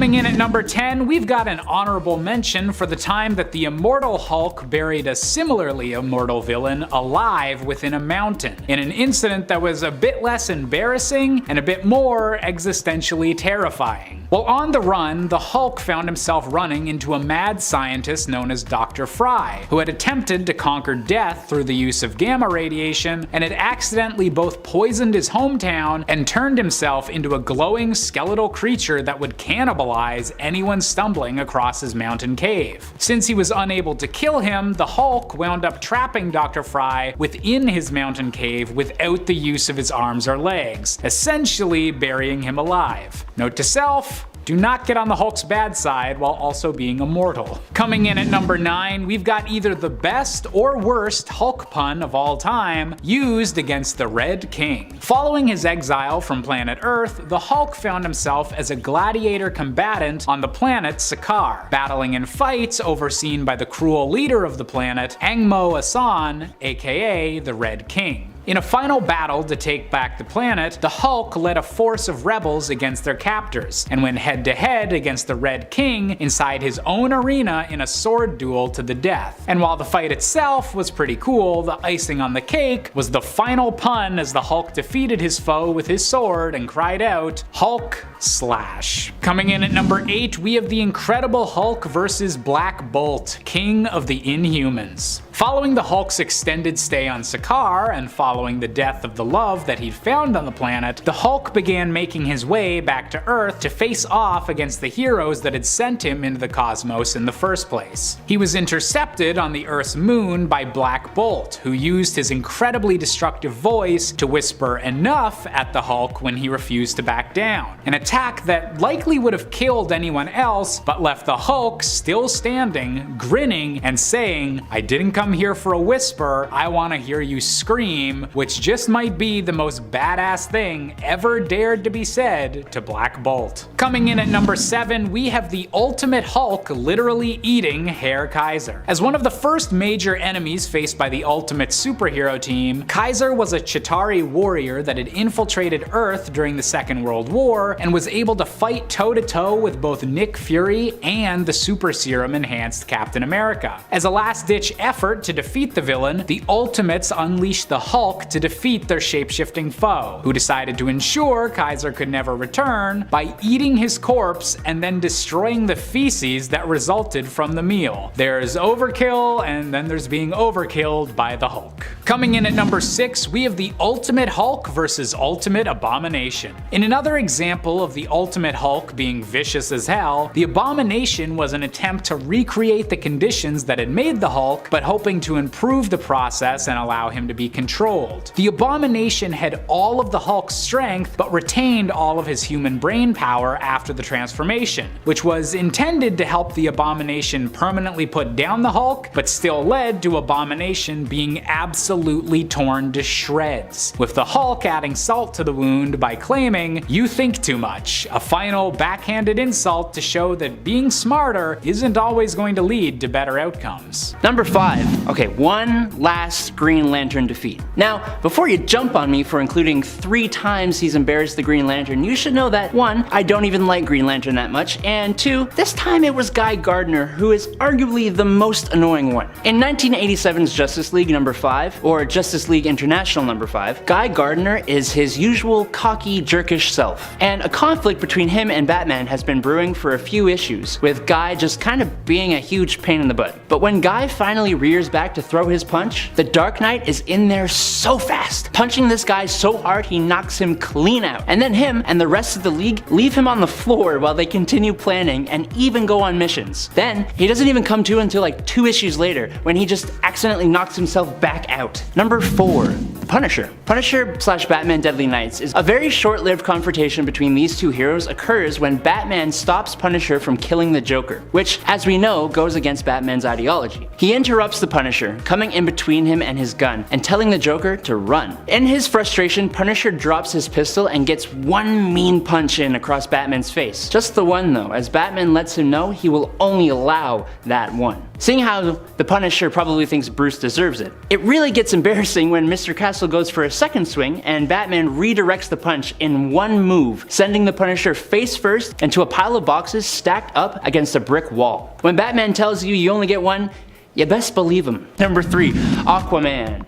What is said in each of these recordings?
Coming in at number 10, we've got an honorable mention for the time that the immortal Hulk buried a similarly immortal villain alive within a mountain, in an incident that was a bit less embarrassing and a bit more existentially terrifying. While on the run, the Hulk found himself running into a mad scientist known as Dr. Fry, who had attempted to conquer death through the use of gamma radiation and had accidentally both poisoned his hometown and turned himself into a glowing skeletal creature that would cannibalize anyone stumbling across his mountain cave. Since he was unable to kill him, the Hulk wound up trapping Dr. Fry within his mountain cave without the use of his arms or legs, essentially burying him alive. Note to self: do not get on the Hulk's bad side while also being immortal. Coming in at number 9, we've got either the best or worst Hulk pun of all time used against the Red King. Following his exile from planet Earth, the Hulk found himself as a gladiator combatant on the planet Sakaar, battling in fights overseen by the cruel leader of the planet, Angmo Asan, aka the Red King. In a final battle to take back the planet, the Hulk led a force of rebels against their captors, and went head to head against the Red King inside his own arena in a sword duel to the death. And while the fight itself was pretty cool, the icing on the cake was the final pun as the Hulk defeated his foe with his sword and cried out, "Hulk slash." Coming in at number 8, we have the Incredible Hulk versus Black Bolt, King of the Inhumans. Following the Hulk's extended stay on Sakaar, and following the death of the love that he'd found on the planet, the Hulk began making his way back to Earth to face off against the heroes that had sent him into the cosmos in the first place. He was intercepted on the Earth's moon by Black Bolt, who used his incredibly destructive voice to whisper enough at the Hulk when he refused to back down. An attack that likely would have killed anyone else, but left the Hulk still standing, grinning, and saying, "I didn't come here for a whisper, I want to hear you scream," which just might be the most badass thing ever dared to be said to Black Bolt. Coming in at number 7, we have the ultimate Hulk literally eating Herr Kaiser. As one of the first major enemies faced by the ultimate superhero team, Kaiser was a Chitauri warrior that had infiltrated Earth during the Second World War and was able to fight toe-to-toe with both Nick Fury and the super serum enhanced Captain America. As a last-ditch effort to defeat the villain, the Ultimates unleashed the Hulk to defeat their shape-shifting foe, who decided to ensure Kaiser could never return by eating his corpse and then destroying the feces that resulted from the meal. There's overkill, and then there's being overkilled by the Hulk. Coming in at number 6, we have the Ultimate Hulk versus Ultimate Abomination. In another example of the Ultimate Hulk being vicious as hell, the Abomination was an attempt to recreate the conditions that had made the Hulk, but hoping to improve the process and allow him to be controlled. The Abomination had all of the Hulk's strength, but retained all of his human brain power after the transformation, which was intended to help the Abomination permanently put down the Hulk, but still led to Abomination being absolutely torn to shreds, with the Hulk adding salt to the wound by claiming, "You think too much," a final backhanded insult to show that being smarter isn't always going to lead to better outcomes. Number 5. Okay, one last Green Lantern defeat. Now, before you jump on me for including 3 times he's embarrassed the Green Lantern, you should know that 1. I don't even like Green Lantern that much, and 2. This time it was Guy Gardner, who is arguably the most annoying one. In 1987's Justice League number 5, or Justice League International number 5, Guy Gardner is his usual cocky, jerkish self, and a conflict between him and Batman has been brewing for a few issues, with Guy just kind of being a huge pain in the butt. But when Guy finally rears back to throw his punch, the Dark Knight is in there so fast, punching this guy so hard he knocks him clean out. And then him and the rest of the league leave him on the floor while they continue planning and even go on missions. Then he doesn't even come to until like 2 issues later, when he just accidentally knocks himself back out. Number 4. The Punisher. Punisher/Batman Deadly Nights is a very short-lived confrontation between these two heroes occurs when Batman stops Punisher from killing the Joker, which, as we know, goes against Batman's ideology. He interrupts the Punisher, coming in between him and his gun and telling the Joker to run. In his frustration, Punisher drops his pistol and gets one mean punch in across Batman's face. Just the one though, as Batman lets him know he will only allow that one. Seeing how the Punisher probably thinks Bruce deserves it. It really gets embarrassing when Mr. Castle goes for a second swing and Batman redirects the punch in one move, sending the Punisher face first into a pile of boxes stacked up against a brick wall. When Batman tells you you only get one, you best believe him. Number 3, Aquaman.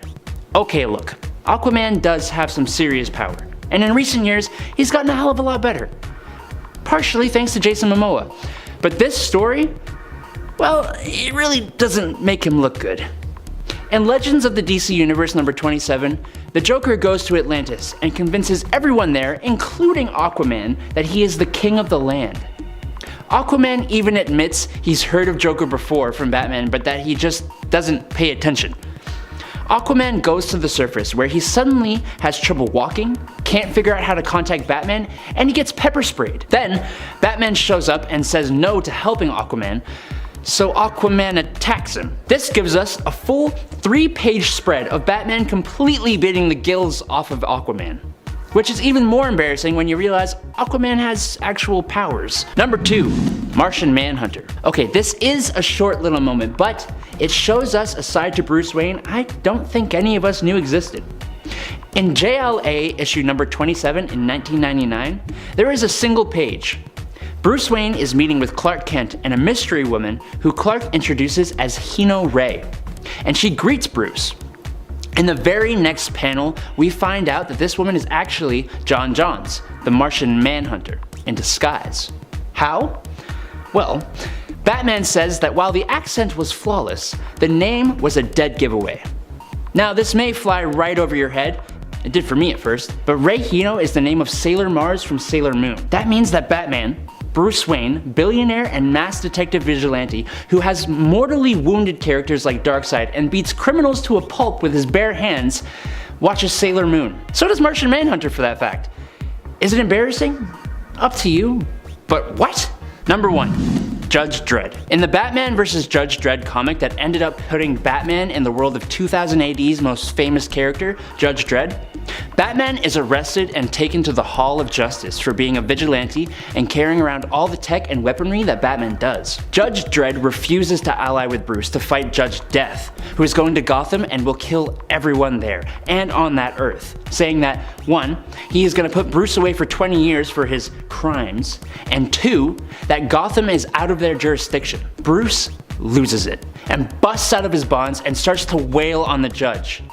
Okay, look, Aquaman does have some serious power, and in recent years, he's gotten a hell of a lot better. Partially thanks to Jason Momoa. But this story, well, it really doesn't make him look good. In Legends of the DC Universe number 27, the Joker goes to Atlantis and convinces everyone there, including Aquaman, that he is the king of the land. Aquaman even admits he's heard of Joker before from Batman, but that he just doesn't pay attention. Aquaman goes to the surface where he suddenly has trouble walking, can't figure out how to contact Batman, and he gets pepper sprayed. Then, Batman shows up and says no to helping Aquaman, so Aquaman attacks him. This gives us a full 3-page spread of Batman completely beating the gills off of Aquaman. Which is even more embarrassing when you realize Aquaman has actual powers. Number 2, Martian Manhunter. Okay, this is a short little moment, but it shows us a side to Bruce Wayne I don't think any of us knew existed. In JLA issue number 27 in 1999, there is a single page. Bruce Wayne is meeting with Clark Kent and a mystery woman who Clark introduces as Hino Ray, and she greets Bruce. In the very next panel, we find out that this woman is actually John Johns, the Martian Manhunter, in disguise. How? Well, Batman says that while the accent was flawless, the name was a dead giveaway. Now this may fly right over your head, it did for me at first, but Ray Hino is the name of Sailor Mars from Sailor Moon. That means that Batman, Bruce Wayne, billionaire and mass detective vigilante who has mortally wounded characters like Darkseid and beats criminals to a pulp with his bare hands, watches Sailor Moon. So does Martian Manhunter for that fact. Is it embarrassing? Up to you, but what? Number 1, Judge Dredd. In the Batman vs. Judge Dredd comic that ended up putting Batman in the world of 2000 AD's most famous character, Judge Dredd, Batman is arrested and taken to the Hall of Justice for being a vigilante and carrying around all the tech and weaponry that Batman does. Judge Dredd refuses to ally with Bruce to fight Judge Death, who is going to Gotham and will kill everyone there and on that Earth, saying that 1, he is going to put Bruce away for 20 years for his crimes, and 2, that Gotham is out of their jurisdiction. Bruce loses it and busts out of his bonds and starts to wail on the judge.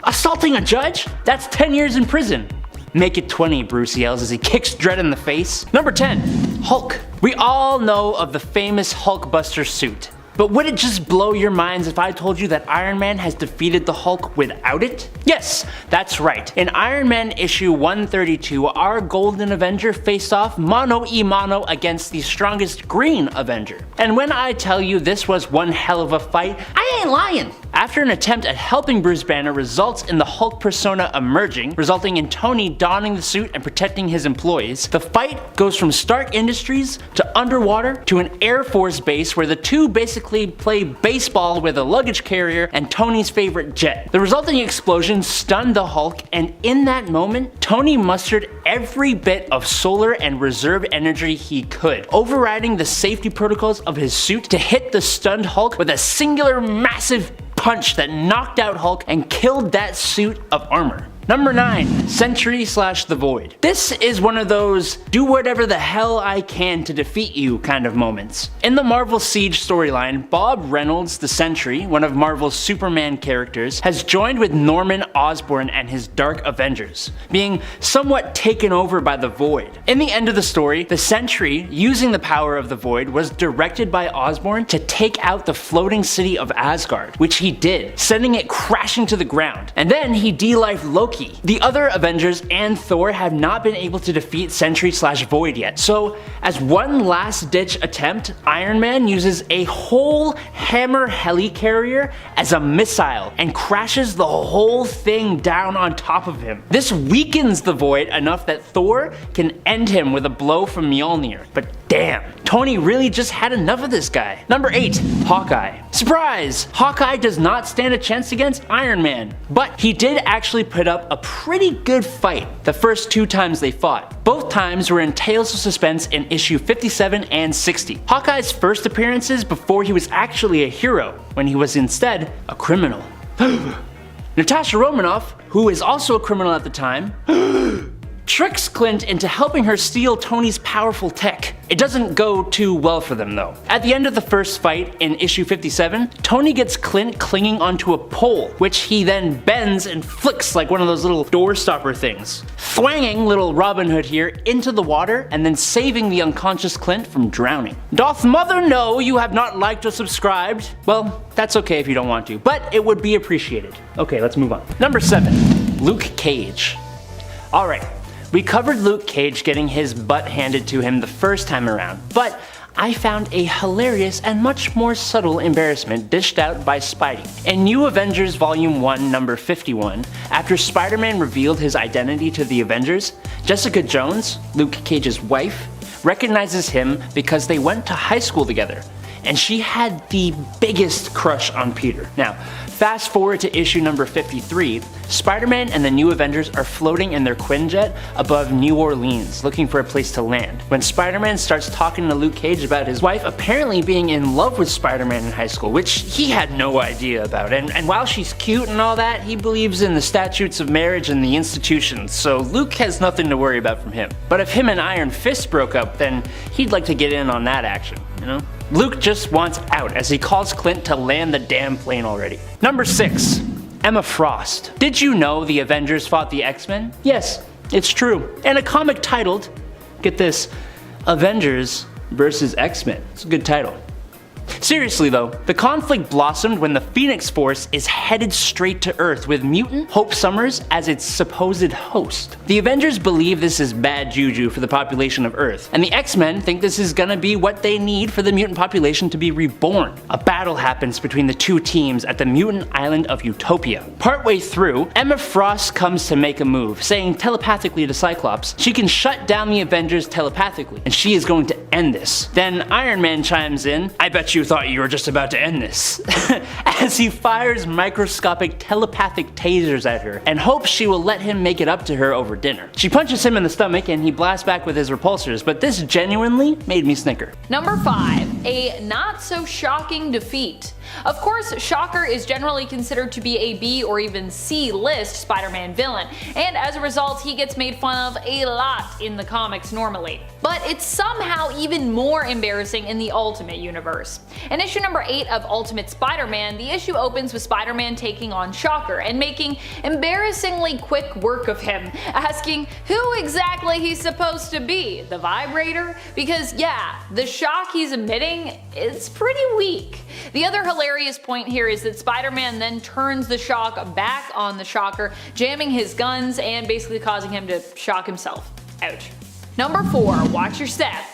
Assaulting a judge? That's 10 years in prison. Make it 20, Bruce yells as he kicks Dredd in the face. Number 10, Hulk. We all know of the famous Hulkbuster suit. But would it just blow your minds if I told you that Iron Man has defeated the Hulk without it? Yes, that's right. In Iron Man issue 132, our Golden Avenger faced off mano-a-mano against the strongest Green Avenger. And when I tell you this was one hell of a fight, I ain't lying. After an attempt at helping Bruce Banner results in the Hulk persona emerging, resulting in Tony donning the suit and protecting his employees, the fight goes from Stark Industries to underwater to an Air Force base where the two basically play baseball with a luggage carrier and Tony's favorite jet. The resulting explosion stunned the Hulk, and in that moment, Tony mustered every bit of solar and reserve energy he could, overriding the safety protocols of his suit to hit the stunned Hulk with a singular massive punch that knocked out Hulk and killed that suit of armor. Number 9, Sentry/The Void. This is one of those do whatever the hell I can to defeat you kind of moments. In the Marvel Siege storyline, Bob Reynolds, the Sentry, one of Marvel's Superman characters, has joined with Norman Osborn and his Dark Avengers, being somewhat taken over by the Void. In the end of the story, the Sentry, using the power of the Void, was directed by Osborn to take out the floating city of Asgard, which he did, sending it crashing to the ground. And then he de-lifed Loki Loki. The other Avengers and Thor have not been able to defeat Sentry/Void yet, so as one last ditch attempt, Iron Man uses a whole hammer helicarrier as a missile and crashes the whole thing down on top of him. This weakens the Void enough that Thor can end him with a blow from Mjolnir, but damn, Tony really just had enough of this guy. Number 8, Hawkeye. Surprise! Hawkeye does not stand a chance against Iron Man, but he did actually put up a pretty good fight the first 2 times they fought. Both times were in Tales of Suspense in issue 57 and 60. Hawkeye's first appearances before he was actually a hero, when he was instead a criminal. Natasha Romanoff, who is also a criminal at the time, tricks Clint into helping her steal Tony's powerful tech. It doesn't go too well for them though. At the end of the first fight in issue 57, Tony gets Clint clinging onto a pole, which he then bends and flicks like one of those little door stopper things, thwanging little Robin Hood here into the water and then saving the unconscious Clint from drowning. Doth mother know you have not liked or subscribed? Well, that's okay if you don't want to, but it would be appreciated. Okay, let's move on. Number 7, Luke Cage. Alright. We covered Luke Cage getting his butt handed to him the first time around, but I found a hilarious and much more subtle embarrassment dished out by Spidey. In New Avengers Volume 1, number 51, after Spider-Man revealed his identity to the Avengers, Jessica Jones, Luke Cage's wife, recognizes him because they went to high school together, and she had the biggest crush on Peter. Now, fast forward to issue number 53, Spider-Man and the New Avengers are floating in their Quinjet above New Orleans, looking for a place to land, when Spider-Man starts talking to Luke Cage about his wife apparently being in love with Spider-Man in high school, which he had no idea about, and while she's cute and all that, he believes in the statutes of marriage and the institutions, so Luke has nothing to worry about from him. But if him and Iron Fist broke up, then he'd like to get in on that action, you know? Luke just wants out as he calls Clint to land the damn plane already. Number 6, Emma Frost. Did you know the Avengers fought the X-Men? Yes, it's true. And a comic titled, get this, Avengers vs. X-Men. It's a good title. Seriously though, the conflict blossomed when the Phoenix Force is headed straight to Earth with mutant Hope Summers as its supposed host. The Avengers believe this is bad juju for the population of Earth, and the X-Men think this is gonna be what they need for the mutant population to be reborn. A battle happens between the two teams at the mutant island of Utopia. Partway through, Emma Frost comes to make a move, saying telepathically to Cyclops she can shut down the Avengers telepathically, and she is going to end this. Then Iron Man chimes in, I bet you thought you were just about to end this, as he fires microscopic telepathic tasers at her and hopes she will let him make it up to her over dinner. She punches him in the stomach and he blasts back with his repulsors, but this genuinely made me snicker. Number 5, a not so shocking defeat. Of course, Shocker is generally considered to be a B or even C list Spider-Man villain, and as a result he gets made fun of a lot in the comics normally. But it's somehow even more embarrassing in the Ultimate Universe. In issue number 8 of Ultimate Spider-Man, the issue opens with Spider-Man taking on Shocker and making embarrassingly quick work of him, asking who exactly he's supposed to be, the vibrator? Because yeah, the shock he's emitting is pretty weak. The other hilarious point here is that Spider-Man then turns the shock back on the Shocker, jamming his guns and basically causing him to shock himself. Ouch. Number 4, watch your step.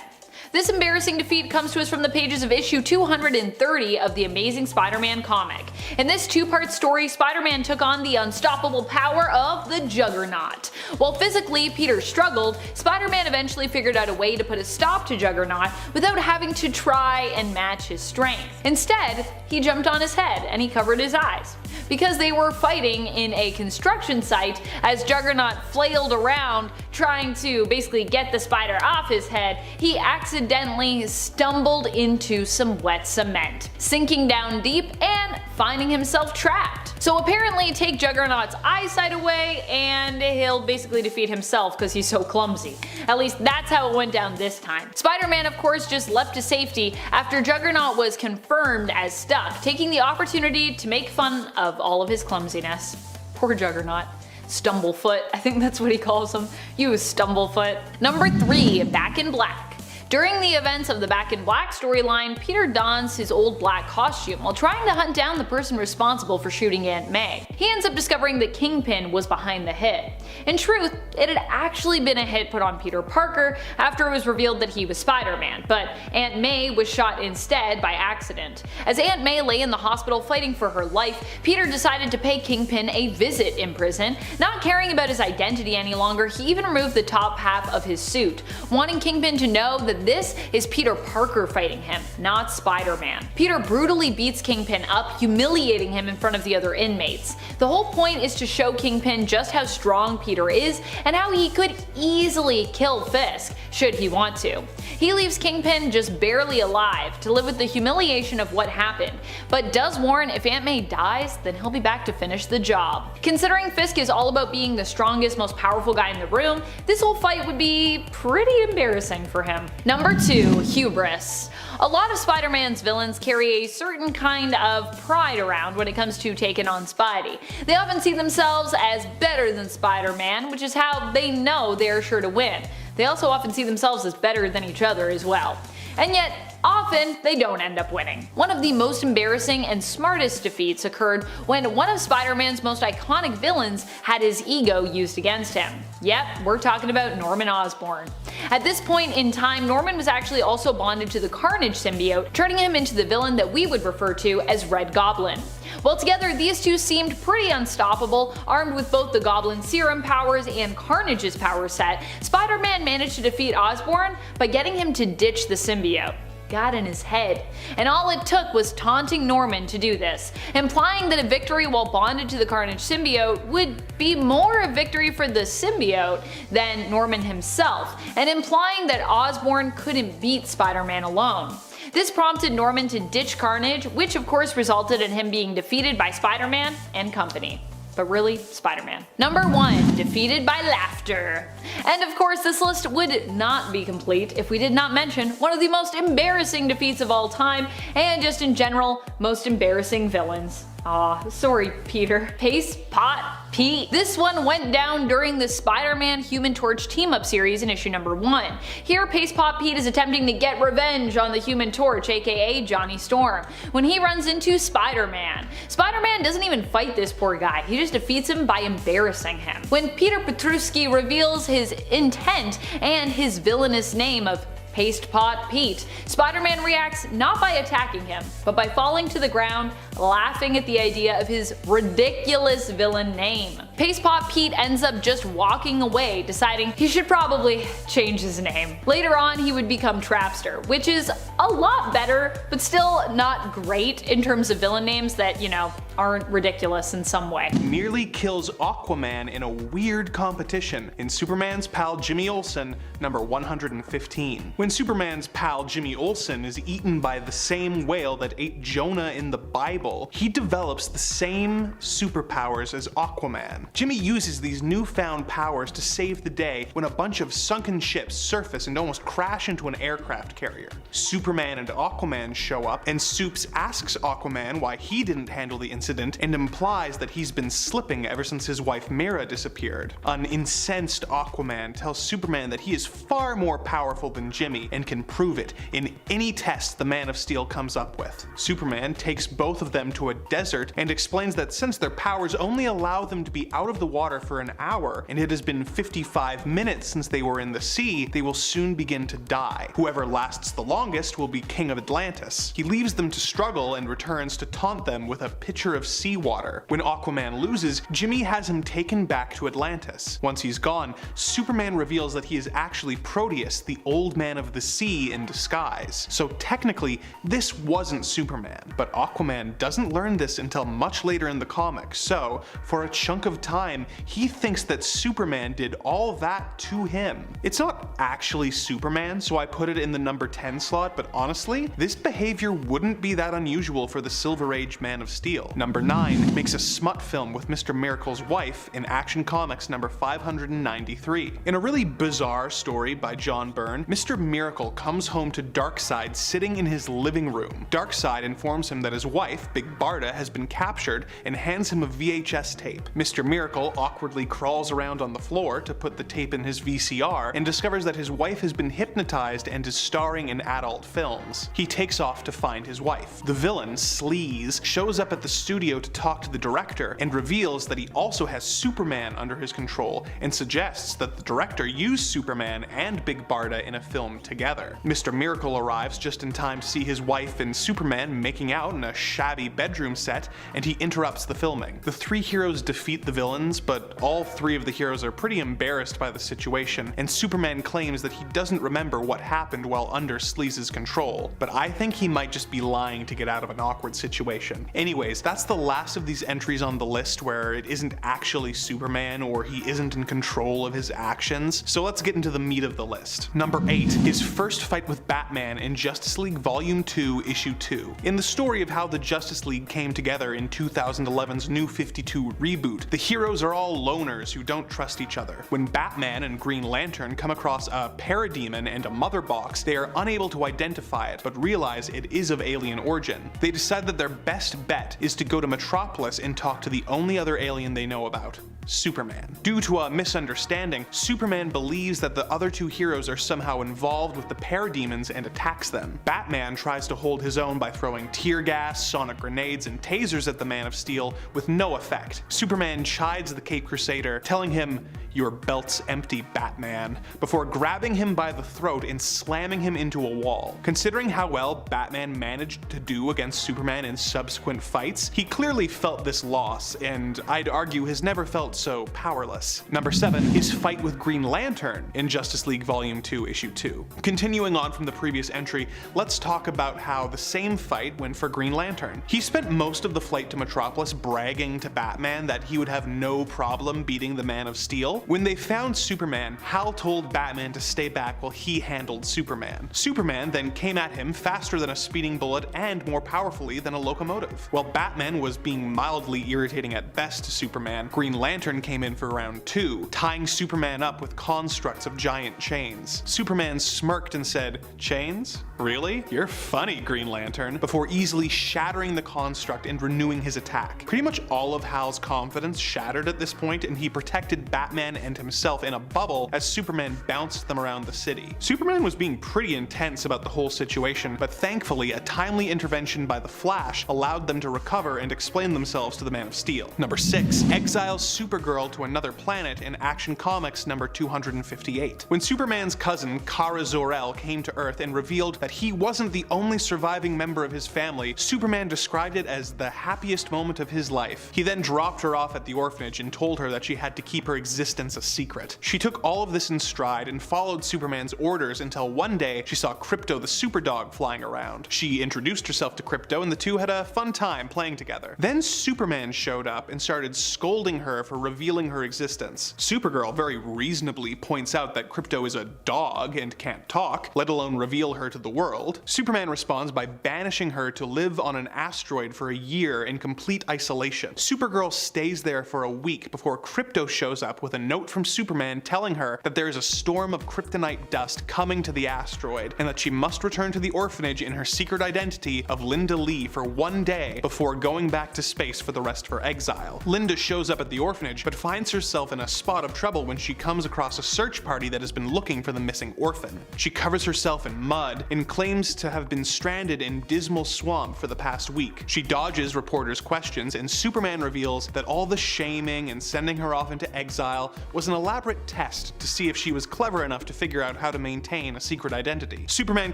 This embarrassing defeat comes to us from the pages of issue 230 of the Amazing Spider-Man comic. In this 2-part story, Spider-Man took on the unstoppable power of the Juggernaut. While physically Peter struggled, Spider-Man eventually figured out a way to put a stop to Juggernaut without having to try and match his strength. Instead, he jumped on his head and he covered his eyes. Because they were fighting in a construction site, as Juggernaut flailed around trying to basically get the spider off his head, he accidentally stumbled into some wet cement, sinking down deep and finding himself trapped. So apparently take Juggernaut's eyesight away and he'll basically defeat himself because he's so clumsy. At least that's how it went down this time. Spider-Man of course just leapt to safety after Juggernaut was confirmed as stuck, taking the opportunity to make fun of all of his clumsiness. Poor Juggernaut. Stumblefoot, I think that's what he calls him. You Stumblefoot. Number 3, Back in Black. During the events of the Back in Black storyline, Peter dons his old black costume while trying to hunt down the person responsible for shooting Aunt May. He ends up discovering that Kingpin was behind the hit. In truth, it had actually been a hit put on Peter Parker after it was revealed that he was Spider-Man, but Aunt May was shot instead by accident. As Aunt May lay in the hospital fighting for her life, Peter decided to pay Kingpin a visit in prison. Not caring about his identity any longer, he even removed the top half of his suit, wanting Kingpin to know that this is Peter Parker fighting him, not Spider-Man. Peter brutally beats Kingpin up, humiliating him in front of the other inmates. The whole point is to show Kingpin just how strong Peter is and how he could easily kill Fisk, should he want to. He leaves Kingpin just barely alive to live with the humiliation of what happened, but does warn if Aunt May dies, then he'll be back to finish the job. Considering Fisk is all about being the strongest, most powerful guy in the room, this whole fight would be pretty embarrassing for him. Number 2. Hubris. A lot of Spider-Man's villains carry a certain kind of pride around when it comes to taking on Spidey. They often see themselves as better than Spider-Man, which is how they know they are sure to win. They also often see themselves as better than each other as well. And yet, often they don't end up winning. One of the most embarrassing and smartest defeats occurred when one of Spider-Man's most iconic villains had his ego used against him. Yep, we're talking about Norman Osborn. At this point in time, Norman was actually also bonded to the Carnage symbiote, turning him into the villain that we would refer to as Red Goblin. While together, these two seemed pretty unstoppable. Armed with both the Goblin serum powers and Carnage's power set, Spider-Man managed to defeat Osborn by getting him to ditch the symbiote. Got in his head. And all it took was taunting Norman to do this, implying that a victory while bonded to the Carnage symbiote would be more a victory for the symbiote than Norman himself, and implying that Osborn couldn't beat Spider-Man alone. This prompted Norman to ditch Carnage, which of course resulted in him being defeated by Spider-Man and company. But really, Spider-Man. Number 1. Defeated by laughter. And of course, this list would not be complete if we did not mention one of the most embarrassing defeats of all time, and just in general, most embarrassing villains. Aw, sorry Peter. Paste Pot Pete. This one went down during the Spider-Man Human Torch team-up series in issue number 1. Here, Paste Pot Pete is attempting to get revenge on the Human Torch, aka Johnny Storm, when he runs into Spider-Man. Spider-Man doesn't even fight this poor guy, he just defeats him by embarrassing him. When Peter Petruski reveals his intent and his villainous name of Paste Pot Pete, Spider-Man reacts not by attacking him, but by falling to the ground, laughing at the idea of his ridiculous villain name. Paste Pot Pete ends up just walking away, deciding he should probably change his name. Later on, he would become Trapster, which is a lot better, but still not great in terms of villain names that, you know, aren't ridiculous in some way. Nearly kills Aquaman in a weird competition in Superman's pal Jimmy Olsen, number 115. When Superman's pal Jimmy Olsen is eaten by the same whale that ate Jonah in the Bible, he develops the same superpowers as Aquaman. Jimmy uses these newfound powers to save the day when a bunch of sunken ships surface and almost crash into an aircraft carrier. Superman and Aquaman show up, and Supes asks Aquaman why he didn't handle the incident and implies that he's been slipping ever since his wife Mira disappeared. An incensed Aquaman tells Superman that he is far more powerful than Jimmy and can prove it in any test the Man of Steel comes up with. Superman takes both of them to a desert and explains that since their powers only allow them to be out of the water for an hour, and it has been 55 minutes since they were in the sea, they will soon begin to die. Whoever lasts the longest will be King of Atlantis. He leaves them to struggle and returns to taunt them with a pitcher of seawater. When Aquaman loses, Jimmy has him taken back to Atlantis. Once he's gone, Superman reveals that he is actually Proteus, the old man of the sea in disguise. So technically, this wasn't Superman, but Aquaman doesn't learn this until much later in the comic, so for a chunk of time, he thinks that Superman did all that to him. It's not actually Superman, so I put it in the number 10 slot, but honestly, this behavior wouldn't be that unusual for the Silver Age Man of Steel. Number 9 makes a smut film with Mr. Miracle's wife in Action Comics number 593. In a really bizarre story by John Byrne, Mr. Miracle comes home to Darkseid sitting in his living room. Darkseid informs him that his wife, Big Barda, has been captured and hands him a VHS tape. Mr. Miracle Miracle awkwardly crawls around on the floor to put the tape in his VCR and discovers that his wife has been hypnotized and is starring in adult films. He takes off to find his wife. The villain, Sleaze, shows up at the studio to talk to the director and reveals that he also has Superman under his control and suggests that the director use Superman and Big Barda in a film together. Mr. Miracle arrives just in time to see his wife and Superman making out in a shabby bedroom set, and he interrupts the filming. The three heroes defeat the villains, but all three of the heroes are pretty embarrassed by the situation, and Superman claims that he doesn't remember what happened while under Sleaze's control, but I think he might just be lying to get out of an awkward situation. Anyways, that's the last of these entries on the list where it isn't actually Superman or he isn't in control of his actions, so let's get into the meat of the list. Number 8. His first fight with Batman in Justice League Volume 2, Issue 2. In the story of how the Justice League came together in 2011's New 52 reboot, the heroes are all loners who don't trust each other. When Batman and Green Lantern come across a parademon and a mother box, they are unable to identify it, but realize it is of alien origin. They decide that their best bet is to go to Metropolis and talk to the only other alien they know about, Superman. Due to a misunderstanding, Superman believes that the other two heroes are somehow involved with the parademons and attacks them. Batman tries to hold his own by throwing tear gas, sonic grenades, and tasers at the Man of Steel with no effect. Superman chides the Caped Crusader, telling him, "Your belt's empty, Batman," before grabbing him by the throat and slamming him into a wall. Considering how well Batman managed to do against Superman in subsequent fights, he clearly felt this loss, and I'd argue has never felt so powerless. Number 7. His fight with Green Lantern in Justice League Volume 2, Issue 2. Continuing on from the previous entry, let's talk about how the same fight went for Green Lantern. He spent most of the flight to Metropolis bragging to Batman that he would have no problem beating the Man of Steel. When they found Superman, Hal told Batman to stay back while he handled Superman. Superman then came at him faster than a speeding bullet and more powerfully than a locomotive. While Batman was being mildly irritating at best to Superman, Green Lantern came in for round 2, tying Superman up with constructs of giant chains. Superman smirked and said, "Chains? Really? You're funny, Green Lantern," before easily shattering the construct and renewing his attack. Pretty much all of Hal's confidence shattered at this point, and he protected Batman and himself in a bubble as Superman bounced them around the city. Superman was being pretty intense about the whole situation, but thankfully a timely intervention by the Flash allowed them to recover and explain themselves to the Man of Steel. Number 6. Exiles Supergirl to another planet in Action Comics number 258. When Superman's cousin, Kara Zor-El, came to Earth and revealed that he wasn't the only surviving member of his family, Superman described it as the happiest moment of his life. He then dropped her off at the orphanage and told her that she had to keep her existence a secret. She took all of this in stride and followed Superman's orders until one day she saw Krypto the Superdog flying around. She introduced herself to Krypto and the two had a fun time playing together. Then Superman showed up and started scolding her for revealing her existence. Supergirl very reasonably points out that Krypto is a dog and can't talk, let alone reveal her to the world. Superman responds by banishing her to live on an asteroid for a year in complete isolation. Supergirl stays there for a week before Krypto shows up with a note from Superman telling her that there is a storm of kryptonite dust coming to the asteroid and that she must return to the orphanage in her secret identity of Linda Lee for one day before going back to space for the rest of her exile. Linda shows up at the orphanage but finds herself in a spot of trouble when she comes across a search party that has been looking for the missing orphan. She covers herself in mud and claims to have been stranded in Dismal Swamp for the past week. She dodges reporters' questions and Superman reveals that all the shaming and sending her off into exile was an elaborate test to see if she was clever enough to figure out how to maintain a secret identity. Superman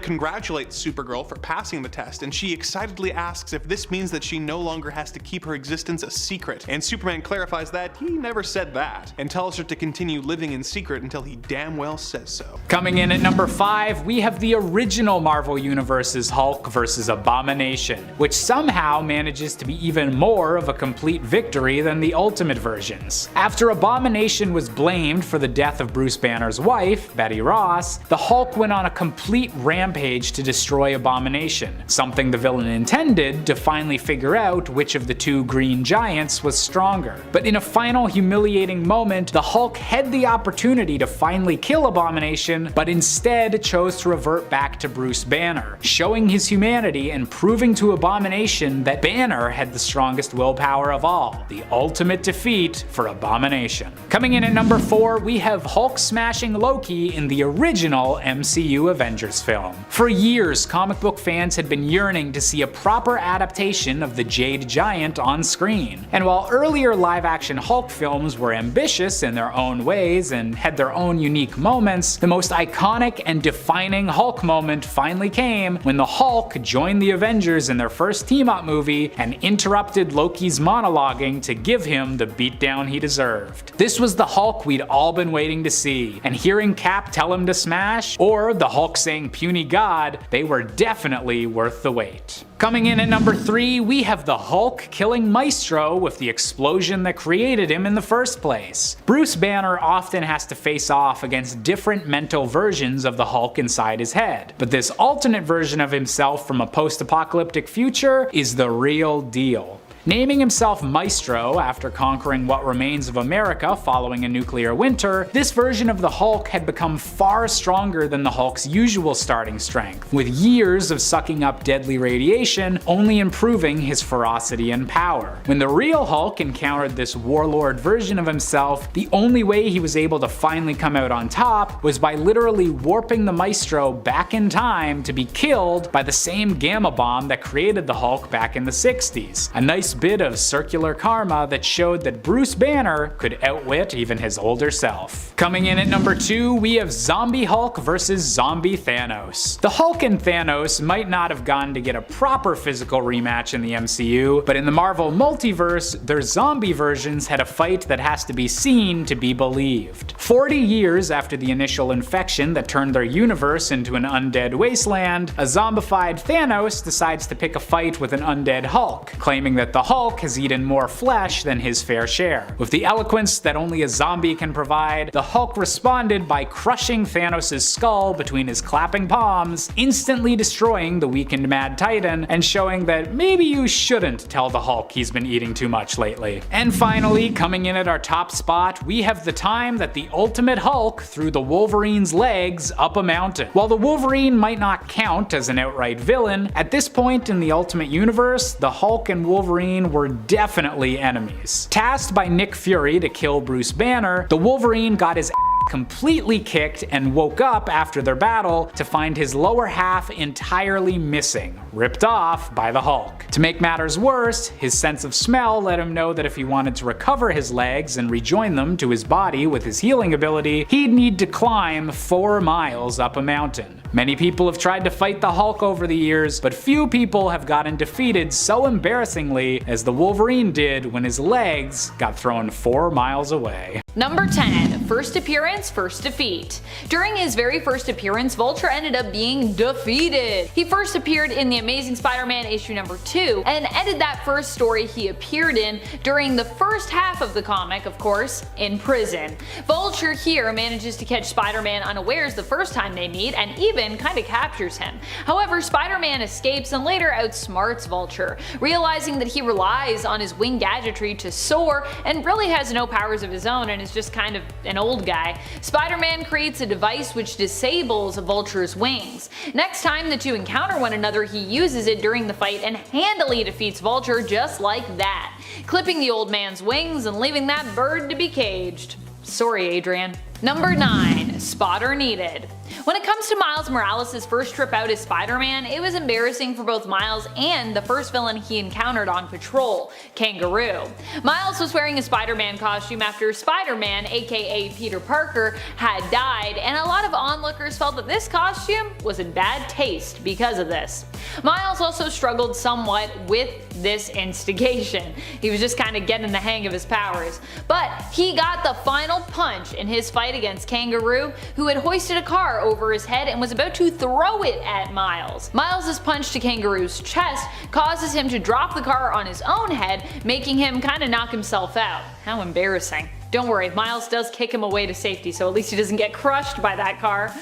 congratulates Supergirl for passing the test and she excitedly asks if this means that she no longer has to keep her existence a secret, and Superman clarifies that he never said that and tells her to continue living in secret until he damn well says so. Coming in at number 5, we have the original Marvel Universe's Hulk vs. Abomination, which somehow manages to be even more of a complete victory than the Ultimate versions. After Abomination was blamed for the death of Bruce Banner's wife, Betty Ross, the Hulk went on a complete rampage to destroy Abomination, something the villain intended to finally figure out which of the two green giants was stronger. But in a final final humiliating moment, the Hulk had the opportunity to finally kill Abomination, but instead chose to revert back to Bruce Banner, showing his humanity and proving to Abomination that Banner had the strongest willpower of all, the ultimate defeat for Abomination. Coming in at number 4, we have Hulk smashing Loki in the original MCU Avengers film. For years, comic book fans had been yearning to see a proper adaptation of the Jade Giant on screen. And while earlier live-action Hulk films were ambitious in their own ways and had their own unique moments, the most iconic and defining Hulk moment finally came when the Hulk joined the Avengers in their first team-up movie and interrupted Loki's monologuing to give him the beatdown he deserved. This was the Hulk we'd all been waiting to see, and hearing Cap tell him to smash, or the Hulk saying puny god, they were definitely worth the wait. Coming in at number 3, we have the Hulk killing Maestro with the explosion that created him in the first place. Bruce Banner often has to face off against different mental versions of the Hulk inside his head, but this alternate version of himself from a post-apocalyptic future is the real deal. Naming himself Maestro after conquering what remains of America following a nuclear winter, this version of the Hulk had become far stronger than the Hulk's usual starting strength, with years of sucking up deadly radiation only improving his ferocity and power. When the real Hulk encountered this warlord version of himself, the only way he was able to finally come out on top was by literally warping the Maestro back in time to be killed by the same gamma bomb that created the Hulk back in the 60s. A nice bit of circular karma that showed that Bruce Banner could outwit even his older self. Coming in at number 2, we have Zombie Hulk versus Zombie Thanos. The Hulk and Thanos might not have gotten to get a proper physical rematch in the MCU, but in the Marvel multiverse, their zombie versions had a fight that has to be seen to be believed. 40 years after the initial infection that turned their universe into an undead wasteland, a zombified Thanos decides to pick a fight with an undead Hulk, claiming that the Hulk has eaten more flesh than his fair share. With the eloquence that only a zombie can provide, the Hulk responded by crushing Thanos' skull between his clapping palms, instantly destroying the weakened Mad Titan and showing that maybe you shouldn't tell the Hulk he's been eating too much lately. And finally, coming in at our top spot, we have the time that the Ultimate Hulk threw the Wolverine's legs up a mountain. While the Wolverine might not count as an outright villain, at this point in the Ultimate Universe, the Hulk and Wolverine were definitely enemies. Tasked by Nick Fury to kill Bruce Banner, the Wolverine got his completely kicked and woke up after their battle to find his lower half entirely missing, ripped off by the Hulk. To make matters worse, his sense of smell let him know that if he wanted to recover his legs and rejoin them to his body with his healing ability, he'd need to climb 4 miles up a mountain. Many people have tried to fight the Hulk over the years, but few people have gotten defeated so embarrassingly as the Wolverine did when his legs got thrown 4 miles away. Number 10. First appearance, first defeat. During his very first appearance, Vulture ended up being defeated. He first appeared in The Amazing Spider-Man issue number 2 and ended that first story he appeared in during the first half of the comic, of course, in prison. Vulture here manages to catch Spider-Man unawares the first time they meet and even kinda captures him. However, Spider-Man escapes and later outsmarts Vulture, realizing that he relies on his wing gadgetry to soar and really has no powers of his own and is just kind of an old guy. Spider-Man creates a device which disables Vulture's wings. Next time the two encounter one another, he uses it during the fight and handily defeats Vulture just like that, clipping the old man's wings and leaving that bird to be caged. Sorry, Adrian. Number 9. Spotter needed. When it comes to Miles Morales' first trip out as Spider-Man, it was embarrassing for both Miles and the first villain he encountered on patrol, Kangaroo. Miles was wearing a Spider-Man costume after Spider-Man, aka Peter Parker, had died, and a lot of onlookers felt that this costume was in bad taste because of this. Miles also struggled somewhat with this instigation. He was just kind of getting the hang of his powers. But he got the final punch in his fight against Kangaroo, who had hoisted a car over his head and was about to throw it at Miles. Miles' punch to Kangaroo's chest causes him to drop the car on his own head, making him kinda knock himself out. How embarrassing. Don't worry, Miles does kick him away to safety, so at least he doesn't get crushed by that car.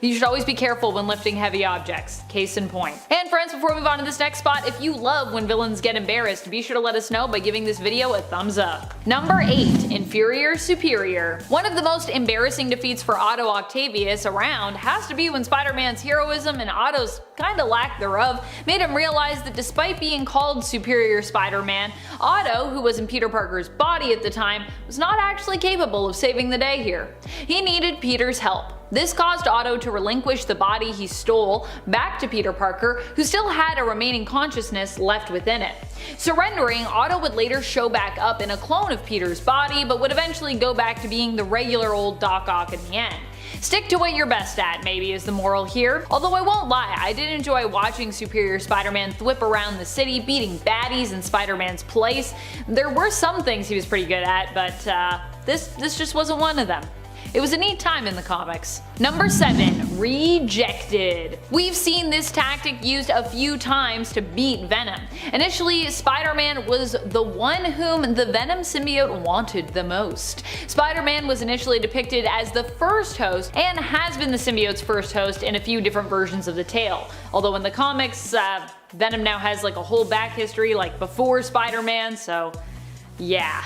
You should always be careful when lifting heavy objects. Case in point. And friends, before we move on to this next spot, if you love when villains get embarrassed, be sure to let us know by giving this video a thumbs up. Number 8. Inferior Superior. One of the most embarrassing defeats for Otto Octavius around has to be when Spider-Man's heroism and Otto's kinda lack thereof made him realize that despite being called Superior Spider-Man, Otto, who was in Peter Parker's body at the time, was not actually capable of saving the day here. He needed Peter's help. This caused Otto to relinquish the body he stole back to Peter Parker, who still had a remaining consciousness left within it. Surrendering, Otto would later show back up in a clone of Peter's body, but would eventually go back to being the regular old Doc Ock in the end. Stick to what you're best at, maybe, is the moral here. Although I won't lie, I did enjoy watching Superior Spider-Man thwip around the city, beating baddies in Spider-Man's place. There were some things he was pretty good at, but this just wasn't one of them. It was a neat time in the comics. Number 7. Rejected. We've seen this tactic used a few times to beat Venom. Initially, Spider-Man was the one whom the Venom symbiote wanted the most. Spider-Man was initially depicted as the first host and has been the symbiote's first host in a few different versions of the tale. Although in the comics, Venom now has like a whole back history like before Spider-Man, so yeah.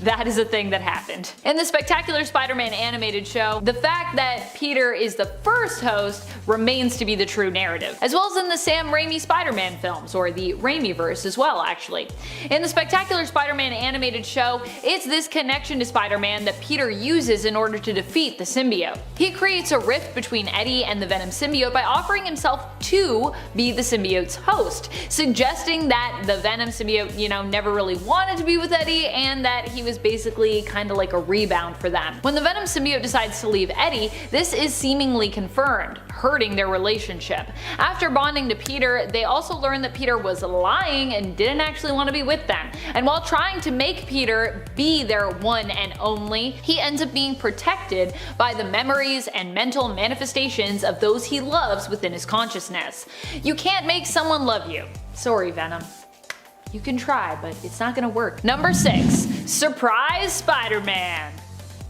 That is a thing that happened. In the Spectacular Spider-Man animated show, the fact that Peter is the first host remains to be the true narrative, as well as in the Sam Raimi Spider-Man films, or the Raimiverse as well actually. In the Spectacular Spider-Man animated show, it's this connection to Spider-Man that Peter uses in order to defeat the symbiote. He creates a rift between Eddie and the Venom symbiote by offering himself to be the symbiote's host, suggesting that the Venom symbiote, never really wanted to be with Eddie and that he was basically kinda like a rebound for them. When the Venom symbiote decides to leave Eddie, this is seemingly confirmed, hurting their relationship. After bonding to Peter, they also learn that Peter was lying and didn't actually want to be with them. And while trying to make Peter be their one and only, he ends up being protected by the memories and mental manifestations of those he loves within his consciousness. You can't make someone love you. Sorry, Venom. You can try, but it's not gonna work. Number 6. Surprise Spider-Man.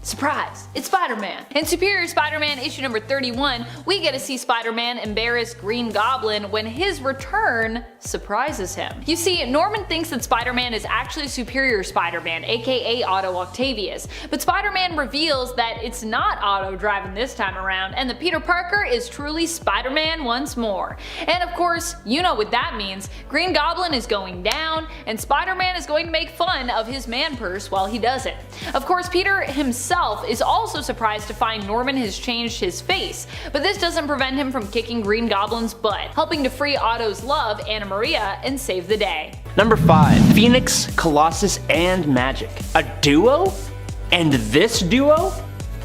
Surprise! It's Spider-Man! In Superior Spider-Man issue number 31, we get to see Spider-Man embarrass Green Goblin when his return surprises him. You see, Norman thinks that Spider-Man is actually Superior Spider-Man, aka Otto Octavius, but Spider-Man reveals that it's not Otto driving this time around, and that Peter Parker is truly Spider-Man once more. And of course, you know what that means. Green Goblin is going down, and Spider-Man is going to make fun of his man purse while he does it. Of course, Peter himself is also surprised to find Norman has changed his face, but this doesn't prevent him from kicking Green Goblin's butt, helping to free Otto's love, Anna Maria, and save the day. Number 5. Phoenix, Colossus, and Magic. A duo? And this duo?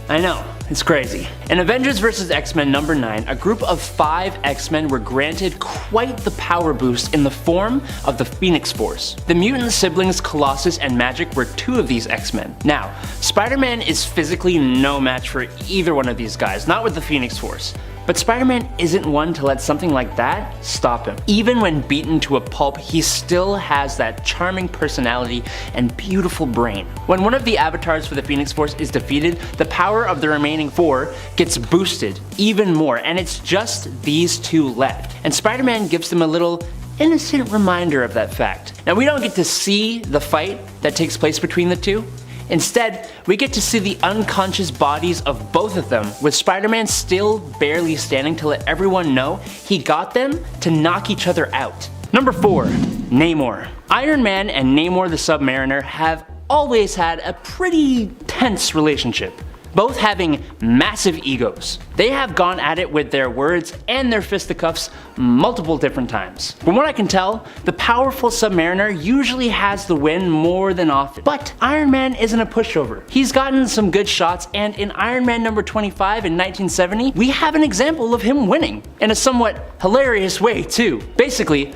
I know, it's crazy. In Avengers vs. X-Men number 9, a group of 5 X-Men were granted quite the power boost in the form of the Phoenix Force. The mutant siblings Colossus and Magic were 2 of these X-Men. Now, Spider-Man is physically no match for either one of these guys, not with the Phoenix Force. But Spider-Man isn't one to let something like that stop him. Even when beaten to a pulp, he still has that charming personality and beautiful brain. When one of the avatars for the Phoenix Force is defeated, the power of the remaining 4 gets boosted even more, and it's just these 2 left. And Spider-Man gives them a little innocent reminder of that fact. Now, we don't get to see the fight that takes place between the 2. Instead, we get to see the unconscious bodies of both of them, with Spider-Man still barely standing to let everyone know he got them to knock each other out. Number 4. Namor. Iron Man and Namor the Submariner have always had a pretty tense relationship, both having massive egos. They have gone at it with their words and their fisticuffs multiple different times. From what I can tell, the powerful Submariner usually has the win more than often. But Iron Man isn't a pushover. He's gotten some good shots, and in Iron Man number 25 in 1970, we have an example of him winning, in a somewhat hilarious way too. Basically,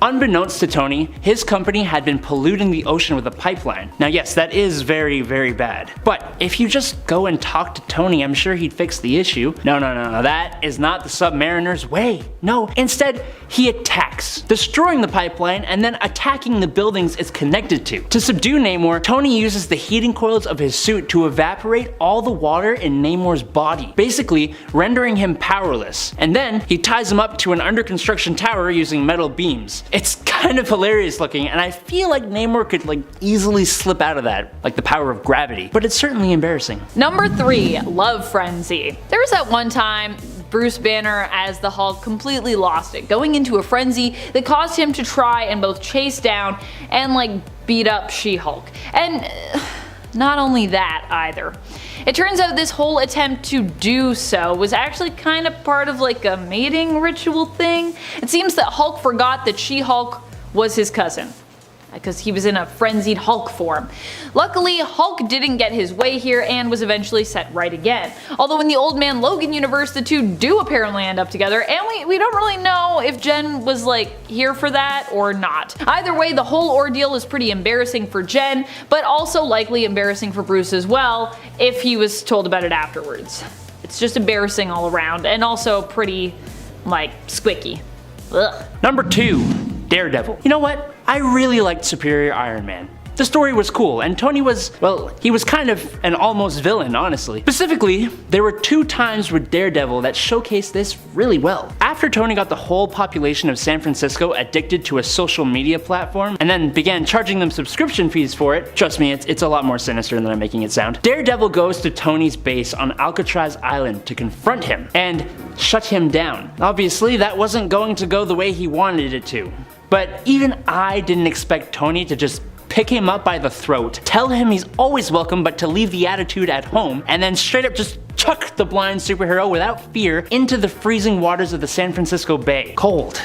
Unbeknownst to Tony, his company had been polluting the ocean with a pipeline. Now yes, that is very, very bad. But if you just go and talk to Tony, I'm sure he'd fix the issue. No, that is not the Submariner's way. No, instead, he attacks, destroying the pipeline and then attacking the buildings it's connected to. To subdue Namor, Tony uses the heating coils of his suit to evaporate all the water in Namor's body, basically rendering him powerless. And then he ties him up to an under construction tower using metal beams. It's kind of hilarious looking, and I feel like Namor could easily slip out of that, like the power of gravity, but it's certainly embarrassing. Number 3, Love Frenzy. There was that one time Bruce Banner as the Hulk completely lost it, going into a frenzy that caused him to try and both chase down and beat up She-Hulk. And not only that either. It turns out this whole attempt to do so was actually kind of part of a mating ritual thing. It seems that Hulk forgot that She-Hulk was his cousin, because he was in a frenzied Hulk form. Luckily, Hulk didn't get his way here and was eventually set right again. Although in the Old Man Logan universe, the two do apparently end up together, and we don't really know if Jen was here for that or not. Either way, the whole ordeal is pretty embarrassing for Jen, but also likely embarrassing for Bruce as well, if he was told about it afterwards. It's just embarrassing all around, and also pretty, squicky. Ugh. Number 2, Daredevil. You know what? I really liked Superior Iron Man. The story was cool, and Tony was, well, he was kind of an almost villain, honestly. Specifically, there were 2 times with Daredevil that showcased this really well. After Tony got the whole population of San Francisco addicted to a social media platform, and then began charging them subscription fees for it, trust me, it's a lot more sinister than I'm making it sound, Daredevil goes to Tony's base on Alcatraz Island to confront him, and shut him down. Obviously, that wasn't going to go the way he wanted it to. But even I didn't expect Tony to just pick him up by the throat, tell him he's always welcome but to leave the attitude at home, and then straight up just chuck the blind superhero without fear into the freezing waters of the San Francisco Bay. Cold.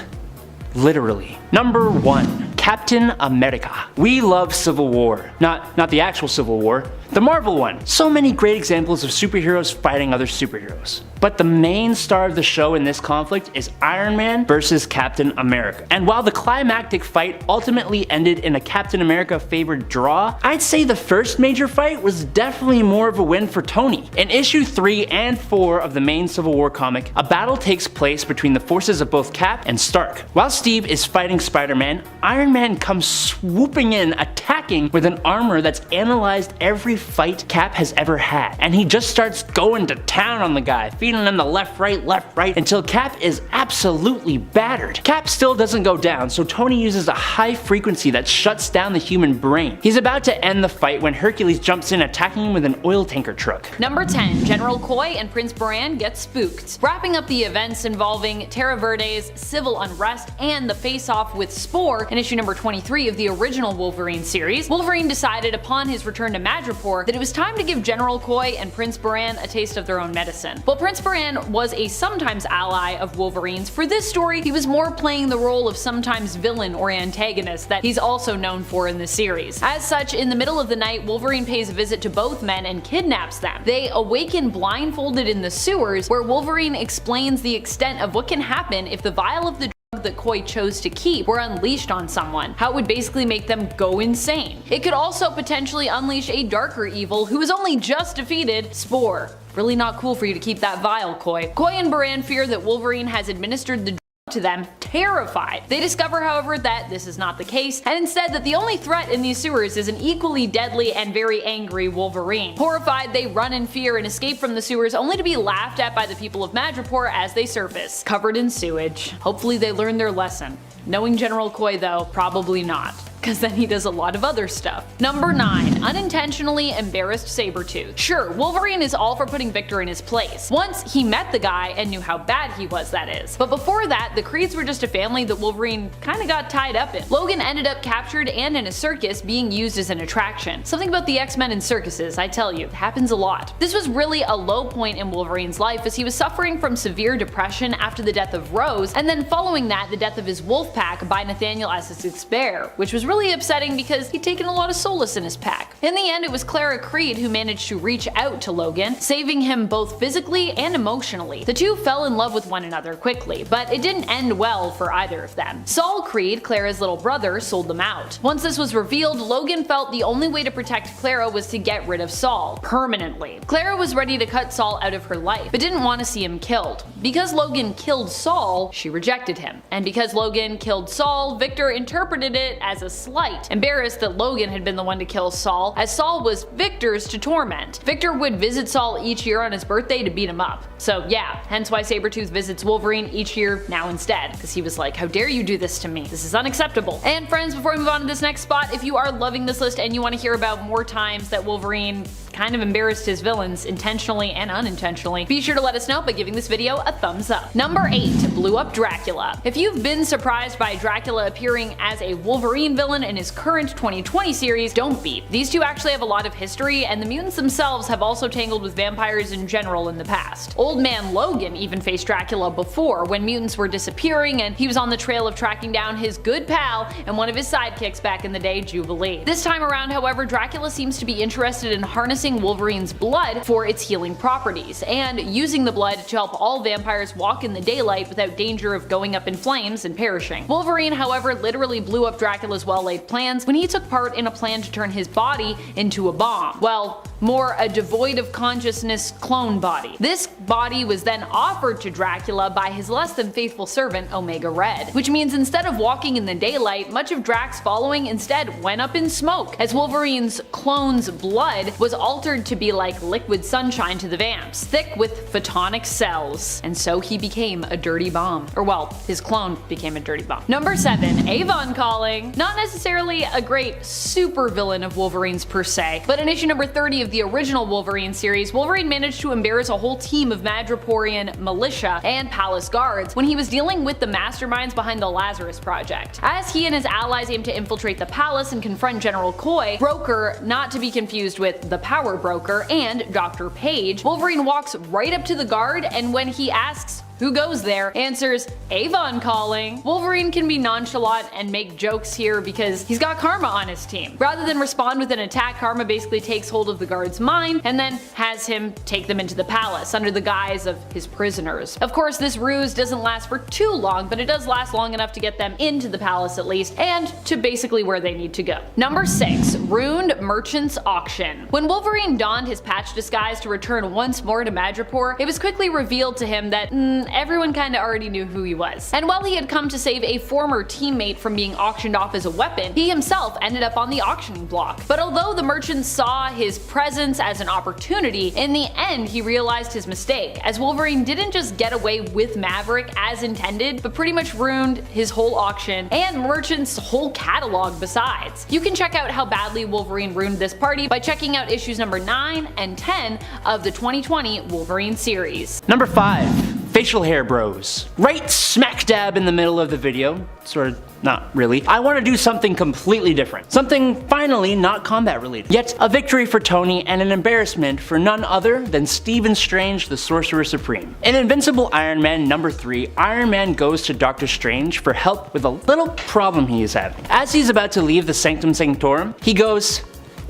Literally. Number 1. Captain America. We love Civil War. Not the actual Civil War, the Marvel one. So many great examples of superheroes fighting other superheroes. But the main star of the show in this conflict is Iron Man versus Captain America. And while the climactic fight ultimately ended in a Captain America favored draw, I'd say the first major fight was definitely more of a win for Tony. In issue 3 and 4 of the main Civil War comic, a battle takes place between the forces of both Cap and Stark. While Steve is fighting Spider-Man, Iron Man comes swooping in, attacking with an armor that's analyzed every fight Cap has ever had. And he just starts going to town on the guy, feeding him the left, right, until Cap is absolutely battered. Cap still doesn't go down, so Tony uses a high frequency that shuts down the human brain. He's about to end the fight when Hercules jumps in, attacking him with an oil tanker truck. Number 10. General Koi and Prince Baran get spooked. Wrapping up the events involving Terra Verde's civil unrest and the face-off with Spore in issue number 23 of the original Wolverine series, Wolverine decided upon his return to Madripoor that it was time to give General Koi and Prince Baran a taste of their own medicine. While Prince Baran was a sometimes ally of Wolverine's, for this story he was more playing the role of sometimes villain or antagonist that he's also known for in the series. As such, in the middle of the night, Wolverine pays a visit to both men and kidnaps them. They awaken blindfolded in the sewers, where Wolverine explains the extent of what can happen if the vial of the that Koi chose to keep were unleashed on someone, how it would basically make them go insane. It could also potentially unleash a darker evil who was only just defeated, Spore. Really not cool for you to keep that vial, Koi. Koi and Baran fear that Wolverine has administered the to them, terrified. They discover, however, that this is not the case, and instead that the only threat in these sewers is an equally deadly and very angry Wolverine. Horrified, they run in fear and escape from the sewers, only to be laughed at by the people of Madripoor as they surface, covered in sewage. Hopefully they learn their lesson. Knowing General Koi though, probably not, because then he does a lot of other stuff. Number 9. Unintentionally embarrassed Sabretooth. Sure, Wolverine is all for putting Victor in his place. Once he met the guy and knew how bad he was, that is. But before that, the Creeds were just a family that Wolverine kinda got tied up in. Logan ended up captured and in a circus being used as an attraction. Something about the X-Men and circuses, I tell you, happens a lot. This was really a low point in Wolverine's life as he was suffering from severe depression after the death of Rose, and then following that, the death of his wolf pack by Nathaniel Essex's bear, which was really upsetting because he'd taken a lot of solace in his pack. In the end, it was Clara Creed who managed to reach out to Logan, saving him both physically and emotionally. The two fell in love with one another quickly, but it didn't end well for either of them. Saul Creed, Clara's little brother, sold them out. Once this was revealed, Logan felt the only way to protect Clara was to get rid of Saul, permanently. Clara was ready to cut Saul out of her life, but didn't want to see him killed. Because Logan killed Saul, she rejected him. And because Logan killed Saul, Victor interpreted it as a slight, embarrassed that Logan had been the one to kill Saul, as Saul was Victor's to torment. Victor would visit Saul each year on his birthday to beat him up. So yeah, hence why Sabretooth visits Wolverine each year now instead, because he was like, how dare you do this to me? This is unacceptable. And friends, before we move on to this next spot, if you are loving this list and you want to hear about more times that Wolverine kind of embarrassed his villains, intentionally and unintentionally, be sure to let us know by giving this video a thumbs up. Number 8. Blew up Dracula. If you've been surprised by Dracula appearing as a Wolverine villain in his current 2020 series, don't be. These two actually have a lot of history, and the mutants themselves have also tangled with vampires in general in the past. Old Man Logan even faced Dracula before, when mutants were disappearing and he was on the trail of tracking down his good pal and one of his sidekicks back in the day, Jubilee. This time around, however, Dracula seems to be interested in harnessing Wolverine's blood for its healing properties, and using the blood to help all vampires walk in the daylight without danger of going up in flames and perishing. Wolverine, however, literally blew up Dracula's well-laid plans when he took part in a plan to turn his body into a bomb. Well, more a devoid of consciousness clone body. This body was then offered to Dracula by his less than faithful servant Omega Red, which means instead of walking in the daylight, much of Drax's following instead went up in smoke, as Wolverine's clone's blood was altered to be like liquid sunshine to the vamps, thick with photonic cells, and so he became a dirty bomb. Or well, his clone became a dirty bomb. Number 7. Avon Calling. Not necessarily a great super villain of Wolverine's per se, but in issue number 30 of the original Wolverine series, Wolverine managed to embarrass a whole team of Madripoorian militia and palace guards when he was dealing with the masterminds behind the Lazarus Project. As he and his allies aim to infiltrate the palace and confront General Coy, Broker, not to be confused with the Power Broker, and Dr. Page, Wolverine walks right up to the guard, and when he asks who goes there, answers, Avon Calling. Wolverine can be nonchalant and make jokes here because he's got Karma on his team. Rather than respond with an attack, Karma basically takes hold of the guard's mind and then has him take them into the palace under the guise of his prisoners. Of course, this ruse doesn't last for too long, but it does last long enough to get them into the palace at least, and to basically where they need to go. Number 6. Ruined Merchant's Auction. When Wolverine donned his patch disguise to return once more to Madripoor, it was quickly revealed to him that everyone kinda already knew who he was. And while he had come to save a former teammate from being auctioned off as a weapon, he himself ended up on the auctioning block. But although the merchant saw his presence as an opportunity, in the end he realized his mistake, as Wolverine didn't just get away with Maverick as intended, but pretty much ruined his whole auction and Merchant's whole catalog besides. You can check out how badly Wolverine ruined this party by checking out issues number 9 and 10 of the 2020 Wolverine series. Number 5. Facial hair bros. Right smack dab in the middle of the video, sort of, not really, I want to do something completely different. Something finally not combat related. Yet a victory for Tony and an embarrassment for none other than Stephen Strange, the Sorcerer Supreme. In Invincible Iron Man number 3, Iron Man goes to Doctor Strange for help with a little problem he is having. As he's about to leave the Sanctum Sanctorum, he goes,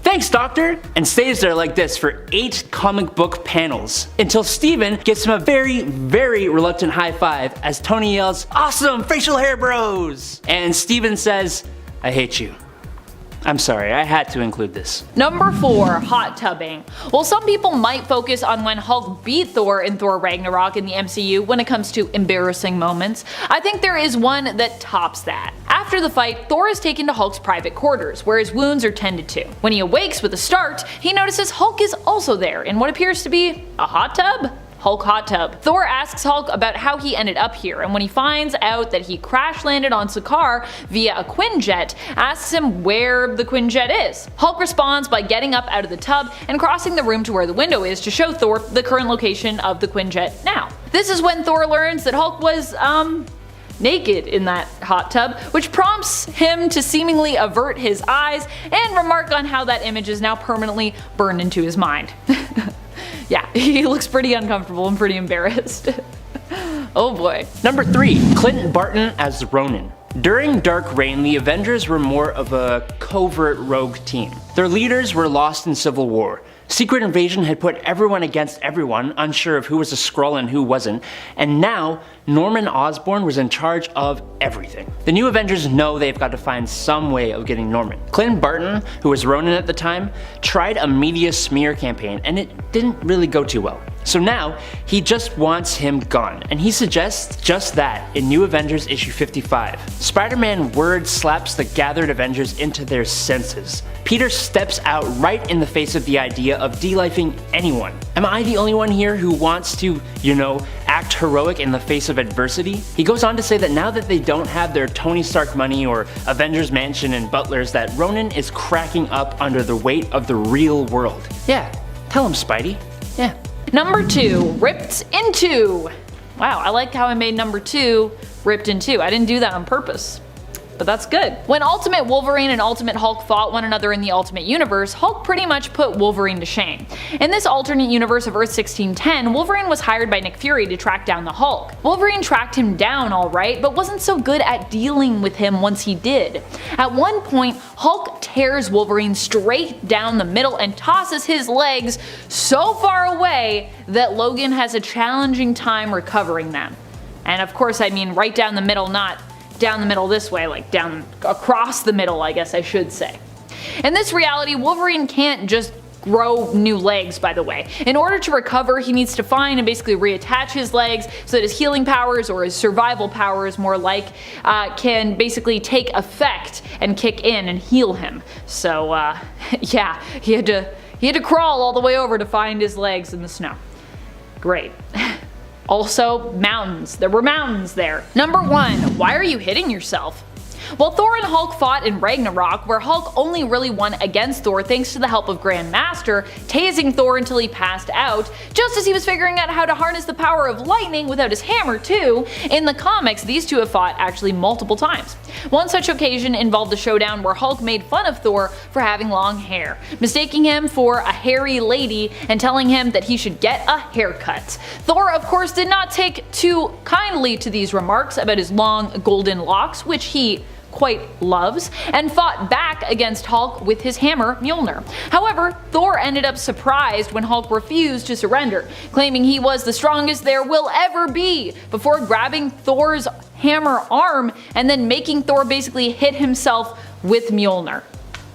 "Thanks, Doctor," and stays there like this for 8 comic book panels, until Steven gives him a very, very reluctant high five as Tony yells, "Awesome, facial hair bros!" And Steven says, "I hate you." I'm sorry, I had to include this. Number 4. Hot tubbing. While some people might focus on when Hulk beat Thor in Thor Ragnarok in the MCU when it comes to embarrassing moments, I think there is one that tops that. After the fight, Thor is taken to Hulk's private quarters, where his wounds are tended to. When he awakes with a start, he notices Hulk is also there in what appears to be a hot tub? Hulk hot tub. Thor asks Hulk about how he ended up here, and when he finds out that he crash landed on Sakaar via a Quinjet, asks him where the Quinjet is. Hulk responds by getting up out of the tub and crossing the room to where the window is to show Thor the current location of the Quinjet now. This is when Thor learns that Hulk was, naked in that hot tub, which prompts him to seemingly avert his eyes and remark on how that image is now permanently burned into his mind. Yeah, he looks pretty uncomfortable and pretty embarrassed. Oh boy. Number 3. Clint Barton as Ronan. During Dark Reign, the Avengers were more of a covert rogue team. Their leaders were lost in civil war. Secret Invasion had put everyone against everyone, unsure of who was a Skrull and who wasn't, and now Norman Osborn was in charge of everything. The new Avengers know they've got to find some way of getting Norman. Clint Barton, who was Ronin at the time, tried a media smear campaign and it didn't really go too well. So now, he just wants him gone, and he suggests just that in New Avengers issue 55. Spider-Man word slaps the gathered Avengers into their senses. Peter steps out right in the face of the idea of delifing anyone. Am I the only one here who wants to, act heroic in the face of adversity? He goes on to say that now that they don't have their Tony Stark money or Avengers Mansion and butlers, that Ronin is cracking up under the weight of the real world. Yeah, tell him, Spidey. Yeah. Number 2, ripped in two. Wow, I like how I made number 2 ripped in two. I didn't do that on purpose, but that's good. When Ultimate Wolverine and Ultimate Hulk fought one another in the Ultimate Universe, Hulk pretty much put Wolverine to shame. In this alternate universe of Earth 1610, Wolverine was hired by Nick Fury to track down the Hulk. Wolverine tracked him down alright, but wasn't so good at dealing with him once he did. At one point, Hulk tears Wolverine straight down the middle and tosses his legs so far away that Logan has a challenging time recovering them. And of course I mean right down the middle, not down the middle this way, like down across the middle, I guess I should say. In this reality, Wolverine can't just grow new legs, by the way. In order to recover, he needs to find and basically reattach his legs so that his healing powers, or his survival powers more like, can basically take effect and kick in and heal him. So yeah, he had to crawl all the way over to find his legs in the snow. Great. Also, mountains. There were mountains there. Number 1, why are you hitting yourself? Well, Thor and Hulk fought in Ragnarok, where Hulk only really won against Thor thanks to the help of Grandmaster, tasing Thor until he passed out, just as he was figuring out how to harness the power of lightning without his hammer too. In the comics, these two have fought actually multiple times. One such occasion involved a showdown where Hulk made fun of Thor for having long hair, mistaking him for a hairy lady and telling him that he should get a haircut. Thor, of course, did not take too kindly to these remarks about his long golden locks, which he quite loves, and fought back against Hulk with his hammer Mjolnir. However, Thor ended up surprised when Hulk refused to surrender, claiming he was the strongest there will ever be, before grabbing Thor's hammer arm and then making Thor basically hit himself with Mjolnir.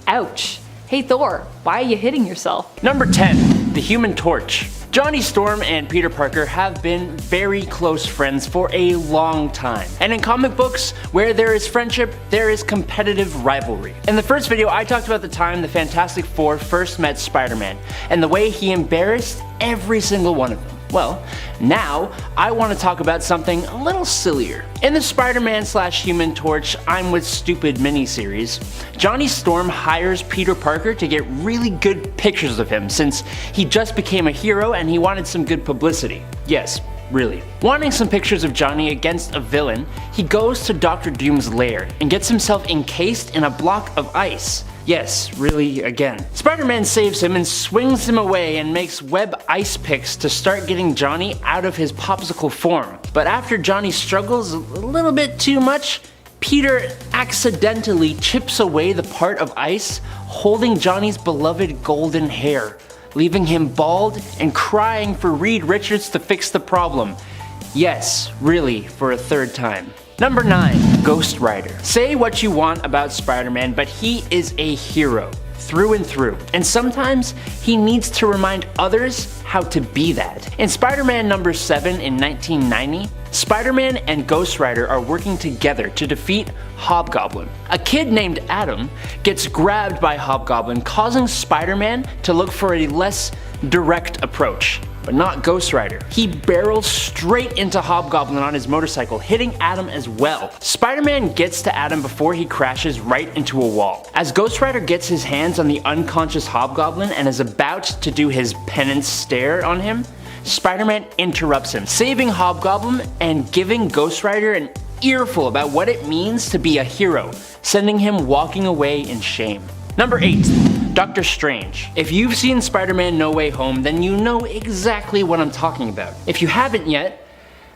Ouch. Hey Thor, why are you hitting yourself? Number 10, the Human Torch. Johnny Storm and Peter Parker have been very close friends for a long time. And in comic books, where there is friendship, there is competitive rivalry. In the first video, I talked about the time the Fantastic Four first met Spider-Man, and the way he embarrassed every single one of them. Well, now I want to talk about something a little sillier. In the Spider-Man / Human Torch I'm With Stupid miniseries, Johnny Storm hires Peter Parker to get really good pictures of him since he just became a hero and he wanted some good publicity. Yes, really. Wanting some pictures of Johnny against a villain, he goes to Dr. Doom's lair and gets himself encased in a block of ice. Yes, really again. Spider-Man saves him and swings him away and makes web ice picks to start getting Johnny out of his popsicle form. But after Johnny struggles a little bit too much, Peter accidentally chips away the part of ice holding Johnny's beloved golden hair, leaving him bald and crying for Reed Richards to fix the problem. Yes, really, for a third time. Number 9, Ghost Rider. Say what you want about Spider-Man, but he is a hero, through and through. And sometimes he needs to remind others how to be that. In Spider-Man number 7 in 1990, Spider-Man and Ghost Rider are working together to defeat Hobgoblin. A kid named Adam gets grabbed by Hobgoblin, causing Spider-Man to look for a less direct approach. But not Ghost Rider. He barrels straight into Hobgoblin on his motorcycle, hitting Adam as well. Spider-Man gets to Adam before he crashes right into a wall. As Ghost Rider gets his hands on the unconscious Hobgoblin and is about to do his penance stare on him, Spider-Man interrupts him, saving Hobgoblin and giving Ghost Rider an earful about what it means to be a hero, sending him walking away in shame. Number 8. Doctor Strange. If you've seen Spider-Man No Way Home, then you know exactly what I'm talking about. If you haven't yet,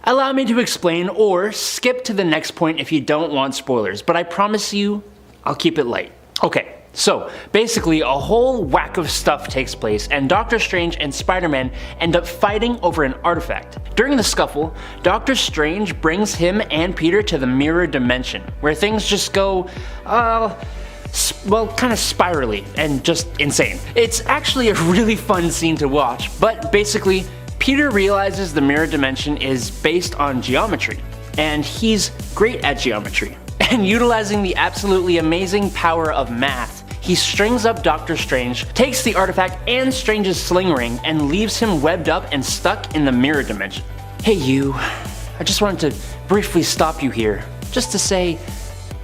Allow me to explain, or skip to the next point if you don't want spoilers, but I promise you, I'll keep it light. Okay. So, basically a whole whack of stuff takes place and Doctor Strange and Spider-Man end up fighting over an artifact. During the scuffle, Doctor Strange brings him and Peter to the mirror dimension, where things just go, well, kind of spirally and just insane. It's actually a really fun scene to watch, but basically, Peter realizes the mirror dimension is based on geometry, and he's great at geometry. And utilizing the absolutely amazing power of math, he strings up Doctor Strange, takes the artifact and Strange's sling ring, and leaves him webbed up and stuck in the mirror dimension. Hey you, I just wanted to briefly stop you here, just to say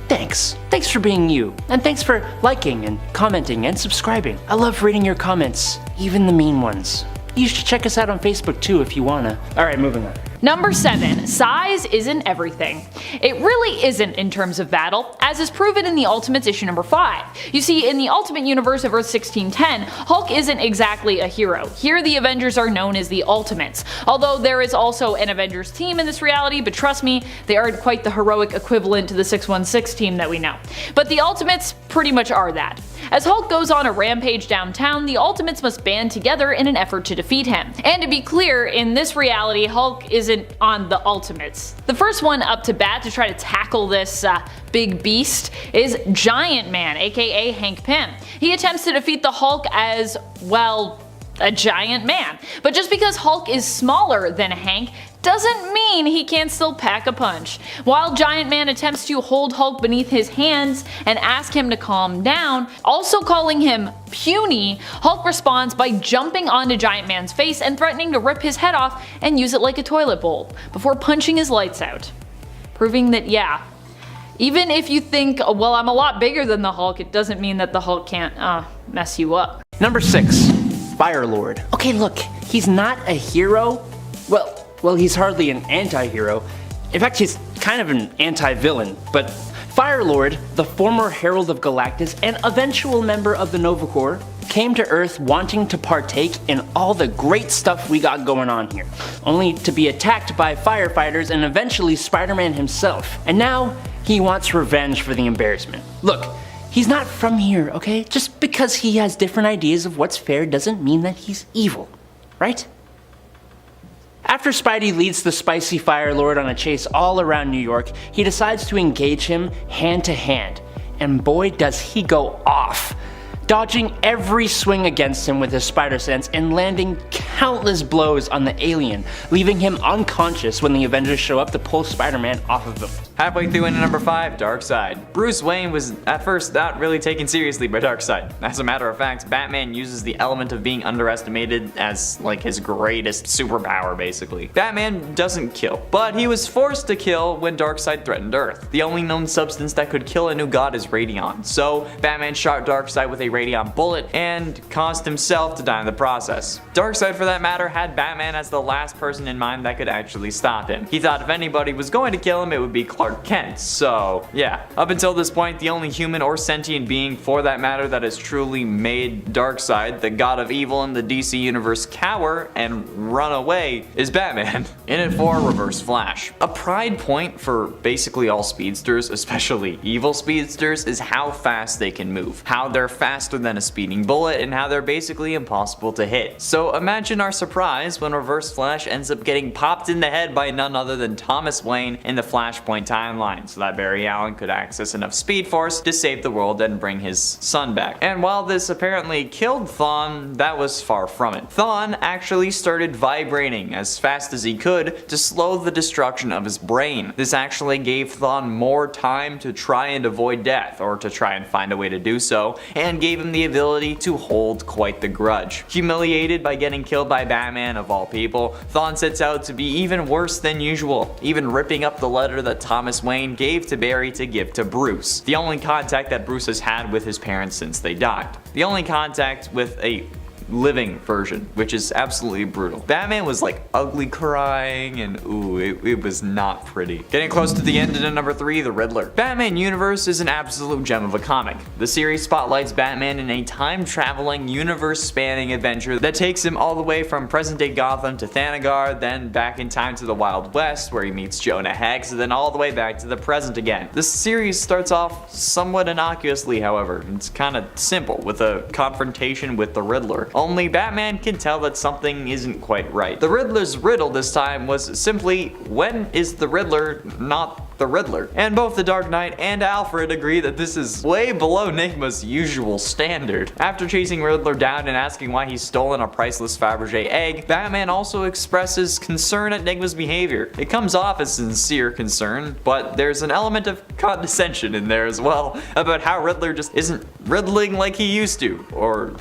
thanks. Thanks for being you, and thanks for liking and commenting and subscribing. I love reading your comments, even the mean ones. You should check us out on Facebook too if you wanna. Alright, moving on. Number 7. Size isn't everything. It really isn't in terms of battle, as is proven in the Ultimates issue number 5. You see, in the Ultimate Universe of Earth 1610, Hulk isn't exactly a hero. Here the Avengers are known as the Ultimates, although there is also an Avengers team in this reality, but trust me, they aren't quite the heroic equivalent to the 616 team that we know. But the Ultimates pretty much are that. As Hulk goes on a rampage downtown, the Ultimates must band together in an effort to defeat him. And to be clear, in this reality, Hulk isn't on the Ultimates. The first one up to bat to try to tackle this big beast is Giant Man, aka Hank Pym. He attempts to defeat the Hulk as, well, a giant man. But just because Hulk is smaller than Hank doesn't mean he can't still pack a punch. While Giant Man attempts to hold Hulk beneath his hands and ask him to calm down, also calling him puny, Hulk responds by jumping onto Giant Man's face and threatening to rip his head off and use it like a toilet bowl, before punching his lights out. Proving that, yeah, even if you think, well, I'm a lot bigger than the Hulk, it doesn't mean that the Hulk can't mess you up. Number 6. Fire-Lord. Okay, look, he's not a hero. Well, he's hardly an anti-hero. In fact, he's kind of an anti-villain. But Fire-Lord, the former Herald of Galactus and eventual member of the Nova Corps, came to Earth wanting to partake in all the great stuff we got going on here, only to be attacked by firefighters and eventually Spider-Man himself. And now, he wants revenge for the embarrassment. Look, he's not from here, okay? Just because he has different ideas of what's fair doesn't mean that he's evil, right? After Spidey leads the spicy Fire-Lord on a chase all around New York, he decides to engage him hand to hand, and boy does he go off, dodging every swing against him with his spider sense and landing countless blows on the alien, leaving him unconscious when the Avengers show up to pull Spider-Man off of him. Halfway through into number 5, Darkseid. Bruce Wayne was at first not really taken seriously by Darkseid. As a matter of fact, Batman uses the element of being underestimated as like his greatest superpower basically. Batman doesn't kill, but he was forced to kill when Darkseid threatened Earth. The only known substance that could kill a new god is radion, so Batman shot Darkseid with a radion bullet and caused himself to die in the process. Darkseid, for that matter, had Batman as the last person in mind that could actually stop him. He thought if anybody was going to kill him, it would be Clark Kent, so yeah. Up until this point, the only human or sentient being, for that matter, that has truly made Darkseid, the god of evil in the DC universe, cower and run away is Batman. In it for Reverse Flash. A pride point for basically all speedsters, especially evil speedsters, is how fast they can move, how they're faster than a speeding bullet, and how they're basically impossible to hit. So imagine our surprise when Reverse Flash ends up getting popped in the head by none other than Thomas Wayne in the Flashpoint timeline, so that Barry Allen could access enough Speed Force to save the world and bring his son back. And while this apparently killed Thawne, that was far from it. Thawne actually started vibrating as fast as he could to slow the destruction of his brain. This actually gave Thawne more time to try and avoid death, or to try and find a way to do so, and gave him the ability to hold quite the grudge. Humiliated by getting killed by Batman of all people, Thawne sets out to be even worse than usual, even ripping up the letter that Thomas Wayne gave to Barry to give to Bruce, the only contact that Bruce has had with his parents since they died. The only contact with a living version, which is absolutely brutal. Batman was like ugly crying, and ooh, it was not pretty. Getting close to the end into number 3, The Riddler. Batman Universe is an absolute gem of a comic. The series spotlights Batman in a time-traveling, universe-spanning adventure that takes him all the way from present-day Gotham to Thanagar, then back in time to the Wild West where he meets Jonah Hex, and then all the way back to the present again. This series starts off somewhat innocuously, however. It's kind of simple, with a confrontation with the Riddler. Only Batman can tell that something isn't quite right. The Riddler's riddle this time was simply, when is the Riddler not the Riddler? And both the Dark Knight and Alfred agree that this is way below Nigma's usual standard. After chasing Riddler down and asking why he's stolen a priceless Fabergé egg, Batman also expresses concern at Nigma's behavior. It comes off as sincere concern, but there's an element of condescension in there as well about how Riddler just isn't riddling like he used to,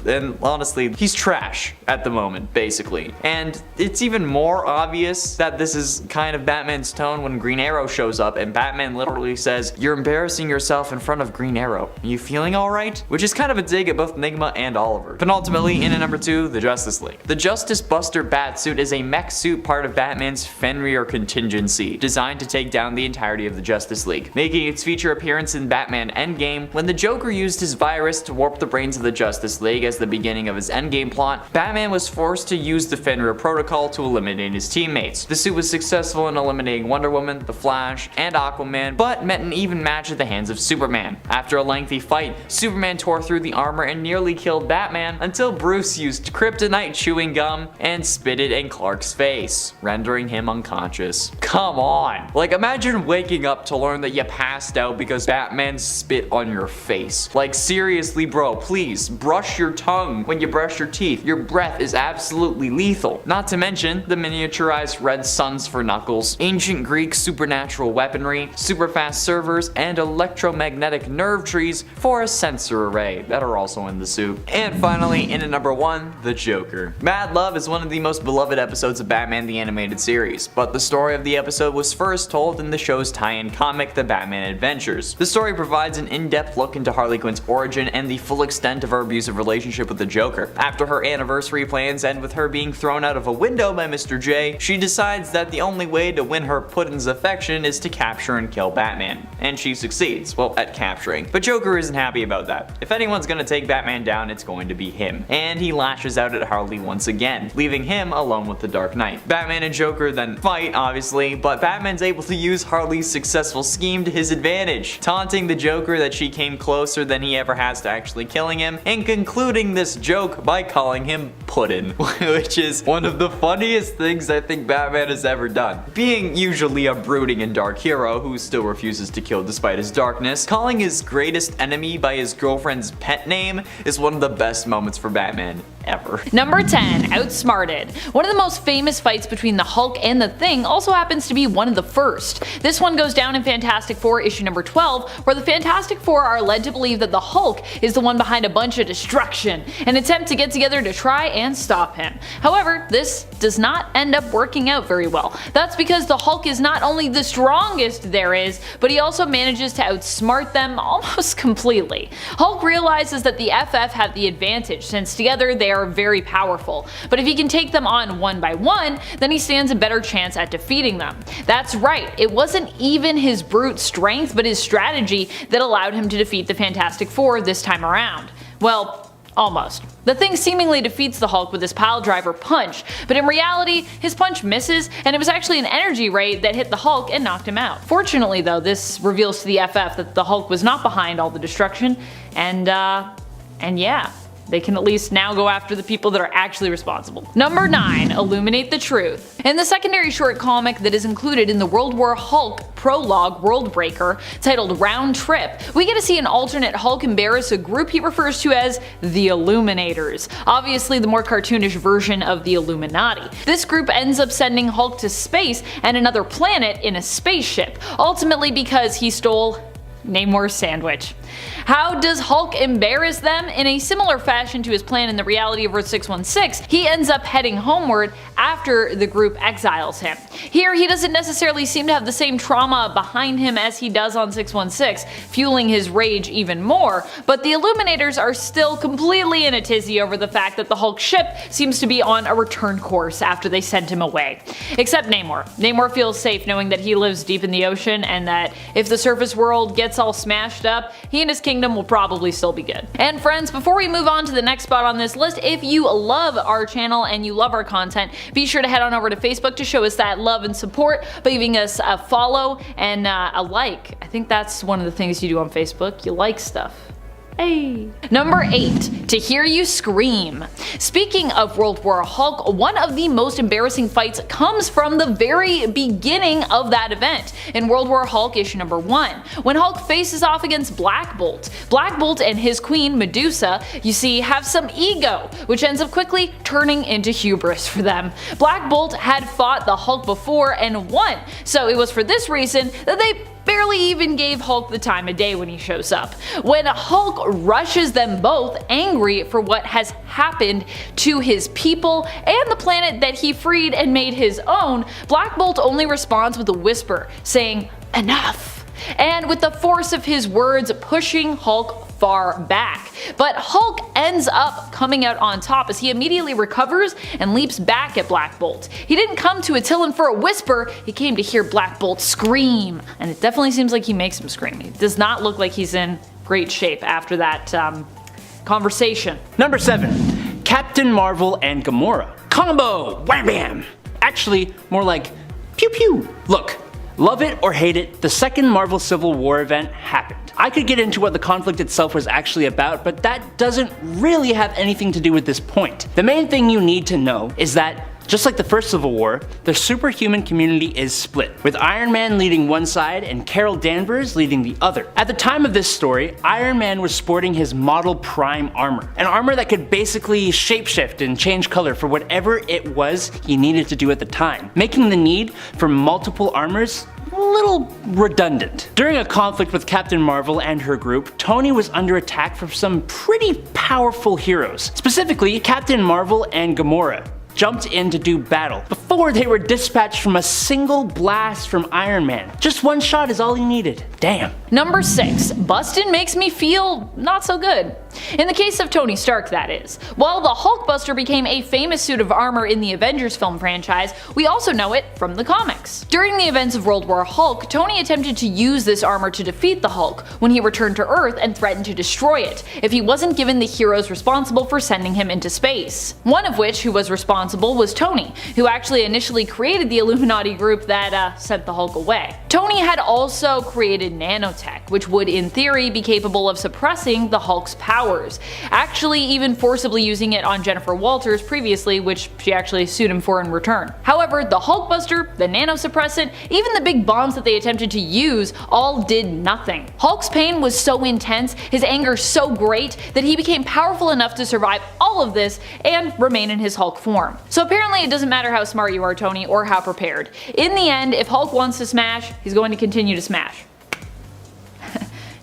and honestly, he's trash at the moment, basically. And it's even more obvious that this is kind of Batman's tone when Green Arrow shows up and Batman literally says, "You're embarrassing yourself in front of Green Arrow. Are you feeling alright?" Which is kind of a dig at both Nigma and Oliver. Penultimately, in at number 2, the Justice League. The Justice Buster Batsuit is a mech suit part of Batman's Fenrir contingency, designed to take down the entirety of the Justice League, making its feature appearance in Batman Endgame when the Joker used his virus to warp the brains of the Justice League as the beginning of his Endgame plot. Batman was forced to use the Fenrir protocol to eliminate his teammates. The suit was successful in eliminating Wonder Woman, the Flash, and Aquaman, but met an even match at the hands of Superman. After a lengthy fight, Superman tore through the armor and nearly killed Batman until Bruce used kryptonite chewing gum and spit it in Clark's face, rendering him unconscious. Come on! Like, imagine waking up to learn that you passed out because Batman spit on your face. Like, seriously, bro, please brush your tongue when you brush your teeth. Your breath is absolutely lethal. Not to mention the miniaturized red suns for Knuckles, ancient Greek supernatural weaponry, super fast servers, and electromagnetic nerve trees for a sensor array that are also in the suit. And finally, in at number 1, the Joker. Mad Love is one of the most beloved episodes of Batman the Animated Series, but the story of the episode was first told in the show's tie-in comic, The Batman Adventures. The story provides an in-depth look into Harley Quinn's origin and the full extent of her abusive relationship with the Joker. After her anniversary plans end with her being thrown out of a window by Mr. J, she decides that the only way to win her Puddin's affection is to capture and kill Batman. And she succeeds, well, at capturing. But Joker isn't happy about that. If anyone's gonna take Batman down, it's going to be him. And he lashes out at Harley once again, leaving him alone with the Dark Knight. Batman and Joker then fight, obviously, but Batman's able to use Harley's successful scheme to his advantage, taunting the Joker that she came closer than he ever has to actually killing him, and concluding this joke by calling him Puddin', which is one of the funniest things I think Batman has ever done. Being usually a brooding and dark hero who still refuses to kill despite his darkness, calling his greatest enemy by his girlfriend's pet name is one of the best moments for Batman ever. Number 10, Outsmarted. One of the most famous fights between the Hulk and the Thing also happens to be one of the first. This one goes down in Fantastic Four issue number 12, where the Fantastic Four are led to believe that the Hulk is the one behind a bunch of destruction, an attempt to get together to try and stop him. However, this does not end up working out very well. That's because the Hulk is not only the strongest there is, but he also manages to outsmart them almost completely. Hulk realizes that the FF have the advantage, since together they are very powerful, but if he can take them on one by one, then he stands a better chance at defeating them. That's right, it wasn't even his brute strength, but his strategy that allowed him to defeat the Fantastic Four this time around. Well, almost. The Thing seemingly defeats the Hulk with his piledriver punch, but in reality, his punch misses, and it was actually an energy ray that hit the Hulk and knocked him out. Fortunately though, this reveals to the FF that the Hulk was not behind all the destruction, and yeah, they can at least now go after the people that are actually responsible. Number 9, Illuminate the Truth. In the secondary short comic that is included in the World War Hulk prologue Worldbreaker, titled Round Trip, we get to see an alternate Hulk embarrass a group he refers to as the Illuminators, obviously the more cartoonish version of the Illuminati. This group ends up sending Hulk to space and another planet in a spaceship, ultimately because he stole Namor's sandwich. How does Hulk embarrass them? In a similar fashion to his plan in the reality of Earth 616, he ends up heading homeward after the group exiles him. Here, he doesn't necessarily seem to have the same trauma behind him as he does on 616, fueling his rage even more, but the Illuminators are still completely in a tizzy over the fact that the Hulk ship seems to be on a return course after they sent him away. Except Namor. Namor feels safe knowing that he lives deep in the ocean and that if the surface world gets all smashed up, he and his kingdom will probably still be good. And friends, before we move on to the next spot on this list, if you love our channel and you love our content, be sure to head on over to Facebook to show us that love and support by giving us a follow and a like. I think that's one of the things you do on Facebook. You like stuff. Hey. Number 8. To hear you scream. Speaking of World War Hulk, one of the most embarrassing fights comes from the very beginning of that event, in World War Hulk issue number 1, when Hulk faces off against Black Bolt. Black Bolt and his queen Medusa, you see, have some ego, which ends up quickly turning into hubris for them. Black Bolt had fought the Hulk before and won, so it was for this reason that they barely even gave Hulk the time of day when he shows up. When Hulk rushes them both, angry for what has happened to his people and the planet that he freed and made his own, Black Bolt only responds with a whisper, saying, "Enough," and with the force of his words pushing Hulk far back. But Hulk ends up coming out on top as he immediately recovers and leaps back at Black Bolt. He didn't come to Attilan for a whisper, he came to hear Black Bolt scream, and it definitely seems like he makes him scream. He does not look like he's in great shape after that conversation. Number 7. Captain Marvel and Gamora. Combo! Wham bam! Actually, more like pew pew. Look, love it or hate it, the second Marvel Civil War event happened. I could get into what the conflict itself was actually about, but that doesn't really have anything to do with this point. The main thing you need to know is that, just like the first Civil War, the superhuman community is split, with Iron Man leading one side and Carol Danvers leading the other. At the time of this story, Iron Man was sporting his Model Prime armor, an armor that could basically shapeshift and change color for whatever it was he needed to do at the time, making the need for multiple armors a little redundant. During a conflict with Captain Marvel and her group, Tony was under attack from some pretty powerful heroes. Specifically, Captain Marvel and Gamora jumped in to do battle before they were dispatched from a single blast from Iron Man. Just one shot is all he needed. Damn. Number 6. Bustin' makes me feel not so good. In the case of Tony Stark, that is. While the Hulkbuster became a famous suit of armor in the Avengers film franchise, we also know it from the comics. During the events of World War Hulk, Tony attempted to use this armor to defeat the Hulk when he returned to Earth and threatened to destroy it if he wasn't given the heroes responsible for sending him into space. One of which who was responsible was Tony, who actually initially created the Illuminati group that sent the Hulk away. Tony had also created nanotech, which would in theory be capable of suppressing the Hulk's powers, actually even forcibly using it on Jennifer Walters previously, which she actually sued him for in return. However, the Hulkbuster, the nanosuppressant, even the big bombs that they attempted to use all did nothing. Hulk's pain was so intense, his anger so great, that he became powerful enough to survive all of this and remain in his Hulk form. So apparently it doesn't matter how smart you are, Tony, or how prepared. In the end, if Hulk wants to smash, he's going to continue to smash.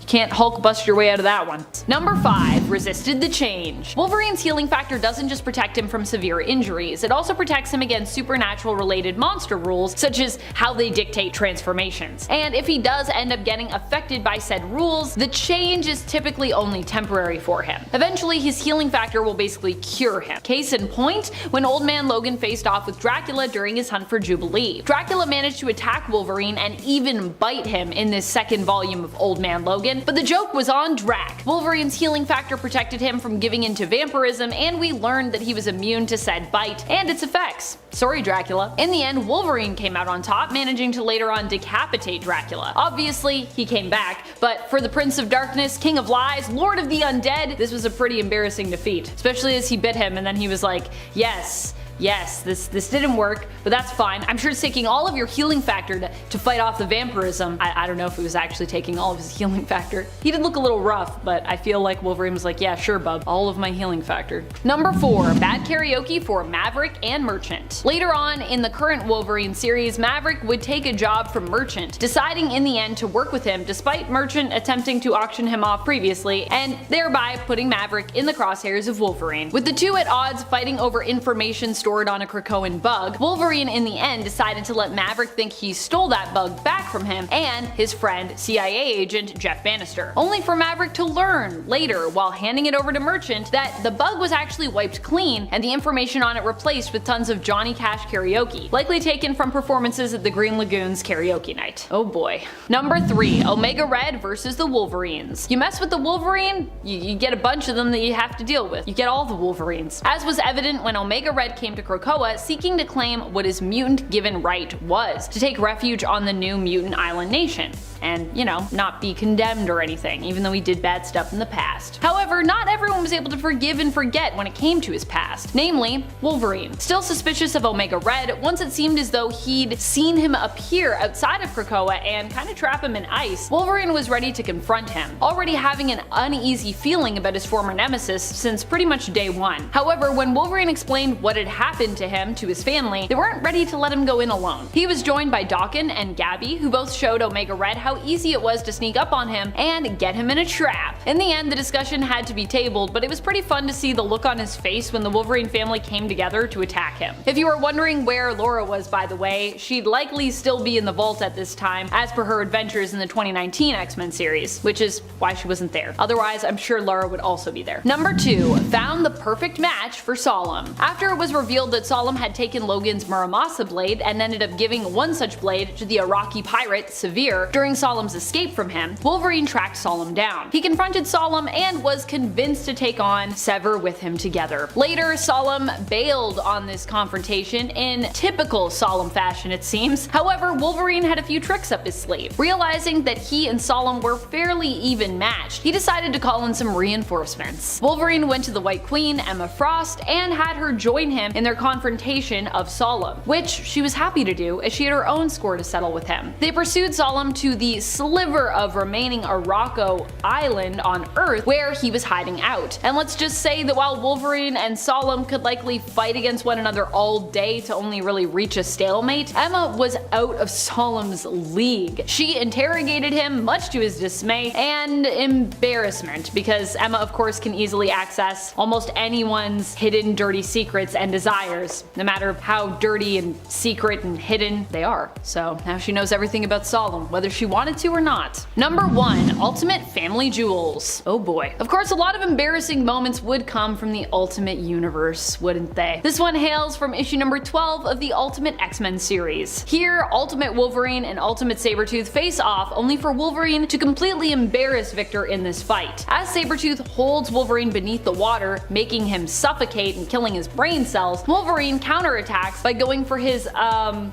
Can't Hulk bust your way out of that one. Number 5. Resisted the change. Wolverine's healing factor doesn't just protect him from severe injuries, it also protects him against supernatural related monster rules, such as how they dictate transformations. And if he does end up getting affected by said rules, the change is typically only temporary for him. Eventually his healing factor will basically cure him. Case in point, when Old Man Logan faced off with Dracula during his hunt for Jubilee. Dracula managed to attack Wolverine and even bite him in this second volume of Old Man Logan, but the joke was on Drac. Wolverine's healing factor protected him from giving into vampirism, and we learned that he was immune to said bite and its effects. Sorry, Dracula. In the end, Wolverine came out on top, managing to later on decapitate Dracula. Obviously, he came back, but for the Prince of Darkness, King of Lies, Lord of the Undead, this was a pretty embarrassing defeat, especially as he bit him and then he was like, yes, Yes, this didn't work, but that's fine. I'm sure it's taking all of your healing factor to fight off the vampirism. I don't know if it was actually taking all of his healing factor. He did look a little rough, but I feel like Wolverine was like, yeah, sure, bub, all of my healing factor. Number 4, bad karaoke for Maverick and Merchant. Later on in the current Wolverine series, Maverick would take a job from Merchant, deciding in the end to work with him despite Merchant attempting to auction him off previously, and thereby putting Maverick in the crosshairs of Wolverine. With the two at odds fighting over information stored on a Krakoan bug, Wolverine in the end decided to let Maverick think he stole that bug back from him and his friend CIA agent Jeff Bannister, only for Maverick to learn later while handing it over to Merchant that the bug was actually wiped clean and the information on it replaced with tons of Johnny Cash karaoke, likely taken from performances at the Green Lagoon's karaoke night. Oh boy. Number 3, Omega Red versus the Wolverines. You mess with the Wolverine, you get a bunch of them that you have to deal with. You get all the Wolverines. As was evident when Omega Red came to Krakoa seeking to claim what his mutant given right was, to take refuge on the new mutant island nation. And, you know, not be condemned or anything, even though he did bad stuff in the past. However, not everyone was able to forgive and forget when it came to his past, namely Wolverine. Still suspicious of Omega Red, once it seemed as though he'd seen him appear outside of Krakoa and kind of trap him in ice, Wolverine was ready to confront him, already having an uneasy feeling about his former nemesis since pretty much day one. However, when Wolverine explained what had happened to him to his family, they weren't ready to let him go in alone. He was joined by Daken and Gabby, who both showed Omega Red how easy it was to sneak up on him and get him in a trap. In the end, the discussion had to be tabled, but it was pretty fun to see the look on his face when the Wolverine family came together to attack him. If you were wondering where Laura was, by the way, she'd likely still be in the vault at this time, as per her adventures in the 2019 X-Men series, which is why she wasn't there. Otherwise, I'm sure Laura would also be there. Number 2, found the perfect match for Solemn. After it was revealed that Solemn had taken Logan's Muramasa blade and ended up giving one such blade to the Iraqi pirate, Severe, during Solemn's escape from him, Wolverine tracked Solemn down. He confronted Solemn and was convinced to take on Sever with him together. Later, Solemn bailed on this confrontation in typical Solemn fashion, it seems. However, Wolverine had a few tricks up his sleeve. Realizing that he and Solemn were fairly even matched, he decided to call in some reinforcements. Wolverine went to the White Queen, Emma Frost, and had her join him in their confrontation of Solemn, which she was happy to do as she had her own score to settle with him. They pursued Solemn to the sliver of remaining Araco Island on Earth where he was hiding out. And let's just say that while Wolverine and Solemn could likely fight against one another all day to only really reach a stalemate, Emma was out of Solemn's league. She interrogated him, much to his dismay and embarrassment, because Emma of course can easily access almost anyone's hidden dirty secrets and desires, no matter how dirty and secret and hidden they are. So now she knows everything about Solemn, whether she wanted to or not. Number 1, Ultimate Family Jewels. Oh boy. Of course, a lot of embarrassing moments would come from the Ultimate Universe, wouldn't they? This one hails from issue number 12 of the Ultimate X-Men series. Here, Ultimate Wolverine and Ultimate Sabretooth face off, only for Wolverine to completely embarrass Victor in this fight. As Sabretooth holds Wolverine beneath the water, making him suffocate and killing his brain cells, Wolverine counterattacks by going for his,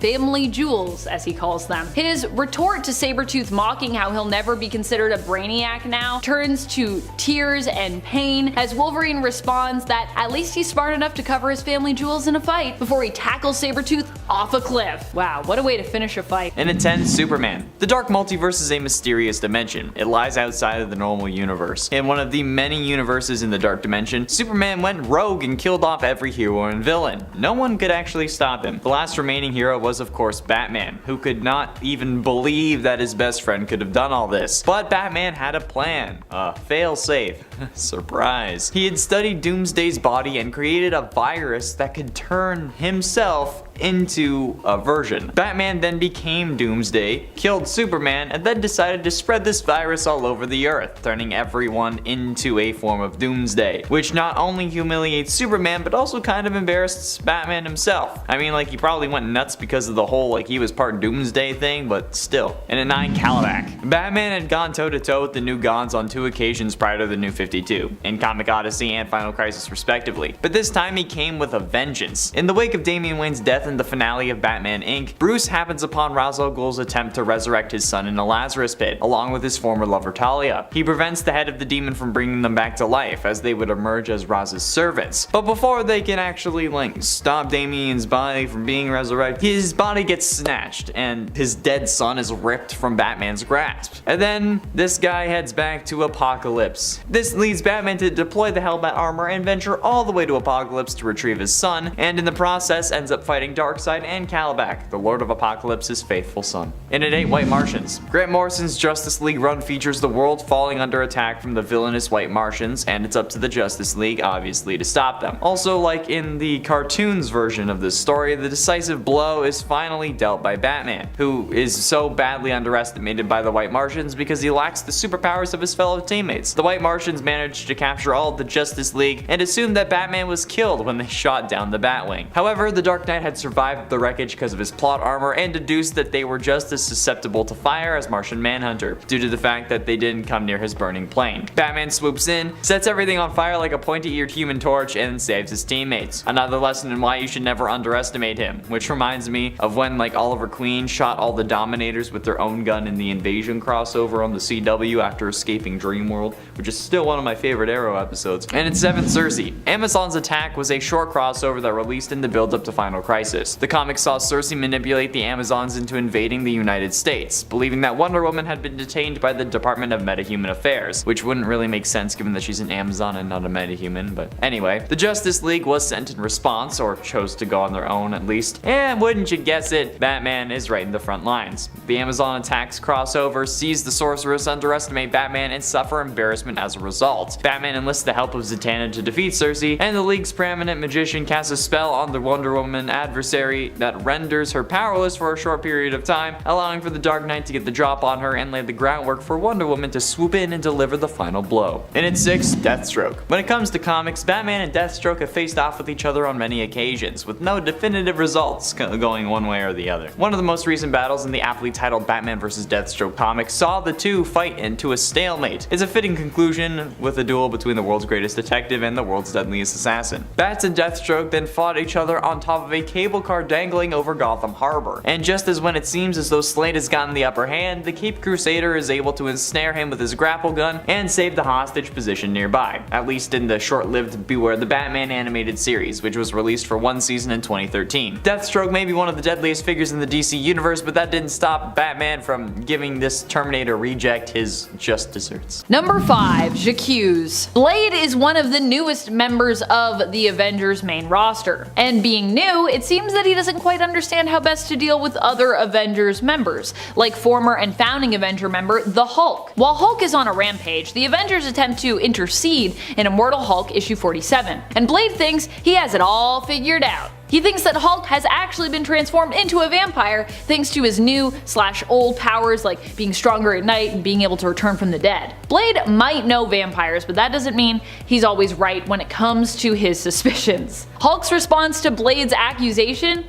family jewels, as he calls them. His retort to Sabretooth mocking how he'll never be considered a brainiac now turns to tears and pain as Wolverine responds that at least he's smart enough to cover his family jewels in a fight before he tackles Sabretooth off a cliff. Wow, what a way to finish a fight. And it 10, Superman. The Dark Multiverse is a mysterious dimension. It lies outside of the normal universe. In one of the many universes in the Dark Dimension, Superman went rogue and killed off every hero and villain. No one could actually stop him. The last remaining hero was of course Batman, who could not even believe that his best friend could have done all this. But Batman had a plan. Fail-safe. Surprise. He had studied Doomsday's body and created a virus that could turn himself into a version. Batman then became Doomsday, killed Superman, and then decided to spread this virus all over the earth, turning everyone into a form of Doomsday, which not only humiliates Superman but also kind of embarrassed Batman himself. I mean, like, he probably went nuts because of the whole like he was part Doomsday thing, but still. And at 9, Calabac. Batman had gone toe-to-toe with the New Gods on 2 occasions prior to the New 52, in Comic Odyssey and Final Crisis respectively, but this time he came with a vengeance. In the wake of Damian Wayne's death death in the finale of Batman Inc., Bruce happens upon Ra's al Ghul's attempt to resurrect his son in a Lazarus pit, along with his former lover Talia. He prevents the head of the demon from bringing them back to life, as they would emerge as Raz's servants. But before they can actually stop Damien's body from being resurrected, his body gets snatched, and his dead son is ripped from Batman's grasp. And then this guy heads back to Apokolips. This leads Batman to deploy the Hellbat armor and venture all the way to Apokolips to retrieve his son, and in the process ends up fighting Darkseid and Kalibak, the Lord of Apocalypse's faithful son. In It Ain't White Martians, Grant Morrison's Justice League run features the world falling under attack from the villainous White Martians, and it's up to the Justice League, obviously, to stop them. Also, like in the cartoons version of this story, the decisive blow is finally dealt by Batman, who is so badly underestimated by the White Martians because he lacks the superpowers of his fellow teammates. The White Martians managed to capture all of the Justice League and assumed that Batman was killed when they shot down the Batwing. However, the Dark Knight had survived the wreckage because of his plot armor and deduced that they were just as susceptible to fire as Martian Manhunter, due to the fact that they didn't come near his burning plane. Batman swoops in, sets everything on fire like a pointy-eared Human Torch, and saves his teammates. Another lesson in why you should never underestimate him, which reminds me of when Oliver Queen shot all the Dominators with their own gun in the Invasion crossover on the CW after escaping Dreamworld, which is still one of my favorite Arrow episodes. And in 7th Cersei, Amazon's attack was a short crossover that released in the build-up to Final Crisis. The comic saw Cersei manipulate the Amazons into invading the United States, believing that Wonder Woman had been detained by the Department of Metahuman Affairs, which wouldn't really make sense given that she's an Amazon and not a metahuman, but anyway. The Justice League was sent in response, or chose to go on their own at least, and wouldn't you guess it, Batman is right in the front lines. The Amazon attacks crossover, sees the Sorceress underestimate Batman, and suffer embarrassment as a result. Batman enlists the help of Zatanna to defeat Cersei, and the League's preeminent magician casts a spell on the Wonder Woman adversary that renders her powerless for a short period of time, allowing for the Dark Knight to get the drop on her and lay the groundwork for Wonder Woman to swoop in and deliver the final blow. In its 6th, Deathstroke. When it comes to comics, Batman and Deathstroke have faced off with each other on many occasions, with no definitive results going one way or the other. One of the most recent battles in the aptly titled Batman vs. Deathstroke comic saw the two fight into a stalemate. It's a fitting conclusion with a duel between the world's greatest detective and the world's deadliest assassin. Bats and Deathstroke then fought each other on top of a cable car dangling over Gotham Harbor. And just as when it seems as though Slade has gotten the upper hand, the Caped Crusader is able to ensnare him with his grapple gun and save the hostage position nearby, at least in the short-lived Beware the Batman animated series, which was released for one season in 2013. Deathstroke may be one of the deadliest figures in the DC universe, but that didn't stop Batman from giving this Terminator reject his just desserts. Number 5, J'accuse. Blade is one of the newest members of the Avengers main roster, and being new, it seems that he doesn't quite understand how best to deal with other Avengers members, like former and founding Avenger member the Hulk. While Hulk is on a rampage, the Avengers attempt to intercede in Immortal Hulk issue 47, and Blade thinks he has it all figured out. He thinks that Hulk has actually been transformed into a vampire thanks to his new/old powers like being stronger at night and being able to return from the dead. Blade might know vampires, but that doesn't mean he's always right when it comes to his suspicions. Hulk's response to Blade's accusation?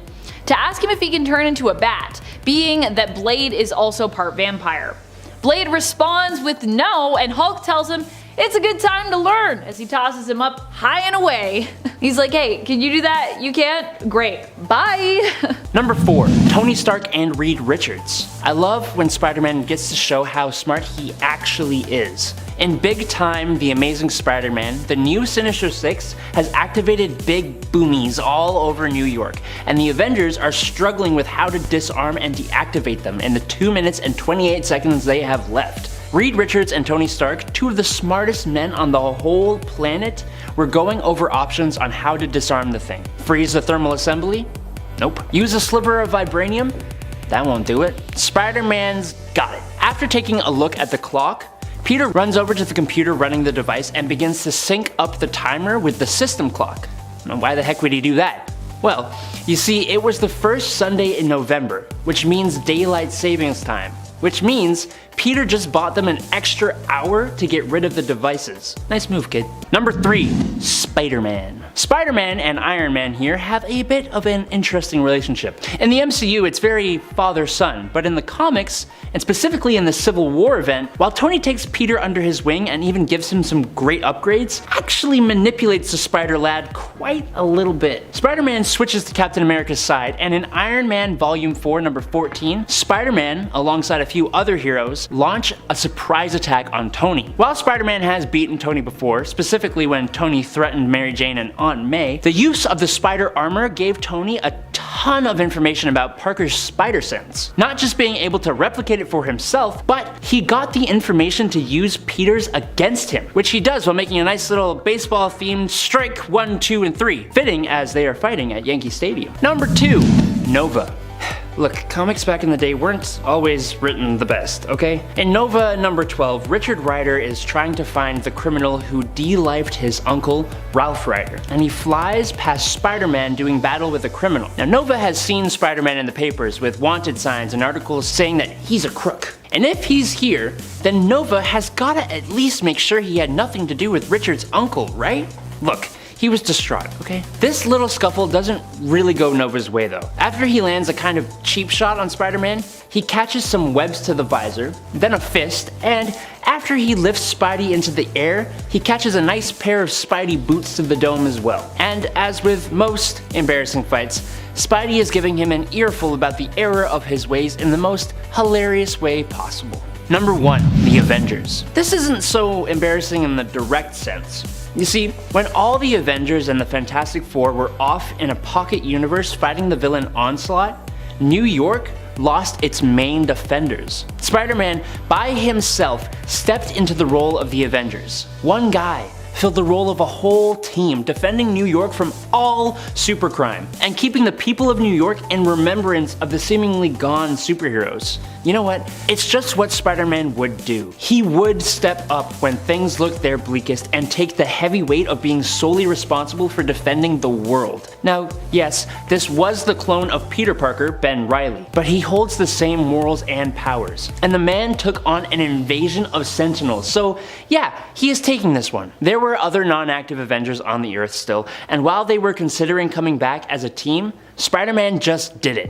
To ask him if he can turn into a bat, being that Blade is also part vampire. Blade responds with no, and Hulk tells him it's a good time to learn as he tosses him up high and away. He's like, hey, can you do that? You can't? Great. Bye. Number 4. Tony Stark and Reed Richards. I love when Spider-Man gets to show how smart he actually is. In Big Time The Amazing Spider-Man, the new Sinister Six has activated big boomies all over New York, and the Avengers are struggling with how to disarm and deactivate them in the 2 minutes and 28 seconds they have left. Reed Richards and Tony Stark, two of the smartest men on the whole planet, were going over options on how to disarm the thing. Freeze the thermal assembly? Nope. Use a sliver of vibranium? That won't do it. Spider-Man's got it. After taking a look at the clock, Peter runs over to the computer running the device and begins to sync up the timer with the system clock. Now, why the heck would he do that? Well, you see, it was the first Sunday in November, which means daylight savings time. Which means Peter just bought them an extra hour to get rid of the devices. Nice move, kid. Number 3, Spider-Man. Spider-Man and Iron Man here have a bit of an interesting relationship. In the MCU, it's very father-son, but in the comics, and specifically in the Civil War event, while Tony takes Peter under his wing and even gives him some great upgrades, actually manipulates the Spider-Lad quite a little bit. Spider-Man switches to Captain America's side, and in Iron Man Volume 4, number 14, Spider-Man, alongside a few other heroes, launch a surprise attack on Tony. While Spider-Man has beaten Tony before, specifically when Tony threatened Mary Jane and Aunt May, the use of the spider armor gave Tony a ton of information about Parker's spider sense. Not just being able to replicate it for himself, but he got the information to use Peter's against him, which he does while making a nice little baseball themed strike 1, 2, and 3, fitting as they are fighting at Yankee Stadium. Number 2, Nova. Look, comics back in the day weren't always written the best, okay? In Nova number 12, Richard Rider is trying to find the criminal who de-lifed his uncle, Ralph Rider, and he flies past Spider-Man doing battle with the criminal. Now, Nova has seen Spider-Man in the papers with wanted signs and articles saying that he's a crook. And if he's here, then Nova has gotta at least make sure he had nothing to do with Richard's uncle, right? Look, he was distraught, okay? This little scuffle doesn't really go Nova's way though. After he lands a kind of cheap shot on Spider-Man, he catches some webs to the visor, then a fist, and after he lifts Spidey into the air, he catches a nice pair of Spidey boots to the dome as well. And as with most embarrassing fights, Spidey is giving him an earful about the error of his ways in the most hilarious way possible. Number 1, the Avengers. This isn't so embarrassing in the direct sense. You see, when all the Avengers and the Fantastic Four were off in a pocket universe fighting the villain Onslaught, New York lost its main defenders. Spider-Man, by himself, stepped into the role of the Avengers. One guy filled the role of a whole team, defending New York from all supercrime, and keeping the people of New York in remembrance of the seemingly gone superheroes. You know what? It's just what Spider-Man would do. He would step up when things looked their bleakest and take the heavy weight of being solely responsible for defending the world. Now, yes, this was the clone of Peter Parker, Ben Reilly, but he holds the same morals and powers. And the man took on an invasion of Sentinels, so yeah, he is taking this one. There were other non-active Avengers on the Earth still, and while they were considering coming back as a team, Spider-Man just did it.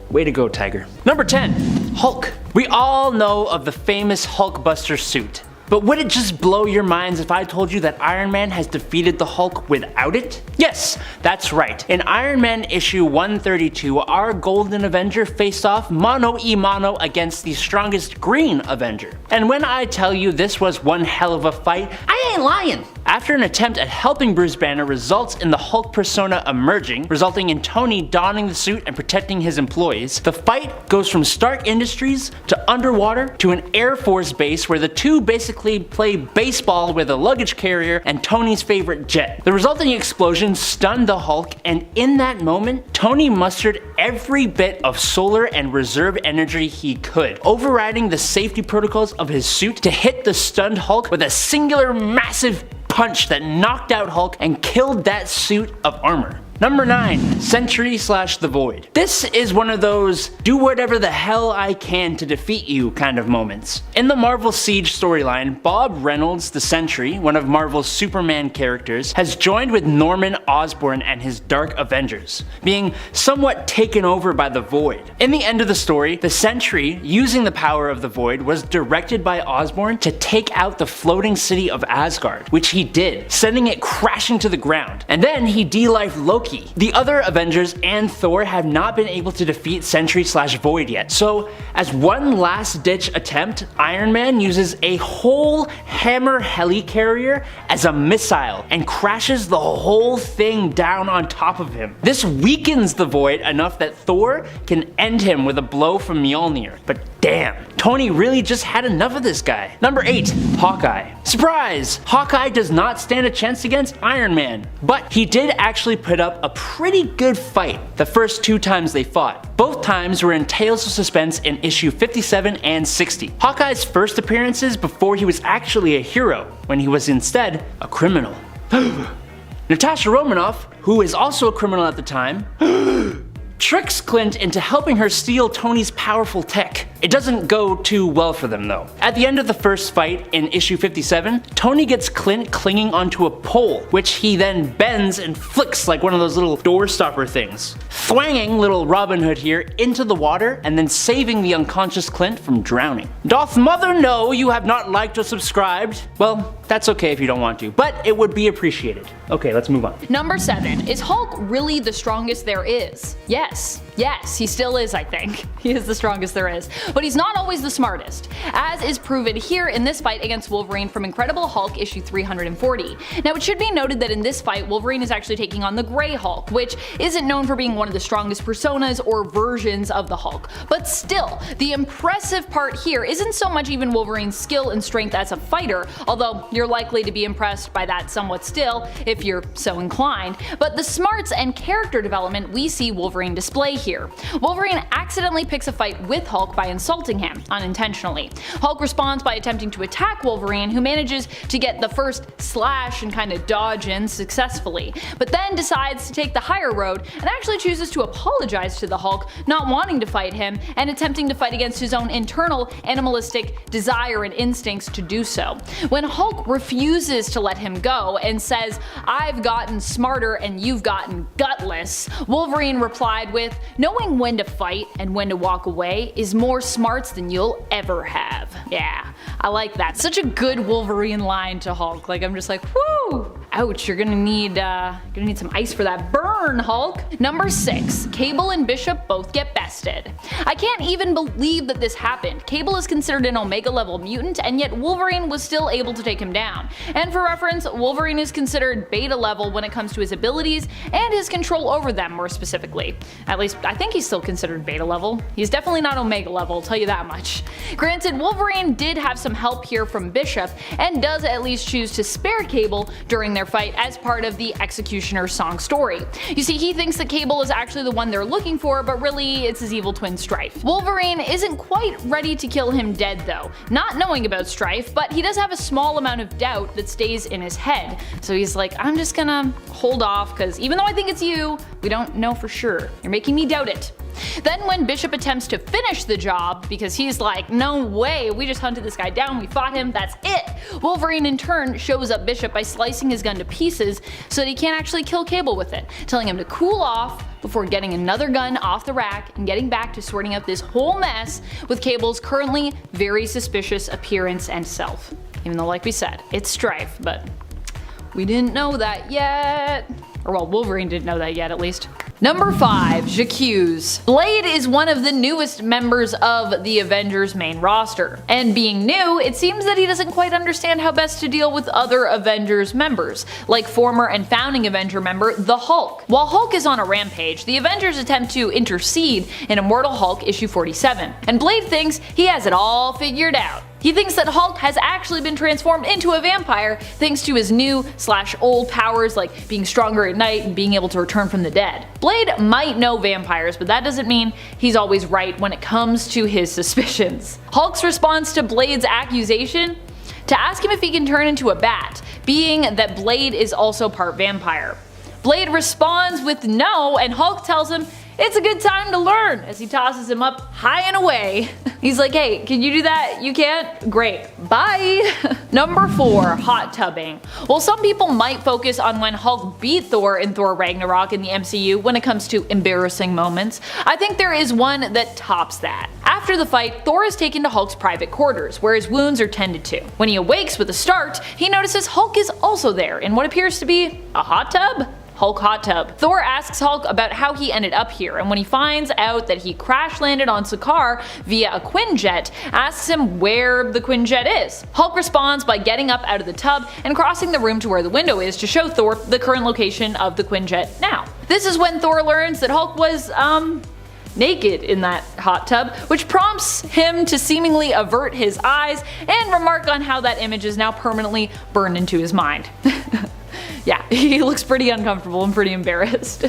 Way to go, Tiger. Number 10, Hulk. We all know of the famous Hulkbuster suit. But would it just blow your minds if I told you that Iron Man has defeated the Hulk without it? Yes, that's right. In Iron Man issue 132, our Golden Avenger faced off mano a mano against the strongest Green Avenger. And when I tell you this was one hell of a fight, I ain't lying. After an attempt at helping Bruce Banner results in the Hulk persona emerging, resulting in Tony donning the suit and protecting his employees, the fight goes from Stark Industries to underwater to an Air Force base where the two basically play baseball with a luggage carrier and Tony's favorite jet. The resulting explosion stunned the Hulk, and in that moment, Tony mustered every bit of solar and reserve energy he could, overriding the safety protocols of his suit to hit the stunned Hulk with a singular massive punch that knocked out Hulk and killed that suit of armor. Number 9, Sentry/The Void. This is one of those do whatever the hell I can to defeat you kind of moments. In the Marvel Siege storyline, Bob Reynolds, the Sentry, one of Marvel's Superman characters, has joined with Norman Osborn and his Dark Avengers, being somewhat taken over by the Void. In the end of the story, the Sentry, using the power of the Void, was directed by Osborn to take out the floating city of Asgard, which he did, sending it crashing to the ground. And then he de-lifed Loki. The other Avengers and Thor have not been able to defeat Sentry/Void yet, so as one last ditch attempt, Iron Man uses a whole Hammer helicarrier as a missile and crashes the whole thing down on top of him. This weakens the Void enough that Thor can end him with a blow from Mjolnir, but damn, Tony really just had enough of this guy. Number 8, Hawkeye. Surprise! Hawkeye does not stand a chance against Iron Man, but he did actually put up a pretty good fight the first 2 times they fought. Both times were in Tales of Suspense in issue 57 and 60. Hawkeye's first appearances before he was actually a hero, when he was instead a criminal. Natasha Romanoff, who is also a criminal at the time, tricks Clint into helping her steal Tony's powerful tech. It doesn't go too well for them though. At the end of the first fight in issue 57, Tony gets Clint clinging onto a pole, which he then bends and flicks like one of those little door stopper things, thwanging little Robin Hood here into the water and then saving the unconscious Clint from drowning. Doth mother know you have not liked or subscribed? Well, that's okay if you don't want to, but it would be appreciated. Okay, let's move on. Number 7. Is Hulk really the strongest there is? Yes. Yes, he still is, I think. He is the strongest there is. But he's not always the smartest, as is proven here in this fight against Wolverine from Incredible Hulk issue 340. Now it should be noted that in this fight, Wolverine is actually taking on the Grey Hulk, which isn't known for being one of the strongest personas or versions of the Hulk. But still, the impressive part here isn't so much even Wolverine's skill and strength as a fighter, although you're likely to be impressed by that somewhat still if you're so inclined, but the smarts and character development we see Wolverine display here. Wolverine accidentally picks a fight with Hulk by insulting him, unintentionally. Hulk responds by attempting to attack Wolverine, who manages to get the first slash and kind of dodge in successfully, but then decides to take the higher road and actually chooses to apologize to the Hulk, not wanting to fight him and attempting to fight against his own internal animalistic desire and instincts to do so. When Hulk refuses to let him go and says, "I've gotten smarter and you've gotten gutless," Wolverine replied with, "Knowing when to fight and when to walk away is more smarts than you'll ever have." Yeah, I like that. Such a good Wolverine line to Hulk. Like, I'm just like, whoo! Ouch, you're gonna need some ice for that burn, Hulk. Number 6. Cable and Bishop both get bested. I can't even believe that this happened. Cable is considered an Omega level mutant, and yet Wolverine was still able to take him down. And for reference, Wolverine is considered beta level when it comes to his abilities and his control over them more specifically. At least I think he's still considered beta level. He's definitely not Omega level, I'll tell you that much. Granted, Wolverine did have some help here from Bishop and does at least choose to spare Cable during their fight as part of the Executioner song story. You see, he thinks that Cable is actually the one they're looking for, but really it's his evil twin Strife. Wolverine isn't quite ready to kill him dead though, not knowing about Strife, but he does have a small amount of doubt that stays in his head. So he's like, I'm just gonna hold off, because even though I think it's you, we don't know for sure. You're making me doubt it. Then when Bishop attempts to finish the job, because he's like, no way, we just hunted this guy down, we fought him, that's it, Wolverine in turn shows up Bishop by slicing his gun to pieces so that he can't actually kill Cable with it, telling him to cool off before getting another gun off the rack and getting back to sorting out this whole mess with Cable's currently very suspicious appearance and self. Even though, like we said, it's Strife, but we didn't know that yet. Or well, Wolverine didn't know that yet, at least. Number 5. J'accuse. Blade is one of the newest members of the Avengers main roster, and being new, it seems that he doesn't quite understand how best to deal with other Avengers members, like former and founding Avenger member the Hulk. While Hulk is on a rampage, the Avengers attempt to intercede in Immortal Hulk issue 47, and Blade thinks he has it all figured out. He thinks that Hulk has actually been transformed into a vampire thanks to his new/old powers like being stronger at night and being able to return from the dead. Blade might know vampires, but that doesn't mean he's always right when it comes to his suspicions. Hulk's response to Blade's accusation? To ask him if he can turn into a bat, being that Blade is also part vampire. Blade responds with no, and Hulk tells him it's a good time to learn as he tosses him up high and away. He's like, hey, can you do that? You can't? Great. Bye. Number 4. Hot tubbing. While some people might focus on when Hulk beat Thor in Thor Ragnarok in the MCU when it comes to embarrassing moments, I think there is one that tops that. After the fight, Thor is taken to Hulk's private quarters, where his wounds are tended to. When he awakes with a start, he notices Hulk is also there in what appears to be a hot tub? Hulk hot tub. Thor asks Hulk about how he ended up here, and when he finds out that he crash landed on Sakaar via a Quinjet, asks him where the Quinjet is. Hulk responds by getting up out of the tub and crossing the room to where the window is to show Thor the current location of the Quinjet now. This is when Thor learns that Hulk was, naked in that hot tub, which prompts him to seemingly avert his eyes and remark on how that image is now permanently burned into his mind. Yeah, he looks pretty uncomfortable and pretty embarrassed.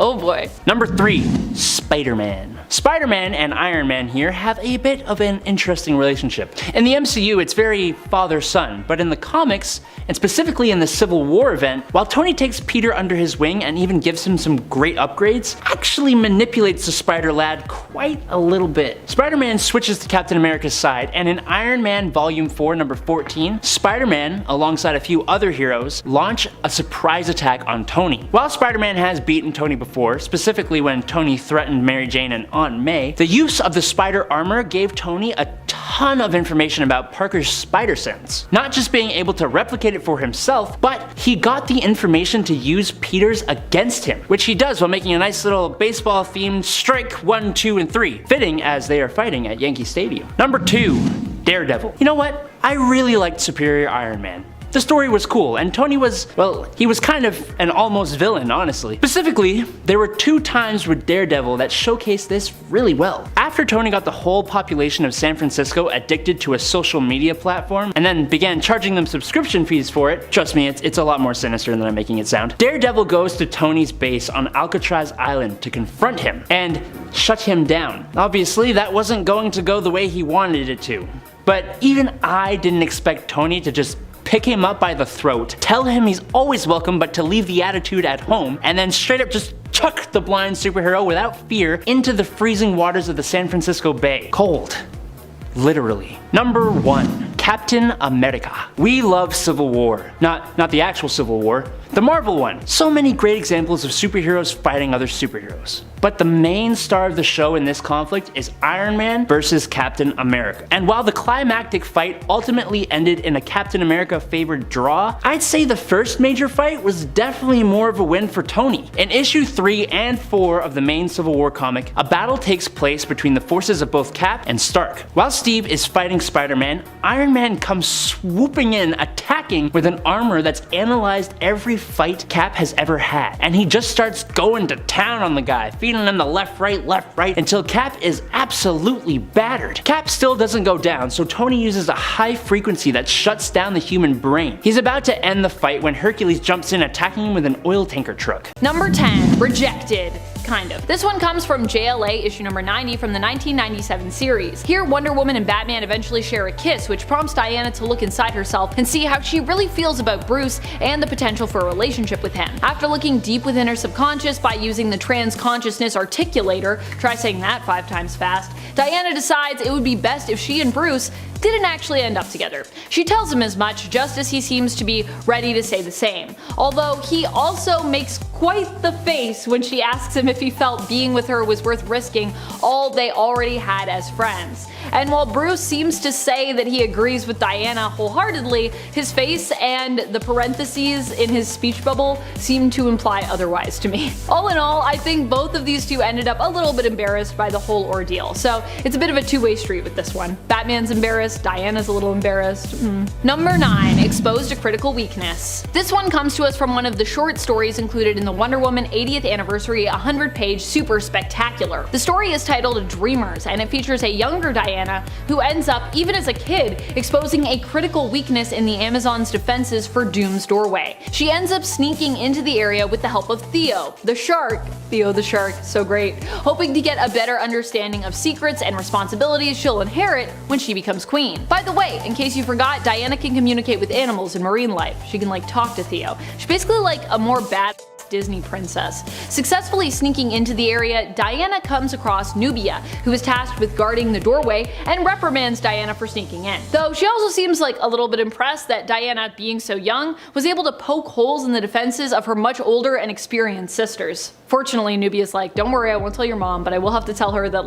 Oh boy. Number 3. Spider-Man. Spider-Man and Iron Man here have a bit of an interesting relationship. In the MCU, it's very father-son, but in the comics, and specifically in the Civil War event, while Tony takes Peter under his wing and even gives him some great upgrades, actually manipulates the Spider-Lad quite a little bit. Spider-Man switches to Captain America's side, and in Iron Man Volume 4, number 14, Spider-Man, alongside a few other heroes, launch a surprise attack on Tony. While Spider-Man has beaten Tony before, specifically when Tony threatened Mary Jane and Aunt May, the use of the spider armor gave Tony a ton of information about Parker's spider sense. Not just being able to replicate it for himself, but he got the information to use Peter's against him, which he does while making a nice little baseball themed strike 1, 2, and 3, fitting as they are fighting at Yankee Stadium. Number 2. Daredevil. You know what? I really liked Superior Iron Man. The story was cool, and Tony was, well, he was kind of an almost villain, honestly. Specifically, there were 2 times with Daredevil that showcased this really well. After Tony got the whole population of San Francisco addicted to a social media platform, and then began charging them subscription fees for it, trust me, it's a lot more sinister than I'm making it sound, Daredevil goes to Tony's base on Alcatraz Island to confront him, and shut him down. Obviously, that wasn't going to go the way he wanted it to. But even I didn't expect Tony to just pick him up by the throat, tell him he's always welcome but to leave the attitude at home, and then straight up just chuck the blind superhero without fear into the freezing waters of the San Francisco Bay. Cold. Literally. Number 1. Captain America. We love Civil War. Not the actual Civil War, the Marvel one. So many great examples of superheroes fighting other superheroes. But the main star of the show in this conflict is Iron Man versus Captain America. And while the climactic fight ultimately ended in a Captain America favored draw, I'd say the first major fight was definitely more of a win for Tony. In issue 3 and 4 of the main Civil War comic, a battle takes place between the forces of both Cap and Stark. While Steve is fighting Spider-Man, Iron Man comes swooping in, attacking with an armor that's analyzed every fight Cap has ever had. And he just starts going to town on the guy, feeding him the left, right, until Cap is absolutely battered. Cap still doesn't go down, so Tony uses a high frequency that shuts down the human brain. He's about to end the fight when Hercules jumps in, attacking him with an oil tanker truck. Number 10. Rejected. Kind of. This one comes from JLA issue number 90 from the 1997 series. Here, Wonder Woman and Batman eventually share a kiss, which prompts Diana to look inside herself and see how she really feels about Bruce and the potential for a relationship with him. After looking deep within her subconscious by using the trans-consciousness articulator, try saying that 5 times fast, Diana decides it would be best if she and Bruce didn't actually end up together. She tells him as much, just as he seems to be ready to say the same. Although he also makes quite the face when she asks him if he felt being with her was worth risking all they already had as friends. And while Bruce seems to say that he agrees with Diana wholeheartedly, his face and the parentheses in his speech bubble seem to imply otherwise to me. All in all, I think both of these two ended up a little bit embarrassed by the whole ordeal, so it's a bit of a two-way street with this one. Batman's embarrassed, Diana's a little embarrassed. Number 9. Exposed a critical weakness. This one comes to us from one of the short stories included in the Wonder Woman 80th Anniversary 100-page Super Spectacular. The story is titled Dreamers, and it features a younger Diana who ends up, even as a kid, exposing a critical weakness in the Amazon's defenses for Doom's doorway. She ends up sneaking into the area with the help of Theo the shark, so great, hoping to get a better understanding of secrets and responsibilities she'll inherit when she becomes queen. By the way, in case you forgot, Diana can communicate with animals in marine life. She can talk to Theo. She's basically like a more bad Disney princess. Successfully sneaking into the area, Diana comes across Nubia, who is tasked with guarding the doorway, and reprimands Diana for sneaking in. Though she also seems a little bit impressed that Diana, being so young, was able to poke holes in the defenses of her much older and experienced sisters. Fortunately, Nubia's like, don't worry, I won't tell your mom, but I will have to tell her that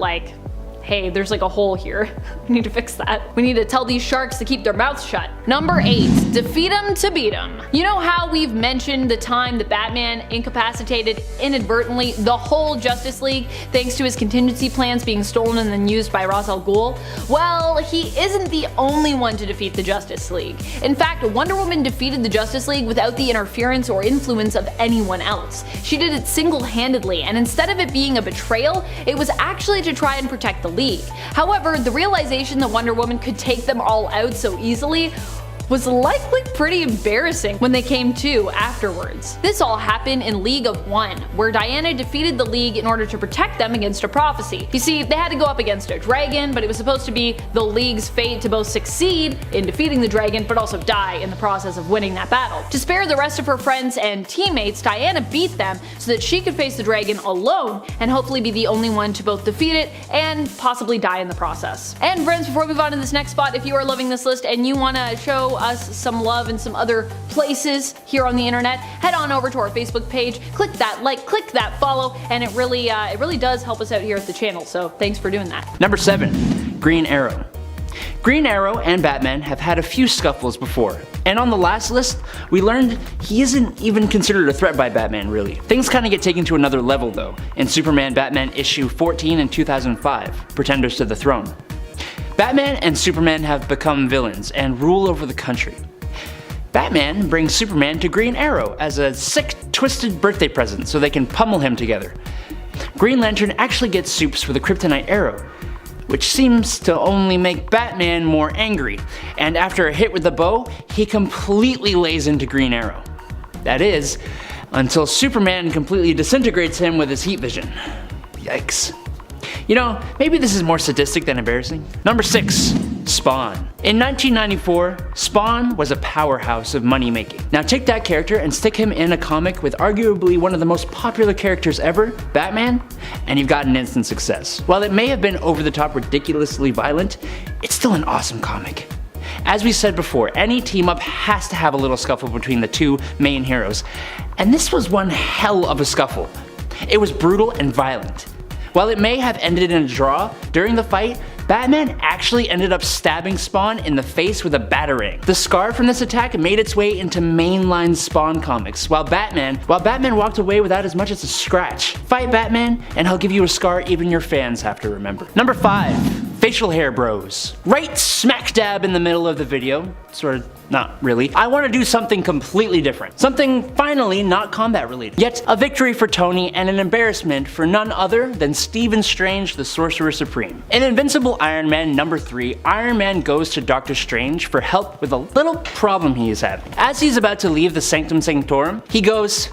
hey, there's a hole here. We need to fix that. We need to tell these sharks to keep their mouths shut. Number 8. Defeat 'em to beat 'em. You know how we've mentioned the time that Batman incapacitated inadvertently the whole Justice League thanks to his contingency plans being stolen and then used by Ra's al Ghul? Well, he isn't the only one to defeat the Justice League. In fact, Wonder Woman defeated the Justice League without the interference or influence of anyone else. She did it single-handedly, and instead of it being a betrayal, it was actually to try and protect the League. However, the realization that Wonder Woman could take them all out so easily was likely pretty embarrassing when they came to afterwards. This all happened in League of One, where Diana defeated the League in order to protect them against a prophecy. You see, they had to go up against a dragon, but it was supposed to be the League's fate to both succeed in defeating the dragon, but also die in the process of winning that battle. To spare the rest of her friends and teammates, Diana beat them so that she could face the dragon alone and hopefully be the only one to both defeat it and possibly die in the process. And friends, before we move on to this next spot, if you are loving this list and you want to show us some love in some other places here on the internet, head on over to our Facebook page, click that like, click that follow, and it really does help us out here at the channel, so thanks for doing that. Number 7. Green Arrow. Green Arrow and Batman have had a few scuffles before, and on the last list, we learned he isn't even considered a threat by Batman, really. Things kinda get taken to another level though, in Superman Batman issue 14 in 2005, Pretenders to the Throne. Batman and Superman have become villains and rule over the country. Batman brings Superman to Green Arrow as a sick, twisted birthday present so they can pummel him together. Green Lantern actually gets Supes with a kryptonite arrow, which seems to only make Batman more angry, and after a hit with the bow, he completely lays into Green Arrow. That is, until Superman completely disintegrates him with his heat vision. Yikes. You know, maybe this is more sadistic than embarrassing. Number 6. Spawn. In 1994, Spawn was a powerhouse of money making. Now take that character and stick him in a comic with arguably one of the most popular characters ever, Batman, and you've got an instant success. While it may have been over the top ridiculously violent, it's still an awesome comic. As we said before, any team up has to have a little scuffle between the two main heroes, and this was one hell of a scuffle. It was brutal and violent. While it may have ended in a draw, during the fight, Batman actually ended up stabbing Spawn in the face with a batarang. The scar from this attack made its way into mainline Spawn comics, while Batman walked away without as much as a scratch. Fight Batman, and he'll give you a scar even your fans have to remember. Number 5. Facial hair bros. Right smack dab in the middle of the video, sort of, not really, I want to do something completely different. Something finally not combat related. Yet a victory for Tony and an embarrassment for none other than Stephen Strange, the Sorcerer Supreme. In Invincible Iron Man number 3, Iron Man goes to Doctor Strange for help with a little problem he is having. As he's about to leave the Sanctum Sanctorum, he goes,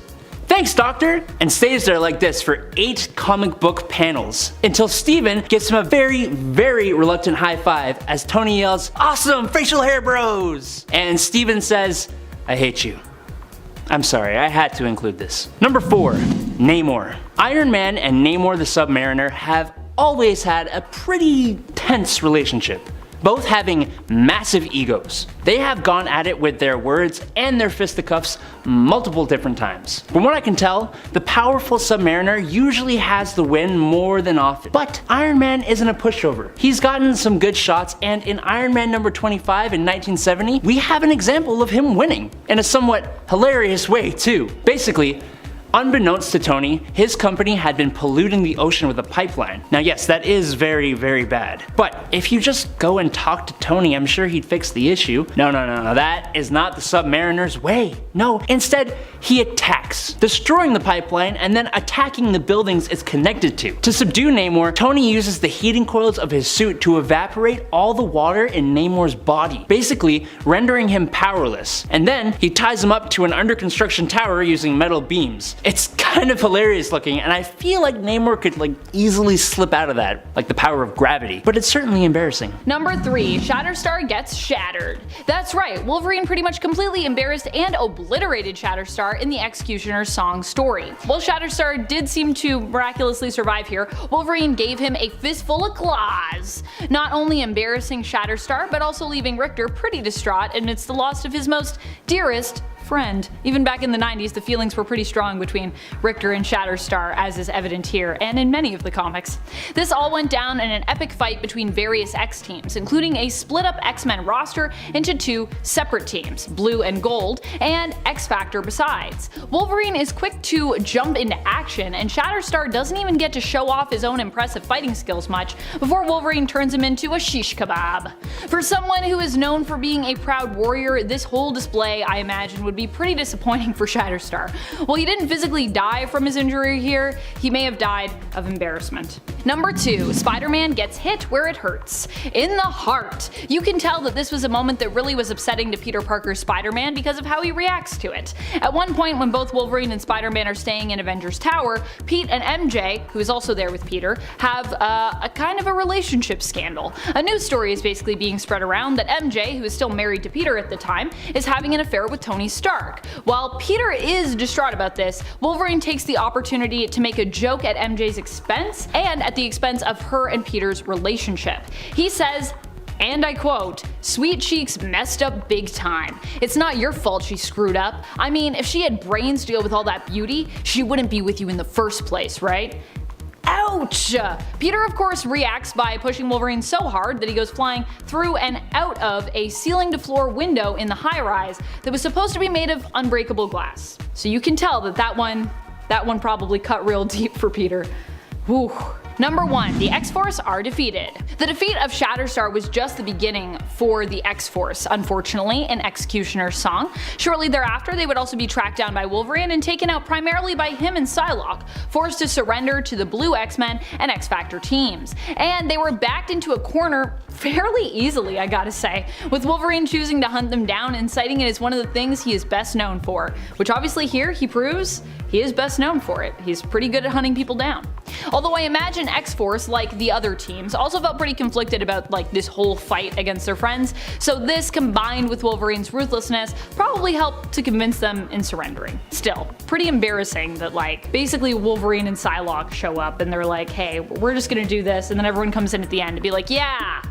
"Thanks, Doctor," and stays there like this for 8 comic book panels, until Steven gives him a very, very reluctant high five as Tony yells, "Awesome, facial hair bros!" And Steven says, "I hate you." I'm sorry, I had to include this. Number 4. Namor. Iron Man and Namor the Submariner have always had a pretty tense relationship, both having massive egos. They have gone at it with their words and their fisticuffs multiple different times. From what I can tell, the powerful Submariner usually has the win more than often. But Iron Man isn't a pushover. He's gotten some good shots, and in Iron Man number 25 in 1970, we have an example of him winning, in a somewhat hilarious way too. Basically, unbeknownst to Tony, his company had been polluting the ocean with a pipeline. Now yes, that is very, very bad. But if you just go and talk to Tony, I'm sure he'd fix the issue. No, that is not the Submariner's way. No, instead, he attacks, destroying the pipeline and then attacking the buildings it's connected to. To subdue Namor, Tony uses the heating coils of his suit to evaporate all the water in Namor's body, basically rendering him powerless. And then he ties him up to an under construction tower using metal beams. It's kind of hilarious looking, and I feel like Namor could easily slip out of that, like the power of gravity, but it's certainly embarrassing. Number 3, Shatterstar gets shattered. That's right, Wolverine pretty much completely embarrassed and obliterated Shatterstar in the Executioner's Song story. While Shatterstar did seem to miraculously survive here, Wolverine gave him a fistful of claws, not only embarrassing Shatterstar, but also leaving Richter pretty distraught amidst the loss of his most dearest friend. Even back in the 90s, the feelings were pretty strong between Richter and Shatterstar, as is evident here and in many of the comics. This all went down in an epic fight between various X-teams, including a split-up X-Men roster into 2 separate teams, Blue and Gold, and X-Factor besides. Wolverine is quick to jump into action, and Shatterstar doesn't even get to show off his own impressive fighting skills much before Wolverine turns him into a shish kebab. For someone who is known for being a proud warrior, this whole display, I imagine, would would be pretty disappointing for Shatterstar. While he didn't physically die from his injury here, he may have died of embarrassment. Number 2, Spider-Man gets hit where it hurts. In the heart. You can tell that this was a moment that really was upsetting to Peter Parker's Spider-Man because of how he reacts to it. At one point when both Wolverine and Spider-Man are staying in Avengers Tower, Pete and MJ, who is also there with Peter, have a kind of a relationship scandal. A news story is basically being spread around that MJ, who is still married to Peter at the time, is having an affair with Tony Stark. While Peter is distraught about this, Wolverine takes the opportunity to make a joke at MJ's expense and at the expense of her and Peter's relationship. He says, and I quote, "Sweet Cheeks messed up big time. It's not your fault she screwed up. I mean, if she had brains to go with all that beauty, she wouldn't be with you in the first place, right?" Ouch! Peter of course reacts by pushing Wolverine so hard that he goes flying through and out of a ceiling to floor window in the high-rise that was supposed to be made of unbreakable glass. So you can tell that one probably cut real deep for Peter. Whew. Number 1, the X-Force are defeated. The defeat of Shatterstar was just the beginning for the X-Force, unfortunately, in Executioner's song. Shortly thereafter, they would also be tracked down by Wolverine and taken out primarily by him and Psylocke, forced to surrender to the Blue X-Men and X-Factor teams. And they were backed into a corner fairly easily, I gotta say, with Wolverine choosing to hunt them down and citing it as one of the things he is best known for, which obviously here he proves he is best known for it. He's pretty good at hunting people down. Although I imagine X-Force, like the other teams, also felt pretty conflicted about this whole fight against their friends, so this combined with Wolverine's ruthlessness probably helped to convince them in surrendering. Still, pretty embarrassing that basically Wolverine and Psylocke show up and they're like, hey, we're just gonna do this, and then everyone comes in at the end to be like, yeah,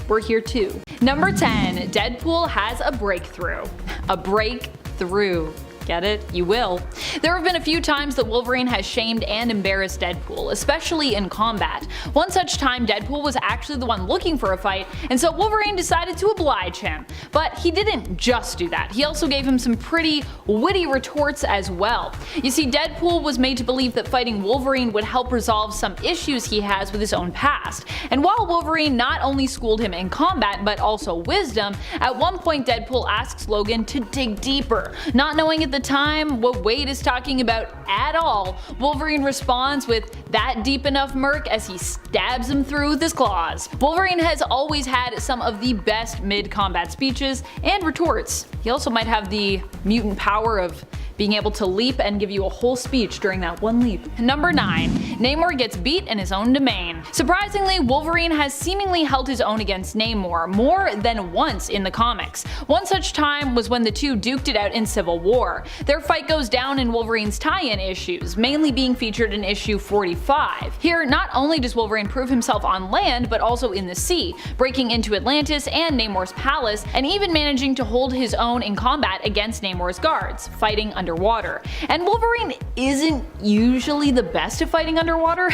we're here too. Number 10, Deadpool has a breakthrough. A breakthrough. Get it? You will. There have been a few times that Wolverine has shamed and embarrassed Deadpool, especially in combat. One such time, Deadpool was actually the one looking for a fight, and so Wolverine decided to oblige him. But he didn't just do that, he also gave him some pretty witty retorts as well. You see, Deadpool was made to believe that fighting Wolverine would help resolve some issues he has with his own past. And while Wolverine not only schooled him in combat, but also wisdom, at one point Deadpool asks Logan to dig deeper. Not knowing at the time what Wade is talking about at all, Wolverine responds with that deep enough murk as he stabs him through with his claws. Wolverine has always had some of the best mid-combat speeches and retorts. He also might have the mutant power of being able to leap and give you a whole speech during that one leap. Number 9, Namor gets beat in his own domain. Surprisingly, Wolverine has seemingly held his own against Namor more than once in the comics. One such time was when the two duked it out in Civil War. Their fight goes down in Wolverine's tie-in issues, mainly being featured in issue 45. Here, not only does Wolverine prove himself on land, but also in the sea, breaking into Atlantis and Namor's palace, and even managing to hold his own in combat against Namor's guards, fighting underwater. And Wolverine isn't usually the best at fighting underwater.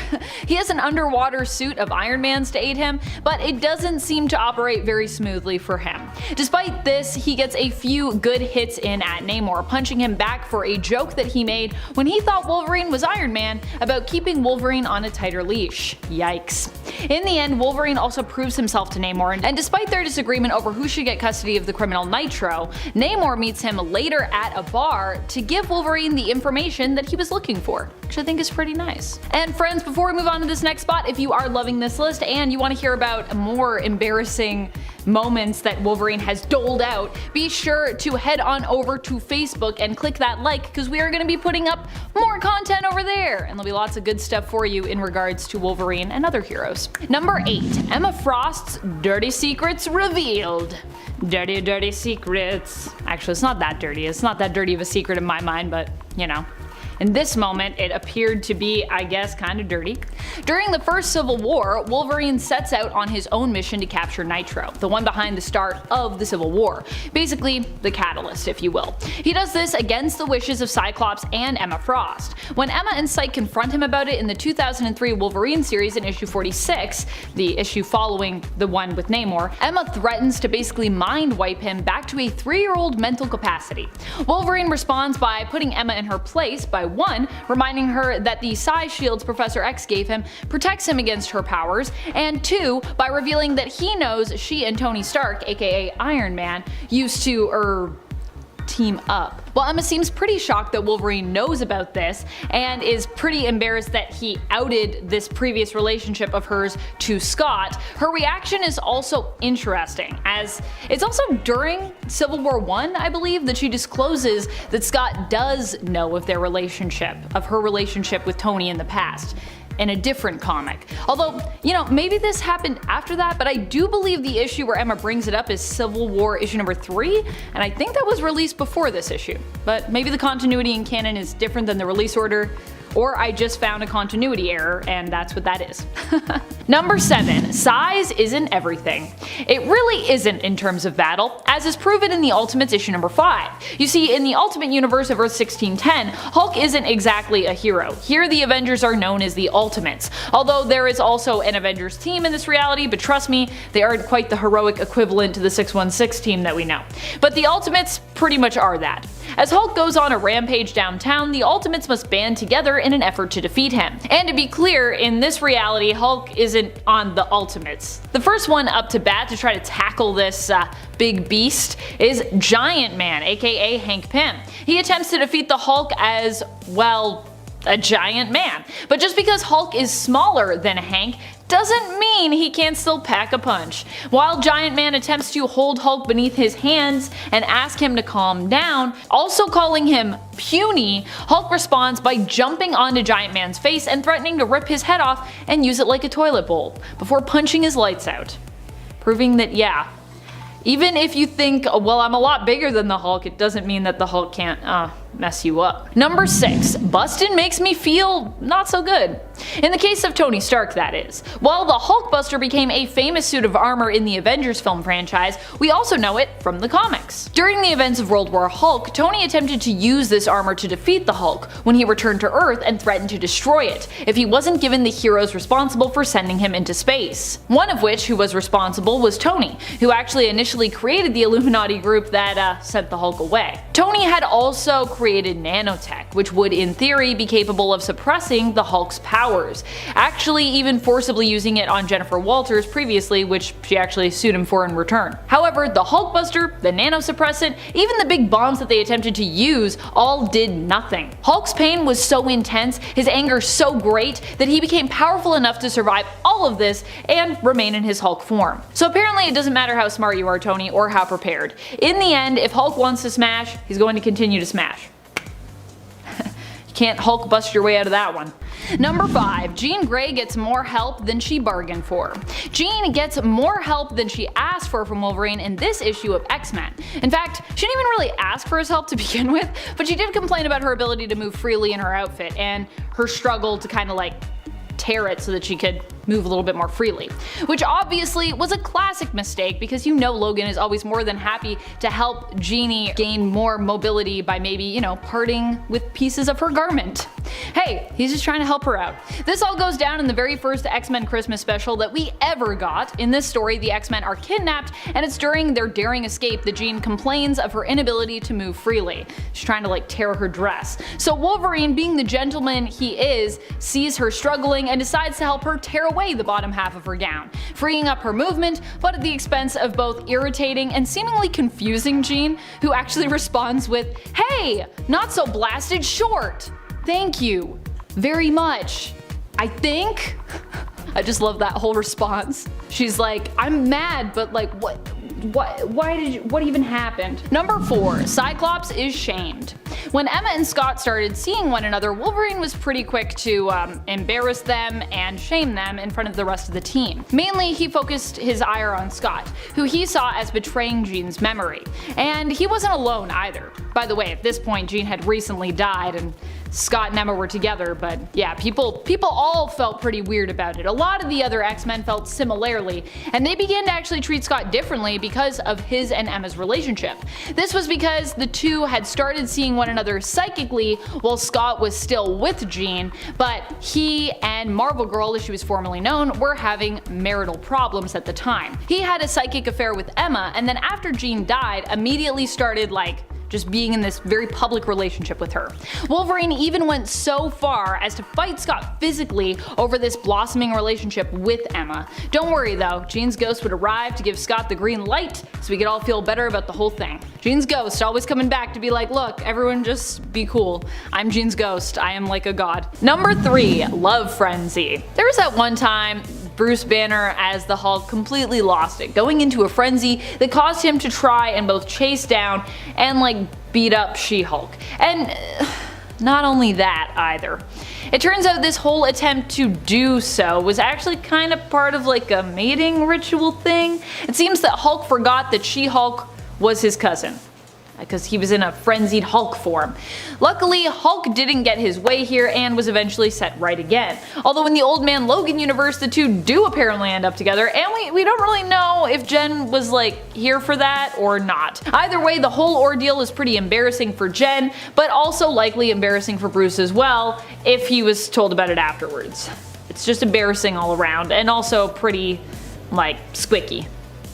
He has an underwater suit of Iron Man's to aid him, but it doesn't seem to operate very smoothly for him. Despite this, he gets a few good hits in at Namor, punching him back for a joke that he made when he thought Wolverine was Iron Man about keeping Wolverine on a tighter leash. Yikes. In the end, Wolverine also proves himself to Namor, and despite their disagreement over who should get custody of the criminal Nitro, Namor meets him later at a bar to give Wolverine the information that he was looking for, which I think is pretty nice. And friends, before we move on to this next spot, if you are loving this list and you want to hear about more embarrassing moments that Wolverine has doled out, be sure to head on over to Facebook and click that like, because we are going to be putting up more content over there, and there'll be lots of good stuff for you in regards to Wolverine and other heroes. Number 8, Emma Frost's dirty secrets revealed. Dirty, dirty secrets. Actually, it's not that dirty. It's not that dirty of a secret in my mind, but you know. In this moment, it appeared to be, I guess, kind of dirty. During the first Civil War, Wolverine sets out on his own mission to capture Nitro, the one behind the start of the Civil War. Basically, the catalyst, if you will. He does this against the wishes of Cyclops and Emma Frost. When Emma and Cyke confront him about it in the 2003 Wolverine series in issue 46, the issue following the one with Namor, Emma threatens to basically mind wipe him back to a 3-year-old mental capacity. Wolverine responds by putting Emma in her place by 1, reminding her that the psi shields Professor X gave him protects him against her powers, and 2, by revealing that he knows she and Tony Stark, aka Iron Man, used to, team up. While Emma seems pretty shocked that Wolverine knows about this and is pretty embarrassed that he outed this previous relationship of hers to Scott, her reaction is also interesting, as it's also during Civil War I, I believe, that she discloses that Scott does know of their relationship, of her relationship with Tony in the past, in a different comic. Although, you know, maybe this happened after that, but I do believe the issue where Emma brings it up is Civil War issue number 3, and I think that was released before this issue. But maybe the continuity in canon is different than the release order, or I just found a continuity error, and that's what that is. Number 7. Size isn't everything. It really isn't in terms of battle, as is proven in the Ultimates issue number 5. You see, in the Ultimate Universe of Earth 1610, Hulk isn't exactly a hero. Here the Avengers are known as the Ultimates, although there is also an Avengers team in this reality, but trust me, they aren't quite the heroic equivalent to the 616 team that we know. But the Ultimates pretty much are that. As Hulk goes on a rampage downtown, the Ultimates must band together in an effort to defeat him. And to be clear, in this reality, Hulk isn't on the Ultimates. The first one up to bat to try to tackle this big beast is Giant Man, aka Hank Pym. He attempts to defeat the Hulk as, well, a giant man. But just because Hulk is smaller than Hank doesn't mean he can't still pack a punch. While Giant Man attempts to hold Hulk beneath his hands and ask him to calm down, also calling him puny, Hulk responds by jumping onto Giant Man's face and threatening to rip his head off and use it like a toilet bowl, before punching his lights out. Proving that, yeah, even if you think, well, I'm a lot bigger than the Hulk, it doesn't mean that the Hulk can't mess you up. Number 6. Bustin' makes me feel not so good. In the case of Tony Stark, that is. While the Hulkbuster became a famous suit of armor in the Avengers film franchise, we also know it from the comics. During the events of World War Hulk, Tony attempted to use this armor to defeat the Hulk when he returned to Earth and threatened to destroy it if he wasn't given the heroes responsible for sending him into space. One of which who was responsible was Tony, who actually initially created the Illuminati group that sent the Hulk away. Tony had also created nanotech, which would in theory be capable of suppressing the Hulk's powers, actually even forcibly using it on Jennifer Walters previously, which she actually sued him for in return. However, the Hulkbuster, the nanosuppressant, even the big bombs that they attempted to use all did nothing. Hulk's pain was so intense, his anger so great, that he became powerful enough to survive all of this and remain in his Hulk form. So apparently it doesn't matter how smart you are, Tony, or how prepared. In the end, if Hulk wants to smash, he's going to continue to smash. Can't Hulk bust your way out of that one. Number 5. Jean Grey gets more help than she bargained for. Jean gets more help than she asked for from Wolverine in this issue of X-Men. In fact, she didn't even really ask for his help to begin with, but she did complain about her ability to move freely in her outfit and her struggle to kind of like tear it so that she could move a little bit more freely. Which obviously was a classic mistake, because you know Logan is always more than happy to help Jeannie gain more mobility by maybe, you know, parting with pieces of her garment. Hey, he's just trying to help her out. This all goes down in the very first X-Men Christmas special that we ever got. In this story, the X-Men are kidnapped, and it's during their daring escape that Jean complains of her inability to move freely. She's trying to like tear her dress. So Wolverine, being the gentleman he is, sees her struggling and decides to help her tear away the bottom half of her gown, freeing up her movement, but at the expense of both irritating and seemingly confusing Jean, who actually responds with, "Hey, not so blasted short. Thank you very much. I think." I just love that whole response. She's like, I'm mad, but like what even happened? Number 4. Cyclops is shamed. When Emma and Scott started seeing one another, Wolverine was pretty quick to embarrass them and shame them in front of the rest of the team. Mainly, he focused his ire on Scott, who he saw as betraying Jean's memory. And he wasn't alone either. By the way, at this point, Jean had recently died and Scott and Emma were together, but yeah, people all felt pretty weird about it. A lot of the other X-Men felt similarly, and they began to actually treat Scott differently because of his and Emma's relationship. This was because the two had started seeing one another psychically while Scott was still with Jean, but he and Marvel Girl, as she was formerly known, were having marital problems at the time. He had a psychic affair with Emma, and then after Jean died, immediately started like just being in this very public relationship with her. Wolverine even went so far as to fight Scott physically over this blossoming relationship with Emma. Don't worry though, Jean's ghost would arrive to give Scott the green light so we could all feel better about the whole thing. Jean's ghost always coming back to be like, look, everyone just be cool. I'm Jean's ghost. I am like a god. Number 3, love frenzy. There was that one time Bruce Banner as the Hulk completely lost it, going into a frenzy that caused him to try and both chase down and beat up She-Hulk. And not only that either. It turns out this whole attempt to do so was actually kind of part of a mating ritual thing. It seems that Hulk forgot that She-Hulk was his cousin, because he was in a frenzied Hulk form. Luckily, Hulk didn't get his way here and was eventually set right again. Although in the Old Man Logan universe, the two do apparently end up together, and we don't really know if Jen was here for that or not. Either way, the whole ordeal is pretty embarrassing for Jen, but also likely embarrassing for Bruce as well, if he was told about it afterwards. It's just embarrassing all around, and also pretty, squicky.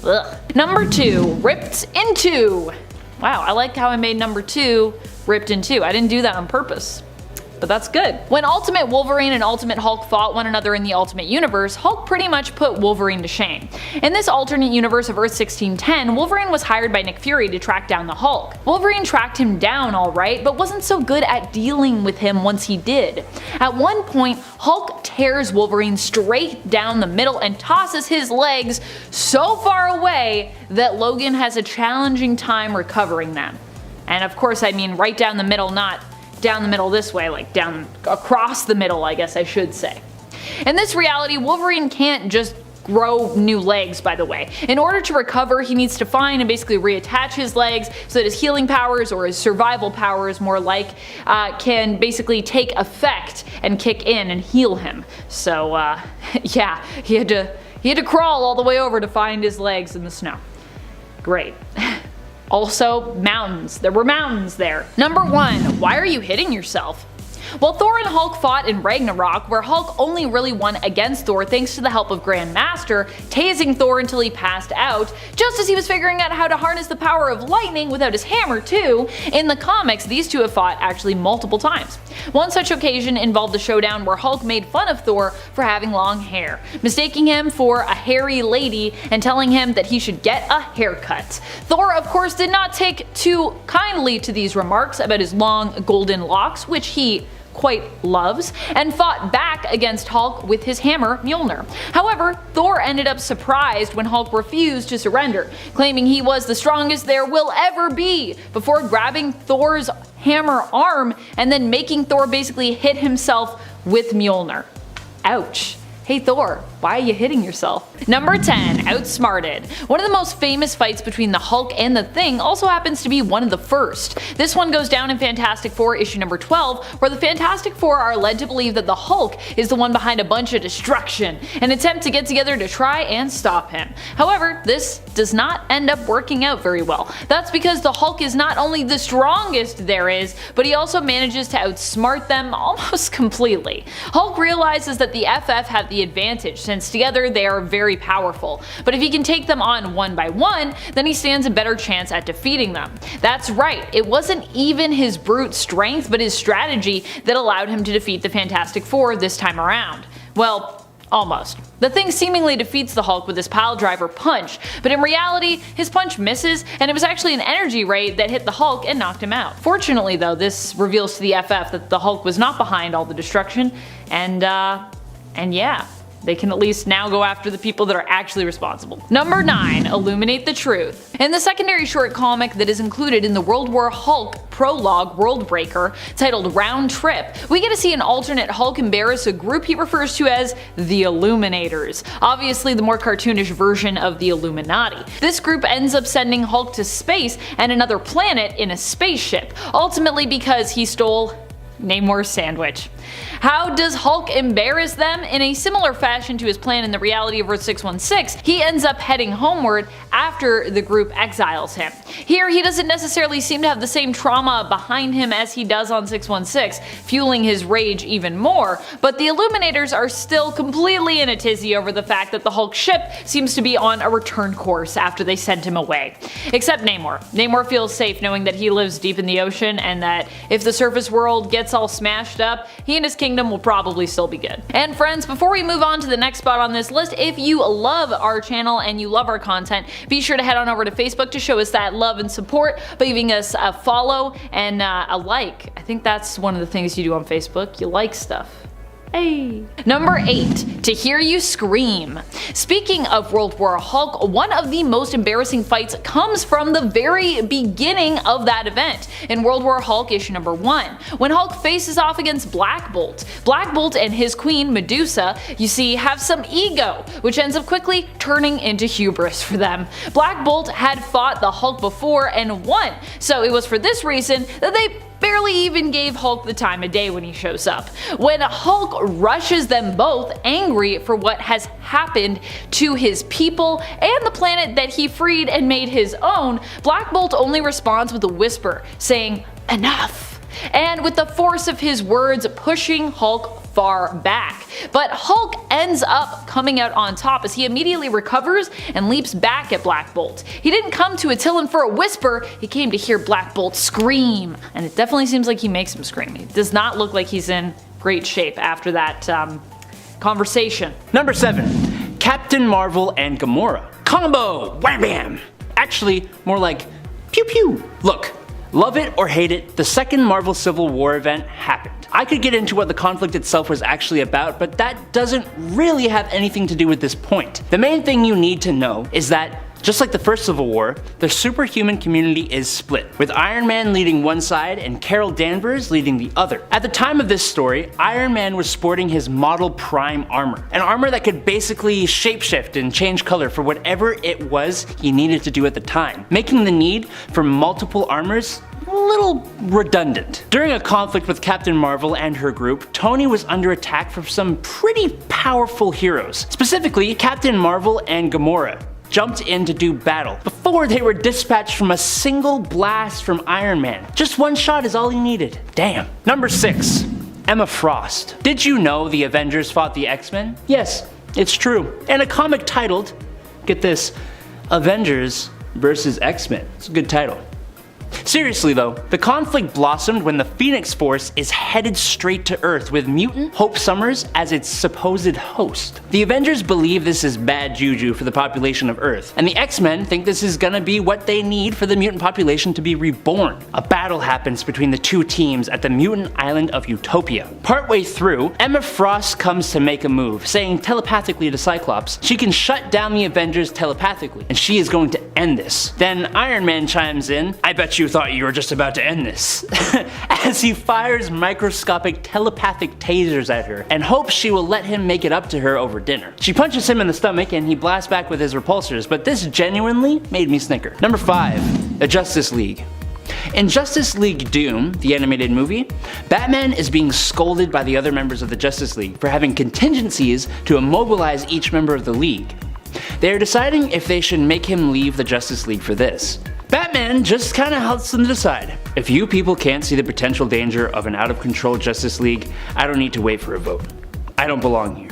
Ugh. Number 2, ripped in two. Wow, I like how I made number 2 ripped in two. I didn't do that on purpose, but that's good. When Ultimate Wolverine and Ultimate Hulk fought one another in the Ultimate Universe, Hulk pretty much put Wolverine to shame. In this alternate universe of Earth 1610, Wolverine was hired by Nick Fury to track down the Hulk. Wolverine tracked him down alright, but wasn't so good at dealing with him once he did. At one point, Hulk tears Wolverine straight down the middle and tosses his legs so far away that Logan has a challenging time recovering them. And of course I mean right down the middle, not down the middle this way, down across the middle, I guess I should say. In this reality, Wolverine can't just grow new legs, by the way. In order to recover, he needs to find and basically reattach his legs so that his healing powers, or his survival powers more can basically take effect and kick in and heal him. So yeah, he had to crawl all the way over to find his legs in the snow. Great. Also, mountains. There were mountains there. Number 1, why are you hitting yourself? Well, Thor and Hulk fought in Ragnarok, where Hulk only really won against Thor thanks to the help of Grandmaster, tasing Thor until he passed out, just as he was figuring out how to harness the power of lightning without his hammer too. In the comics, these two have fought actually multiple times. One such occasion involved a showdown where Hulk made fun of Thor for having long hair, mistaking him for a hairy lady and telling him that he should get a haircut. Thor, of course, did not take too kindly to these remarks about his long golden locks, which he quite loves, and fought back against Hulk with his hammer Mjolnir. However, Thor ended up surprised when Hulk refused to surrender, claiming he was the strongest there will ever be, before grabbing Thor's hammer arm and then making Thor basically hit himself with Mjolnir. Ouch. Hey Thor, why are you hitting yourself? Number 10, outsmarted. One of the most famous fights between the Hulk and the Thing also happens to be one of the first. This one goes down in Fantastic Four issue number 12, where the Fantastic Four are led to believe that the Hulk is the one behind a bunch of destruction, an attempt to get together to try and stop him. However, this does not end up working out very well. That's because the Hulk is not only the strongest there is, but he also manages to outsmart them almost completely. Hulk realizes that the FF have the advantage, since together they are very powerful, but if he can take them on one by one, then he stands a better chance at defeating them. That's right, it wasn't even his brute strength, but his strategy that allowed him to defeat the Fantastic Four this time around. Well, almost. The Thing seemingly defeats the Hulk with his piledriver punch, but in reality, his punch misses, and it was actually an energy ray that hit the Hulk and knocked him out. Fortunately though, this reveals to the FF that the Hulk was not behind all the destruction, and yeah, they can at least now go after the people that are actually responsible. Number 9, illuminate the truth. In the secondary short comic that is included in the World War Hulk prologue Worldbreaker, titled Round Trip, we get to see an alternate Hulk embarrass a group he refers to as the Illuminators, obviously the more cartoonish version of the Illuminati. This group ends up sending Hulk to space and another planet in a spaceship, ultimately because he stole Namor's sandwich. How does Hulk embarrass them? In a similar fashion to his plan in the reality of Earth 616, he ends up heading homeward after the group exiles him. Here, he doesn't necessarily seem to have the same trauma behind him as he does on 616, fueling his rage even more, but the Illuminators are still completely in a tizzy over the fact that the Hulk ship seems to be on a return course after they sent him away. Except Namor. Namor feels safe knowing that he lives deep in the ocean and that if the surface world gets all smashed up, he and his kingdom will probably still be good. And friends, before we move on to the next spot on this list, if you love our channel and you love our content, be sure to head on over to Facebook to show us that love and support by giving us a follow and a like. I think that's one of the things you do on Facebook. You like stuff. Hey. Number 8. To hear you scream. Speaking of World War Hulk, one of the most embarrassing fights comes from the very beginning of that event, in World War Hulk issue number 1, when Hulk faces off against Black Bolt. Black Bolt and his queen Medusa, you see, have some ego, which ends up quickly turning into hubris for them. Black Bolt had fought the Hulk before and won, so it was for this reason that they barely even gave Hulk the time of day when he shows up. When Hulk rushes them both, angry for what has happened to his people and the planet that he freed and made his own, Black Bolt only responds with a whisper, saying, "Enough," and with the force of his words pushing Hulk far back. But Hulk ends up coming out on top as he immediately recovers and leaps back at Black Bolt. He didn't come to Attilan for a whisper, he came to hear Black Bolt scream, and it definitely seems like he makes him scream. It does not look like he's in great shape after that conversation. Number 7. Captain Marvel and Gamora. Combo! Wham bam! Actually, more like pew pew. Look, love it or hate it, the second Marvel Civil War event happened. I could get into what the conflict itself was actually about, but that doesn't really have anything to do with this point. The main thing you need to know is that, just like the first Civil War, the superhuman community is split, with Iron Man leading one side and Carol Danvers leading the other. At the time of this story, Iron Man was sporting his Model Prime armor, an armor that could basically shapeshift and change color for whatever it was he needed to do at the time, making the need for multiple armors a little redundant. During a conflict with Captain Marvel and her group, Tony was under attack from some pretty powerful heroes. Specifically, Captain Marvel and Gamora jumped in to do battle before they were dispatched from a single blast from Iron Man. Just one shot is all he needed. Damn. Number 6. Emma Frost. Did you know the Avengers fought the X-Men? Yes, it's true. And a comic titled, get this, Avengers vs. X-Men. It's a good title. Seriously though, the conflict blossomed when the Phoenix Force is headed straight to Earth with mutant Hope Summers as its supposed host. The Avengers believe this is bad juju for the population of Earth, and the X-Men think this is gonna be what they need for the mutant population to be reborn. A battle happens between the two teams at the mutant island of Utopia. Partway through, Emma Frost comes to make a move, saying telepathically to Cyclops she can shut down the Avengers telepathically, and she is going to end this. Then Iron Man chimes in, "I bet you thought you were just about to end this," as he fires microscopic telepathic tasers at her and hopes she will let him make it up to her over dinner. She punches him in the stomach and he blasts back with his repulsors, but this genuinely made me snicker. Number 5. The Justice League. In Justice League Doom, the animated movie, Batman is being scolded by the other members of the Justice League for having contingencies to immobilize each member of the League. They are deciding if they should make him leave the Justice League for this. Batman just kinda helps them decide. If you people can't see the potential danger of an out-of-control Justice League, I don't need to wait for a vote. I don't belong here.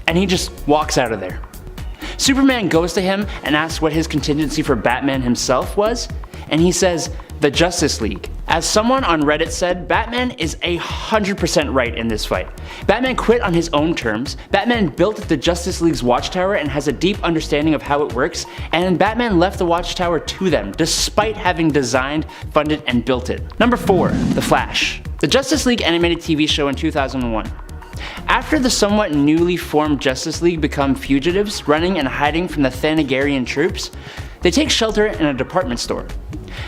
And he just walks out of there. Superman goes to him and asks what his contingency for Batman himself was, and he says, the Justice League. As someone on Reddit said, Batman is 100% right in this fight. Batman quit on his own terms, Batman built the Justice League's watchtower and has a deep understanding of how it works, and Batman left the watchtower to them, despite having designed, funded, and built it. Number 4. The Flash. The Justice League animated TV show in 2001. After the somewhat newly formed Justice League become fugitives, running and hiding from the Thanagarian troops, they take shelter in a department store.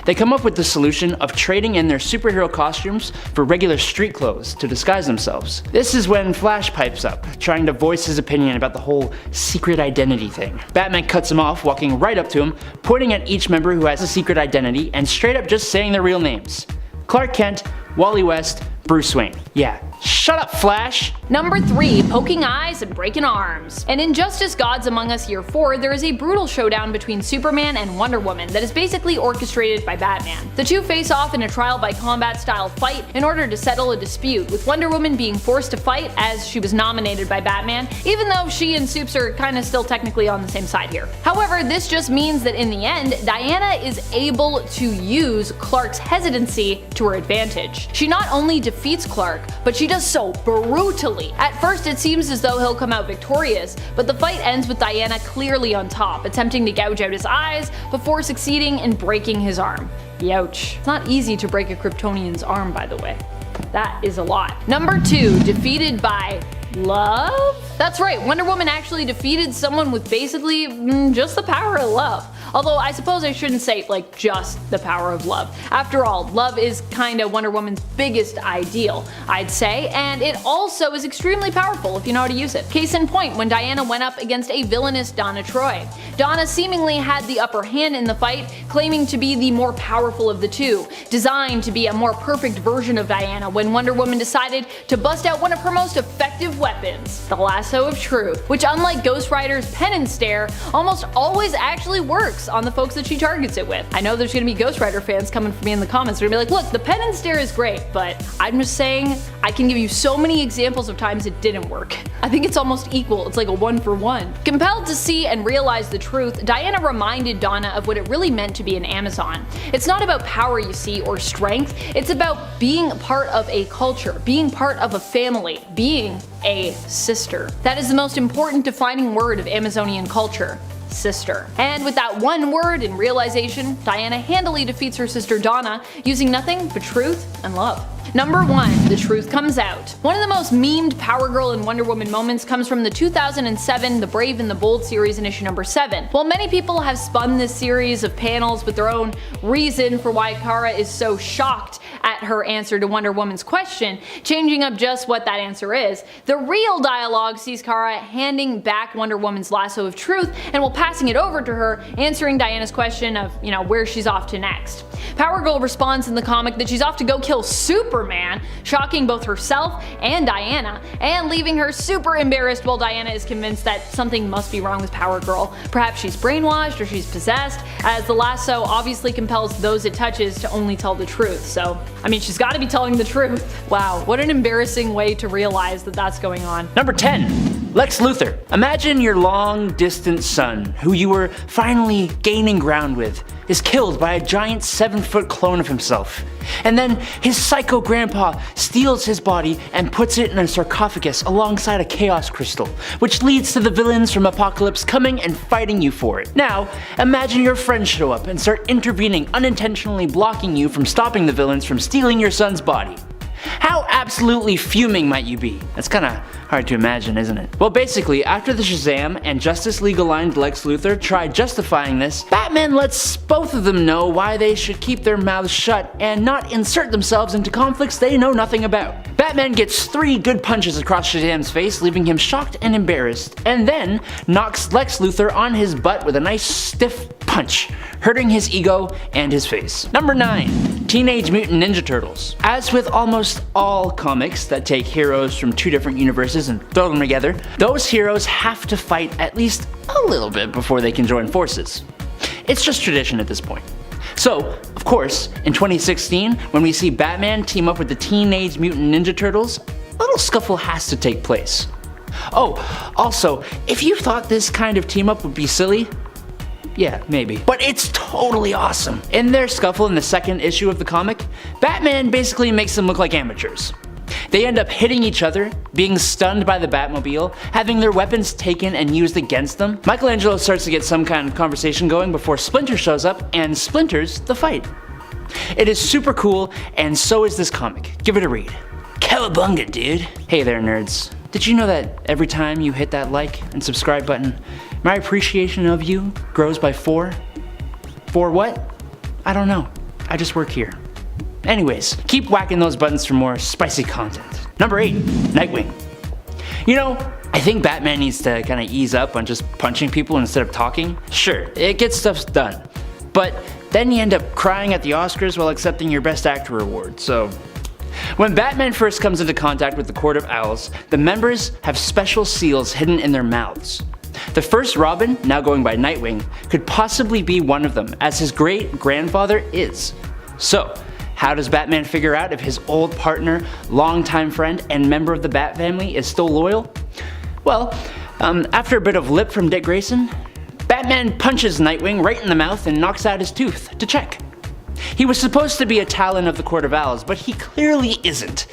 They come up with the solution of trading in their superhero costumes for regular street clothes to disguise themselves. This is when Flash pipes up, trying to voice his opinion about the whole secret identity thing. Batman cuts him off, walking right up to him, pointing at each member who has a secret identity, and straight up just saying their real names. Clark Kent, Wally West, Bruce Wayne. Yeah, Shut up, Flash! Number 3. Poking eyes and breaking arms. And in Justice Gods Among Us Year 4, there is a brutal showdown between Superman and Wonder Woman that is basically orchestrated by Batman. The two face off in a trial by combat style fight in order to settle a dispute, with Wonder Woman being forced to fight as she was nominated by Batman, even though she and Supes are kinda still technically on the same side here. However, this just means that in the end, Diana is able to use Clark's hesitancy to her advantage. She not only defeats Clark, but she does so brutally. At first it seems as though he'll come out victorious, but the fight ends with Diana clearly on top, attempting to gouge out his eyes before succeeding in breaking his arm. Youch. It's not easy to break a Kryptonian's arm, by the way. That is a lot. Number 2. Defeated by love? That's right, Wonder Woman actually defeated someone with basically just the power of love. Although I suppose I shouldn't say like just the power of love. After all, love is kinda Wonder Woman's biggest ideal, I'd say, and it also is extremely powerful if you know how to use it. Case in point, when Diana went up against a villainous Donna Troy. Donna seemingly had the upper hand in the fight, claiming to be the more powerful of the two, designed to be a more perfect version of Diana when Wonder Woman decided to bust out one of her most effective weapons, the lasso of truth, which unlike Ghost Rider's pen and stare, almost always actually works on the folks that she targets it with. I know there's gonna be Ghost Rider fans coming for me in the comments. They're gonna be like, look, the pen and stare is great, but I'm just saying, I can give you so many examples of times it didn't work. I think it's almost equal, it's like a 1-for-1. Compelled to see and realize the truth, Diana reminded Donna of what it really meant to be an Amazon. It's not about power, you see, or strength, it's about being part of a culture, being part of a family, being a sister. That is the most important defining word of Amazonian culture. Sister. And with that one word and realization, Diana handily defeats her sister Donna using nothing but truth and love. Number 1. The truth comes out. One of the most memed Power Girl and Wonder Woman moments comes from the 2007 The Brave and the Bold series in issue number 7. While many people have spun this series of panels with their own reason for why Kara is so shocked at her answer to Wonder Woman's question, changing up just what that answer is, the real dialogue sees Kara handing back Wonder Woman's lasso of truth and while passing it over to her, answering Diana's question of, where she's off to next. Power Girl responds in the comic that she's off to go kill Superman, shocking both herself and Diana, and leaving her super embarrassed while Diana is convinced that something must be wrong with Power Girl. Perhaps she's brainwashed or she's possessed, as the lasso obviously compels those it touches to only tell the truth, so I mean, she's gotta be telling the truth. Wow, what an embarrassing way to realize that that's going on. Number 10. Lex Luthor. Imagine your long-distance son, who you were finally gaining ground with, is killed by a giant 7-foot clone of himself. And then his psycho grandpa steals his body and puts it in a sarcophagus alongside a chaos crystal, which leads to the villains from Apocalypse coming and fighting you for it. Now, imagine your friends show up and start intervening, unintentionally blocking you from stopping the villains from stealing your son's body. How absolutely fuming might you be? That's kinda hard to imagine, isn't it? Well, basically, after the Shazam and Justice League aligned Lex Luthor tried justifying this, Batman lets both of them know why they should keep their mouths shut and not insert themselves into conflicts they know nothing about. Batman gets 3 good punches across Shazam's face, leaving him shocked and embarrassed, and then knocks Lex Luthor on his butt with a nice stiff punch, hurting his ego and his face. Number 9. Teenage Mutant Ninja Turtles. As with almost all comics that take heroes from 2 different universes and throw them together, those heroes have to fight at least a little bit before they can join forces. It's just tradition at this point. So, of course, in 2016, when we see Batman team up with the Teenage Mutant Ninja Turtles, a little scuffle has to take place. Oh, also, if you thought this kind of team up would be silly, yeah, maybe. But it's totally awesome. In their scuffle in the 2nd issue of the comic, Batman basically makes them look like amateurs. They end up hitting each other, being stunned by the Batmobile, having their weapons taken and used against them. Michelangelo starts to get some kind of conversation going before Splinter shows up and splinters the fight. It is super cool, and so is this comic. Give it a read. Cowabunga, dude. Hey there, nerds. Did you know that every time you hit that like and subscribe button, my appreciation of you grows by 4? 4 what? I don't know. I just work here. Anyways, keep whacking those buttons for more spicy content. Number 8. Nightwing. I think Batman needs to kind of ease up on just punching people instead of talking. Sure, it gets stuff done. But then you end up crying at the Oscars while accepting your Best Actor award, so... When Batman first comes into contact with the Court of Owls, the members have special seals hidden in their mouths. The first Robin, now going by Nightwing, could possibly be one of them, as his great-grandfather is. So, how does Batman figure out if his old partner, longtime friend, and member of the Bat family is still loyal? Well, after a bit of lip from Dick Grayson, Batman punches Nightwing right in the mouth and knocks out his tooth to check. He was supposed to be a Talon of the Court of Owls, but he clearly isn't.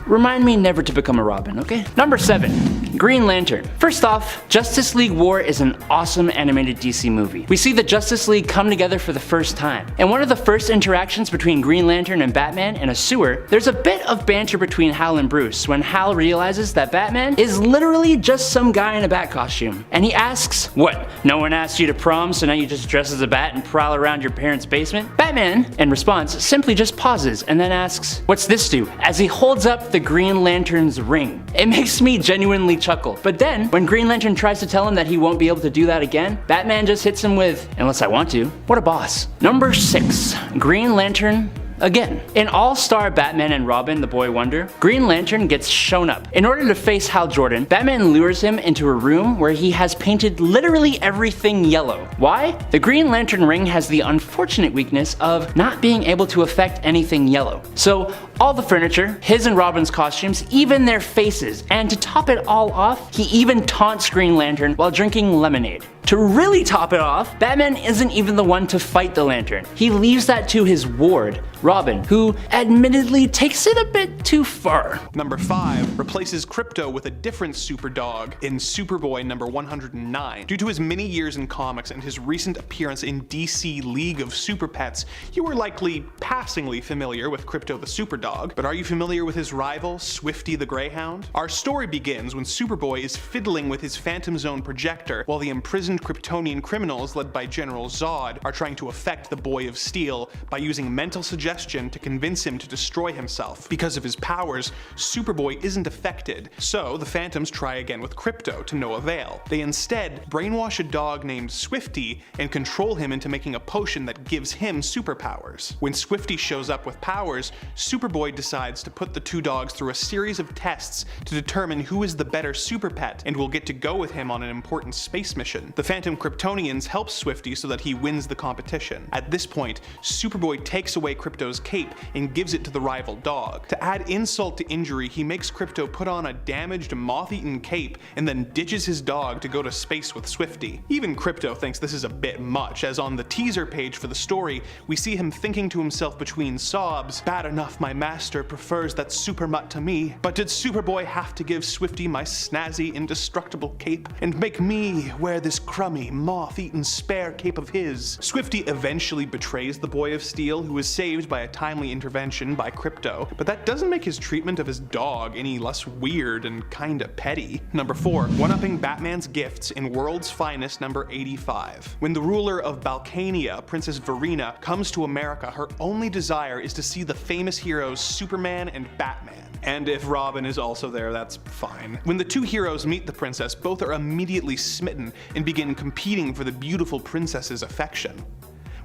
Remind me never to become a Robin, okay? Number 7. Green Lantern. First off, Justice League War is an awesome animated DC movie. We see the Justice League come together for the first time. In one of the first interactions between Green Lantern and Batman in a sewer, there's a bit of banter between Hal and Bruce when Hal realizes that Batman is literally just some guy in a bat costume. And he asks, "What, no one asked you to prom, so now you just dress as a bat and prowl around your parents' basement?" Batman, in response, simply just pauses and then asks, "What's this do?" as he holds up the Green Lantern's ring. It makes me genuinely chuckle. But then, when Green Lantern tries to tell him that he won't be able to do that again, Batman just hits him with, "Unless I want to." What a boss. Number 6. Green Lantern again. In All-Star Batman and Robin, the Boy Wonder, Green Lantern gets shown up. In order to face Hal Jordan, Batman lures him into a room where he has painted literally everything yellow. Why? The Green Lantern ring has the unfortunate weakness of not being able to affect anything yellow. So all the furniture, his and Robin's costumes, even their faces, and to top it all off, he even taunts Green Lantern while drinking lemonade. To really top it off, Batman isn't even the one to fight the Lantern. He leaves that to his ward, Robin, who admittedly takes it a bit too far. Number 5 replaces Krypto with a different super dog in Superboy number 109. Due to his many years in comics and his recent appearance in DC League of Super Pets, you are likely passingly familiar with Krypto the super dog. But are you familiar with his rival, Swifty the Greyhound? Our story begins when Superboy is fiddling with his Phantom Zone projector while the imprisoned Kryptonian criminals led by General Zod are trying to affect the Boy of Steel by using mental suggestion to convince him to destroy himself. Because of his powers, Superboy isn't affected, so the Phantoms try again with Krypto to no avail. They instead brainwash a dog named Swifty and control him into making a potion that gives him superpowers. When Swifty shows up with powers, Superboy decides to put the two dogs through a series of tests to determine who is the better super pet and will get to go with him on an important space mission. The Phantom Kryptonians help Swifty so that he wins the competition. At this point, Superboy takes away Krypto's cape and gives it to the rival dog. To add insult to injury, he makes Krypto put on a damaged, moth-eaten cape and then ditches his dog to go to space with Swifty. Even Krypto thinks this is a bit much, as on the teaser page for the story, we see him thinking to himself between sobs, "Bad enough my master prefers that super mutt to me, but did Superboy have to give Swifty my snazzy, indestructible cape and make me wear this crummy, moth-eaten spare cape of his?" Swifty eventually betrays the Boy of Steel, who is saved by a timely intervention by Krypto, but that doesn't make his treatment of his dog any less weird and kinda petty. Number 4. One-upping Batman's gifts in World's Finest number 85. When the ruler of Balkania, Princess Verena, comes to America, her only desire is to see the famous heroes Superman and Batman. And if Robin is also there, that's fine. When the two heroes meet the princess, both are immediately smitten and begin competing for the beautiful princess's affection.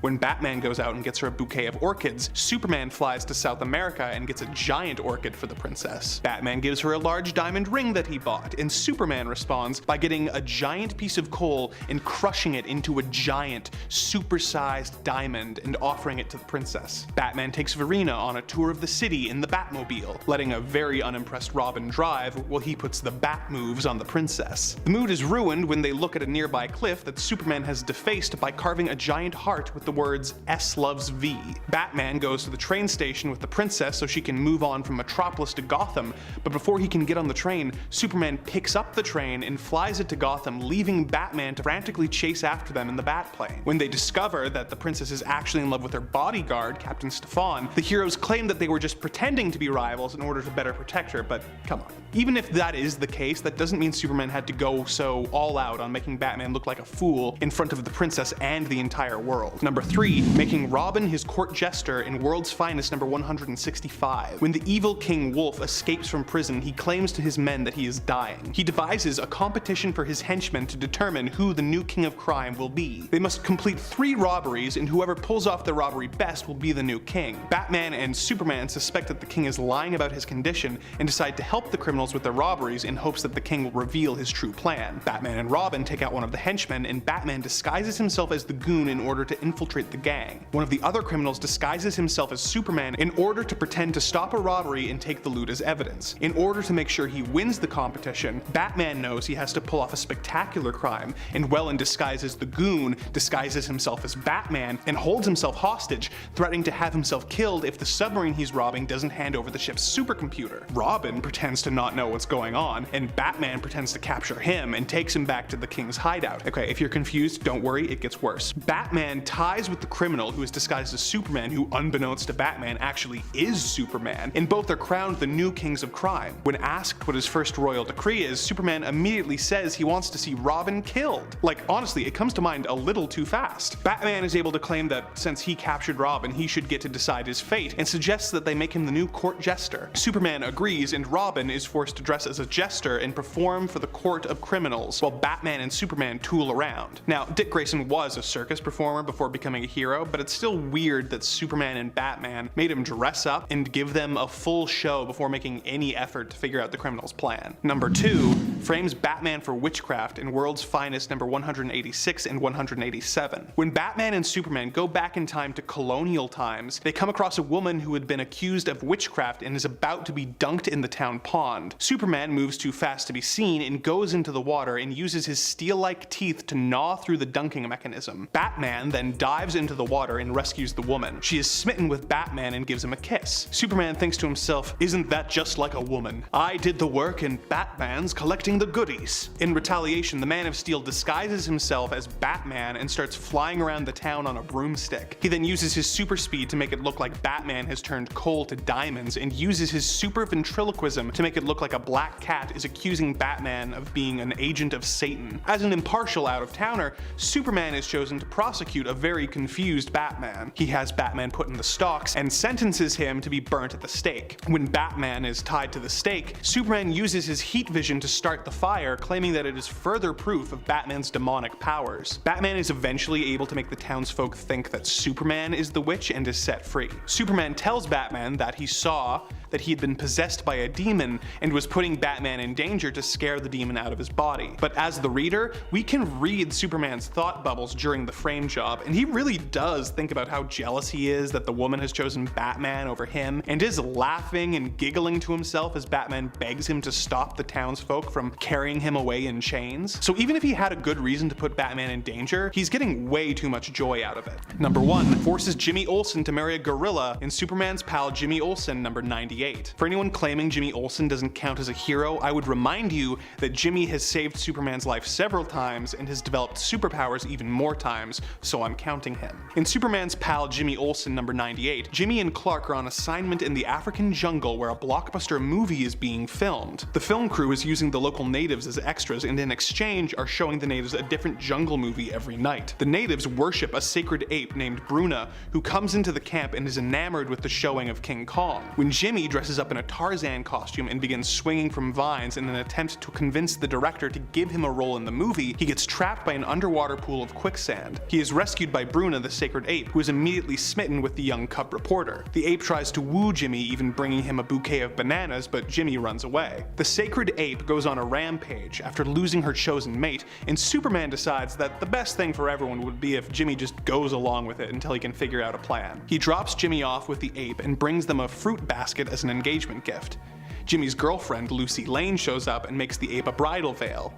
When Batman goes out and gets her a bouquet of orchids, Superman flies to South America and gets a giant orchid for the princess. Batman gives her a large diamond ring that he bought, and Superman responds by getting a giant piece of coal and crushing it into a giant, super-sized diamond and offering it to the princess. Batman takes Verena on a tour of the city in the Batmobile, letting a very unimpressed Robin drive while he puts the Bat moves on the princess. The mood is ruined when they look at a nearby cliff that Superman has defaced by carving a giant heart with the words "S loves V." Batman goes to the train station with the princess so she can move on from Metropolis to Gotham, but before he can get on the train, Superman picks up the train and flies it to Gotham, leaving Batman to frantically chase after them in the Batplane. When they discover that the princess is actually in love with her bodyguard, Captain Stefan, the heroes claim that they were just pretending to be rivals in order to better protect her, but come on. Even if that is the case, that doesn't mean Superman had to go so all out on making Batman look like a fool in front of the princess and the entire world. Number Number 3, making Robin his court jester in World's Finest number 165. When the evil King Wolf escapes from prison, he claims to his men that he is dying. He devises a competition for his henchmen to determine who the new king of crime will be. They must complete 3 robberies, and whoever pulls off the robbery best will be the new king. Batman and Superman suspect that the king is lying about his condition and decide to help the criminals with their robberies in hopes that the king will reveal his true plan. Batman and Robin take out one of the henchmen, and Batman disguises himself as the goon in order to infiltrate the gang. One of the other criminals disguises himself as Superman in order to pretend to stop a robbery and take the loot as evidence. In order to make sure he wins the competition, Batman knows he has to pull off a spectacular crime, and well in disguise as the goon, disguises himself as Batman and holds himself hostage, threatening to have himself killed if the submarine he's robbing doesn't hand over the ship's supercomputer. Robin pretends to not know what's going on, and Batman pretends to capture him and takes him back to the king's hideout. Okay, if you're confused, don't worry, it gets worse. Batman ties with the criminal who is disguised as Superman, who unbeknownst to Batman actually is Superman, and both are crowned the new kings of crime. When asked what his first royal decree is, Superman immediately says he wants to see Robin killed. Like, honestly, it comes to mind a little too fast. Batman is able to claim that since he captured Robin, he should get to decide his fate, and suggests that they make him the new court jester. Superman agrees, and Robin is forced to dress as a jester and perform for the court of criminals, while Batman and Superman tool around. Now, Dick Grayson was a circus performer before becoming a hero, but it's still weird that Superman and Batman made him dress up and give them a full show before making any effort to figure out the criminal's plan. Number 2 frames Batman for witchcraft in World's Finest number 186 and 187. When Batman and Superman go back in time to colonial times, they come across a woman who had been accused of witchcraft and is about to be dunked in the town pond. Superman moves too fast to be seen and goes into the water and uses his steel-like teeth to gnaw through the dunking mechanism. Batman then dives into the water and rescues the woman. She is smitten with Batman and gives him a kiss. Superman thinks to himself, "Isn't that just like a woman? I did the work and Batman's collecting the goodies." In retaliation, the Man of Steel disguises himself as Batman and starts flying around the town on a broomstick. He then uses his super speed to make it look like Batman has turned coal to diamonds, and uses his super ventriloquism to make it look like a black cat is accusing Batman of being an agent of Satan. As an impartial out-of-towner, Superman is chosen to prosecute a very confused Batman. He has Batman put in the stocks and sentences him to be burnt at the stake. When Batman is tied to the stake, Superman uses his heat vision to start the fire, claiming that it is further proof of Batman's demonic powers. Batman is eventually able to make the townsfolk think that Superman is the witch and is set free. Superman tells Batman that he saw that he had been possessed by a demon and was putting Batman in danger to scare the demon out of his body. But as the reader, we can read Superman's thought bubbles during the frame job, and he really does think about how jealous he is that the woman has chosen Batman over him, and is laughing and giggling to himself as Batman begs him to stop the townsfolk from carrying him away in chains. So even if he had a good reason to put Batman in danger, he's getting way too much joy out of it. Number 1 forces Jimmy Olsen to marry a gorilla in Superman's Pal Jimmy Olsen number 98. For anyone claiming Jimmy Olsen doesn't count as a hero, I would remind you that Jimmy has saved Superman's life several times and has developed superpowers even more times, so I'm counting him. In Superman's Pal Jimmy Olsen number 98, Jimmy and Clark are on assignment in the African jungle where a blockbuster movie is being filmed. The film crew is using the local natives as extras, and in exchange are showing the natives a different jungle movie every night. The natives worship a sacred ape named Bruna, who comes into the camp and is enamored with the showing of King Kong. When Jimmy dresses up in a Tarzan costume and begins swinging from vines in an attempt to convince the director to give him a role in the movie, he gets trapped by an underwater pool of quicksand. He is rescued by Bruna, the sacred ape, who is immediately smitten with the young cub reporter. The ape tries to woo Jimmy, even bringing him a bouquet of bananas, but Jimmy runs away. The sacred ape goes on a rampage after losing her chosen mate, and Superman decides that the best thing for everyone would be if Jimmy just goes along with it until he can figure out a plan. He drops Jimmy off with the ape and brings them a fruit basket as an engagement gift. Jimmy's girlfriend, Lucy Lane, shows up and makes the ape a bridal veil.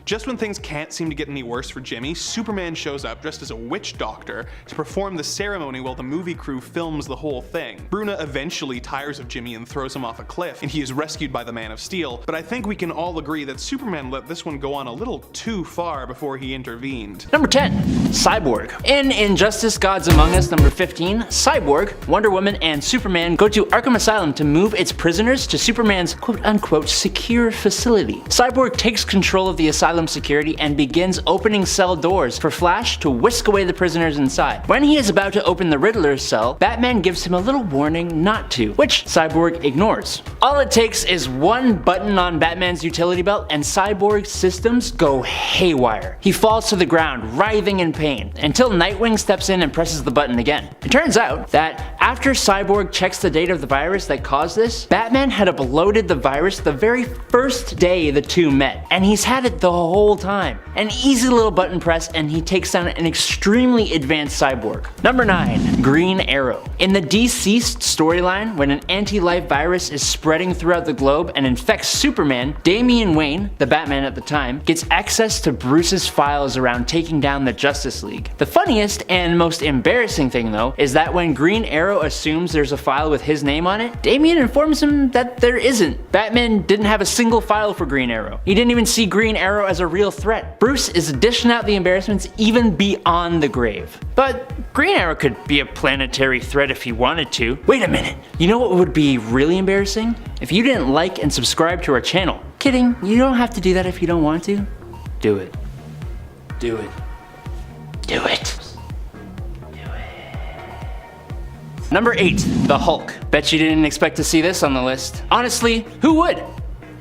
Just when things can't seem to get any worse for Jimmy, Superman shows up dressed as a witch doctor to perform the ceremony while the movie crew films the whole thing. Bruna eventually tires of Jimmy and throws him off a cliff, and he is rescued by the Man of Steel, but I think we can all agree that Superman let this one go on a little too far before he intervened. Number 10. Cyborg. In Injustice Gods Among Us number 15, Cyborg, Wonder Woman, and Superman go to Arkham Asylum to move its prisoners to Superman's quote-unquote secure facility. Cyborg takes control of the asylum asylum security and begins opening cell doors for Flash to whisk away the prisoners inside. When he is about to open the Riddler's cell, Batman gives him a little warning not to, which Cyborg ignores. All it takes is one button on Batman's utility belt and Cyborg's systems go haywire. He falls to the ground, writhing in pain, until Nightwing steps in and presses the button again. It turns out that after Cyborg checks the date of the virus that caused this, Batman had uploaded the virus the very first day the two met, and he's had it the whole time. An easy little button press and he takes down an extremely advanced Cyborg. Number 9. Green Arrow. In the Deceased storyline, when an anti-life virus is spreading throughout the globe and infects Superman, Damian Wayne, the Batman at the time, gets access to Bruce's files around taking down the Justice League. The funniest and most embarrassing thing though is that when Green Arrow assumes there's a file with his name on it, Damian informs him that there isn't. Batman didn't have a single file for Green Arrow. He didn't even see Green Arrow as a real threat. Bruce is dishing out the embarrassments even beyond the grave. But Green Arrow could be a planetary threat if he wanted to. Wait a minute, you know what would be really embarrassing? If you didn't like and subscribe to our channel. Kidding, you don't have to do that if you don't want to. Do it. Do it. Do it. Number 8, the Hulk. Bet you didn't expect to see this on the list. Honestly, who would?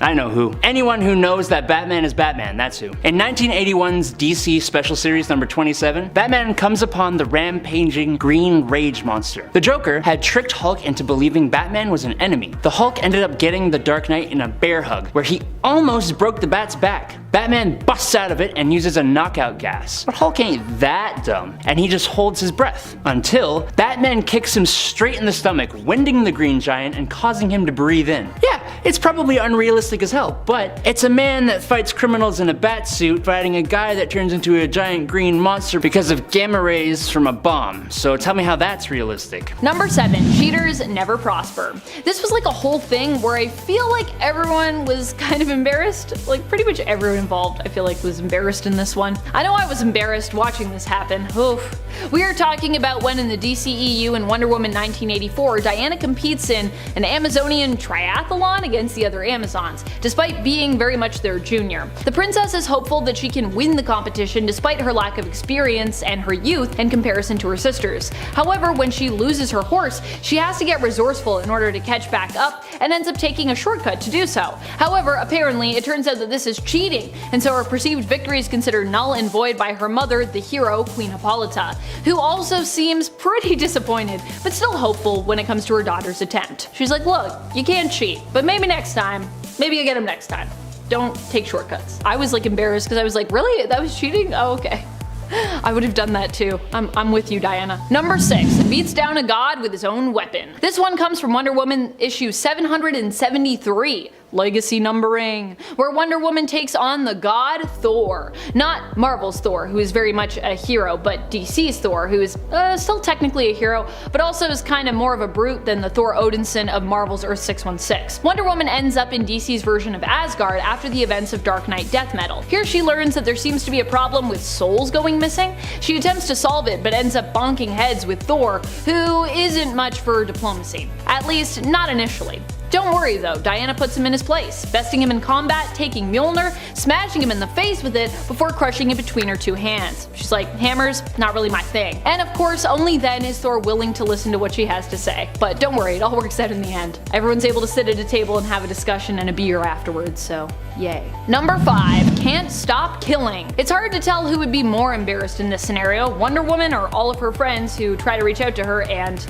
I know who. Anyone who knows that Batman is Batman, that's who. In 1981's DC Special Series number 27, Batman comes upon the rampaging Green Rage monster. The Joker had tricked Hulk into believing Batman was an enemy. The Hulk ended up getting the Dark Knight in a bear hug, where he almost broke the Bat's back. Batman busts out of it and uses a knockout gas. But Hulk ain't that dumb, and he just holds his breath. Until Batman kicks him straight in the stomach, winding the Green Giant and causing him to breathe in. Yeah, it's probably unrealistic as hell, but it's a man that fights criminals in a bat suit fighting a guy that turns into a giant green monster because of gamma rays from a bomb. So tell me how that's realistic. Number 7. Cheaters never prosper. This was like a whole thing where I feel like everyone was kind of embarrassed. Like pretty much everyone involved I feel like was embarrassed in this one. I know I was embarrassed watching this happen. Oof. We are talking about when in the DCEU in Wonder Woman 1984, Diana competes in an Amazonian triathlon against the other Amazons, despite being very much their junior. The princess is hopeful that she can win the competition despite her lack of experience and her youth in comparison to her sisters. However, when she loses her horse, she has to get resourceful in order to catch back up and ends up taking a shortcut to do so. However, apparently it turns out that this is cheating, and so her perceived victory is considered null and void by her mother, the hero, Queen Hippolyta, who also seems pretty disappointed, but still hopeful when it comes to her daughter's attempt. She's like, look, you can't cheat, but maybe next time. Maybe you get him next time. Don't take shortcuts. I was like embarrassed because I was like, really? That was cheating? Oh, okay. I would have done that too. I'm with you, Diana. Number 6, beats down a god with his own weapon. This one comes from Wonder Woman issue 773. Legacy numbering, where Wonder Woman takes on the god Thor. Not Marvel's Thor, who is very much a hero, but DC's Thor, who is still technically a hero, but also is kind of more of a brute than the Thor Odinson of Marvel's Earth 616. Wonder Woman ends up in DC's version of Asgard after the events of Dark Knight Death Metal. Here she learns that there seems to be a problem with souls going missing. She attempts to solve it, but ends up bonking heads with Thor, who isn't much for diplomacy. At least, not initially. Don't worry though, Diana puts him in his place, besting him in combat, taking Mjolnir, smashing him in the face with it before crushing it between her two hands. She's like, hammers, not really my thing. And of course, only then is Thor willing to listen to what she has to say. But don't worry, it all works out in the end. Everyone's able to sit at a table and have a discussion and a beer afterwards, so yay. Number 5, can't stop killing. It's hard to tell who would be more embarrassed in this scenario, Wonder Woman or all of her friends who try to reach out to her and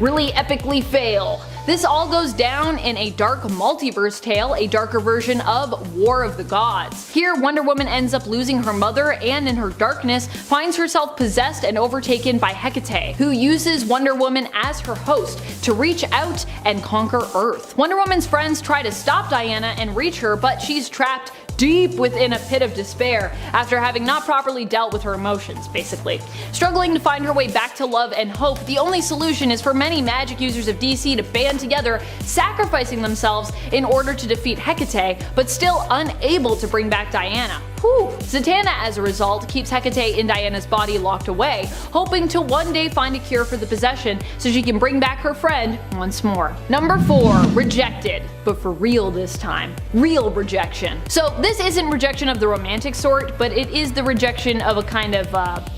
really epically fail. This all goes down in a dark multiverse tale, a darker version of War of the Gods. Here, Wonder Woman ends up losing her mother and in her darkness finds herself possessed and overtaken by Hecate, who uses Wonder Woman as her host to reach out and conquer Earth. Wonder Woman's friends try to stop Diana and reach her, but she's trapped deep within a pit of despair after having not properly dealt with her emotions, basically. Struggling to find her way back to love and hope, the only solution is for many magic users of DC to band together, sacrificing themselves in order to defeat Hecate, but still unable to bring back Diana. Whew. Zatanna, as a result, keeps Hecate and Diana's body locked away, hoping to one day find a cure for the possession so she can bring back her friend once more. Number 4. Rejected. But for real this time. Real rejection. So this isn't rejection of the romantic sort, but it is the rejection of a kind of,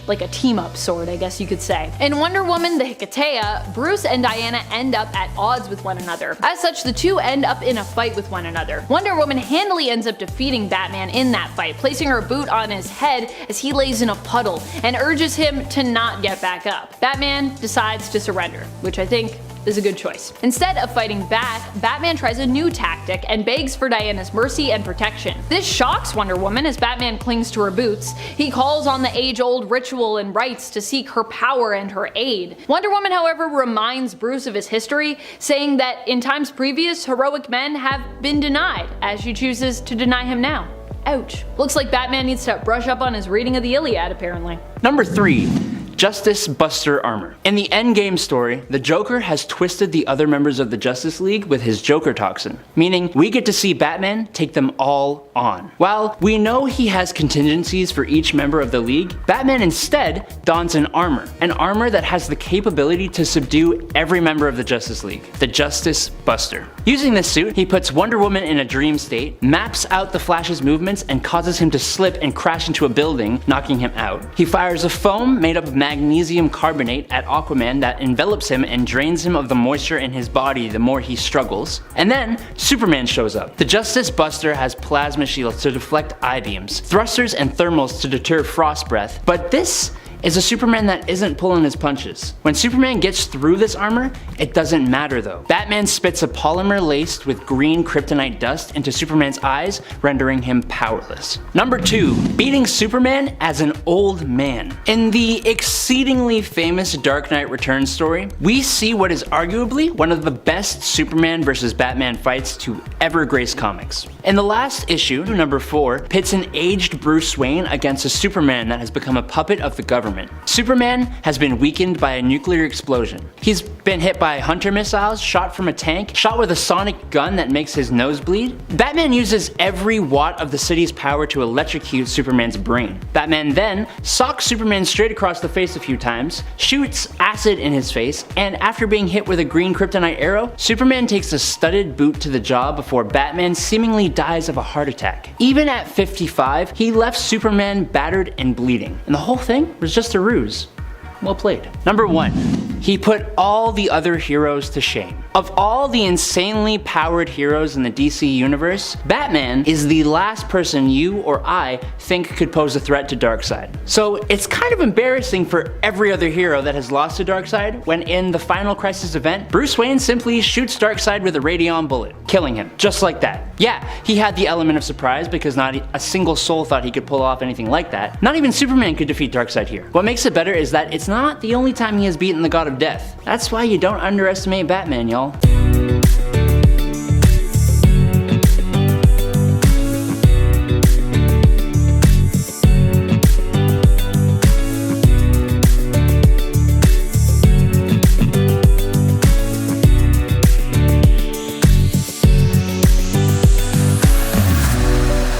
like a team-up sort, I guess you could say. In Wonder Woman the Hecate, Bruce and Diana end up at odds with one another. As such, the two end up in a fight with one another. Wonder Woman handily ends up defeating Batman in that fight, placing her boot on his head as he lays in a puddle, and urges him to not get back up. Batman decides to surrender, which I think is a good choice. Instead of fighting back, Batman tries a new tactic and begs for Diana's mercy and protection. This shocks Wonder Woman as Batman clings to her boots. He calls on the age-old ritual and rites to seek her power and her aid. Wonder Woman, however, reminds Bruce of his history, saying that in times previous, heroic men have been denied, as she chooses to deny him now. Ouch. Looks like Batman needs to brush up on his reading of the Iliad, apparently. Number 3. Justice Buster armor. In the Endgame story, the Joker has twisted the other members of the Justice League with his Joker toxin, meaning we get to see Batman take them all on. While we know he has contingencies for each member of the League, Batman instead dons an armor that has the capability to subdue every member of the Justice League, the Justice Buster. Using this suit, he puts Wonder Woman in a dream state, maps out the Flash's movements, and causes him to slip and crash into a building, knocking him out. He fires a foam made up of magnesium carbonate at Aquaman that envelops him and drains him of the moisture in his body the more he struggles. And then Superman shows up. The Justice Buster has plasma shields to deflect eye beams, thrusters and thermals to deter frost breath, but this is a Superman that isn't pulling his punches. When Superman gets through this armor, it doesn't matter though. Batman spits a polymer laced with green kryptonite dust into Superman's eyes, rendering him powerless. Number 2. Beating Superman as an old man. In the exceedingly famous Dark Knight Returns story, we see what is arguably one of the best Superman vs. Batman fights to ever grace comics. In the last issue, number 4, pits an aged Bruce Wayne against a Superman that has become a puppet of the government. Superman has been weakened by a nuclear explosion. He's been hit by hunter missiles, shot from a tank, shot with a sonic gun that makes his nose bleed. Batman uses every watt of the city's power to electrocute Superman's brain. Batman then socks Superman straight across the face a few times, shoots acid in his face, and after being hit with a green kryptonite arrow, Superman takes a studded boot to the jaw before Batman seemingly dies of a heart attack. Even at 55, he left Superman battered and bleeding, and the whole thing was just a ruse. Well played. Number 1. He put all the other heroes to shame. Of all the insanely powered heroes in the DC universe, Batman is the last person you or I think could pose a threat to Darkseid. So it's kind of embarrassing for every other hero that has lost to Darkseid when in the final Crisis event, Bruce Wayne simply shoots Darkseid with a radion bullet, killing him, just like that. Yeah, he had the element of surprise because not a single soul thought he could pull off anything like that. Not even Superman could defeat Darkseid here. What makes it better is that it's not the only time he has beaten the God of Death. That's why you don't underestimate Batman, y'all.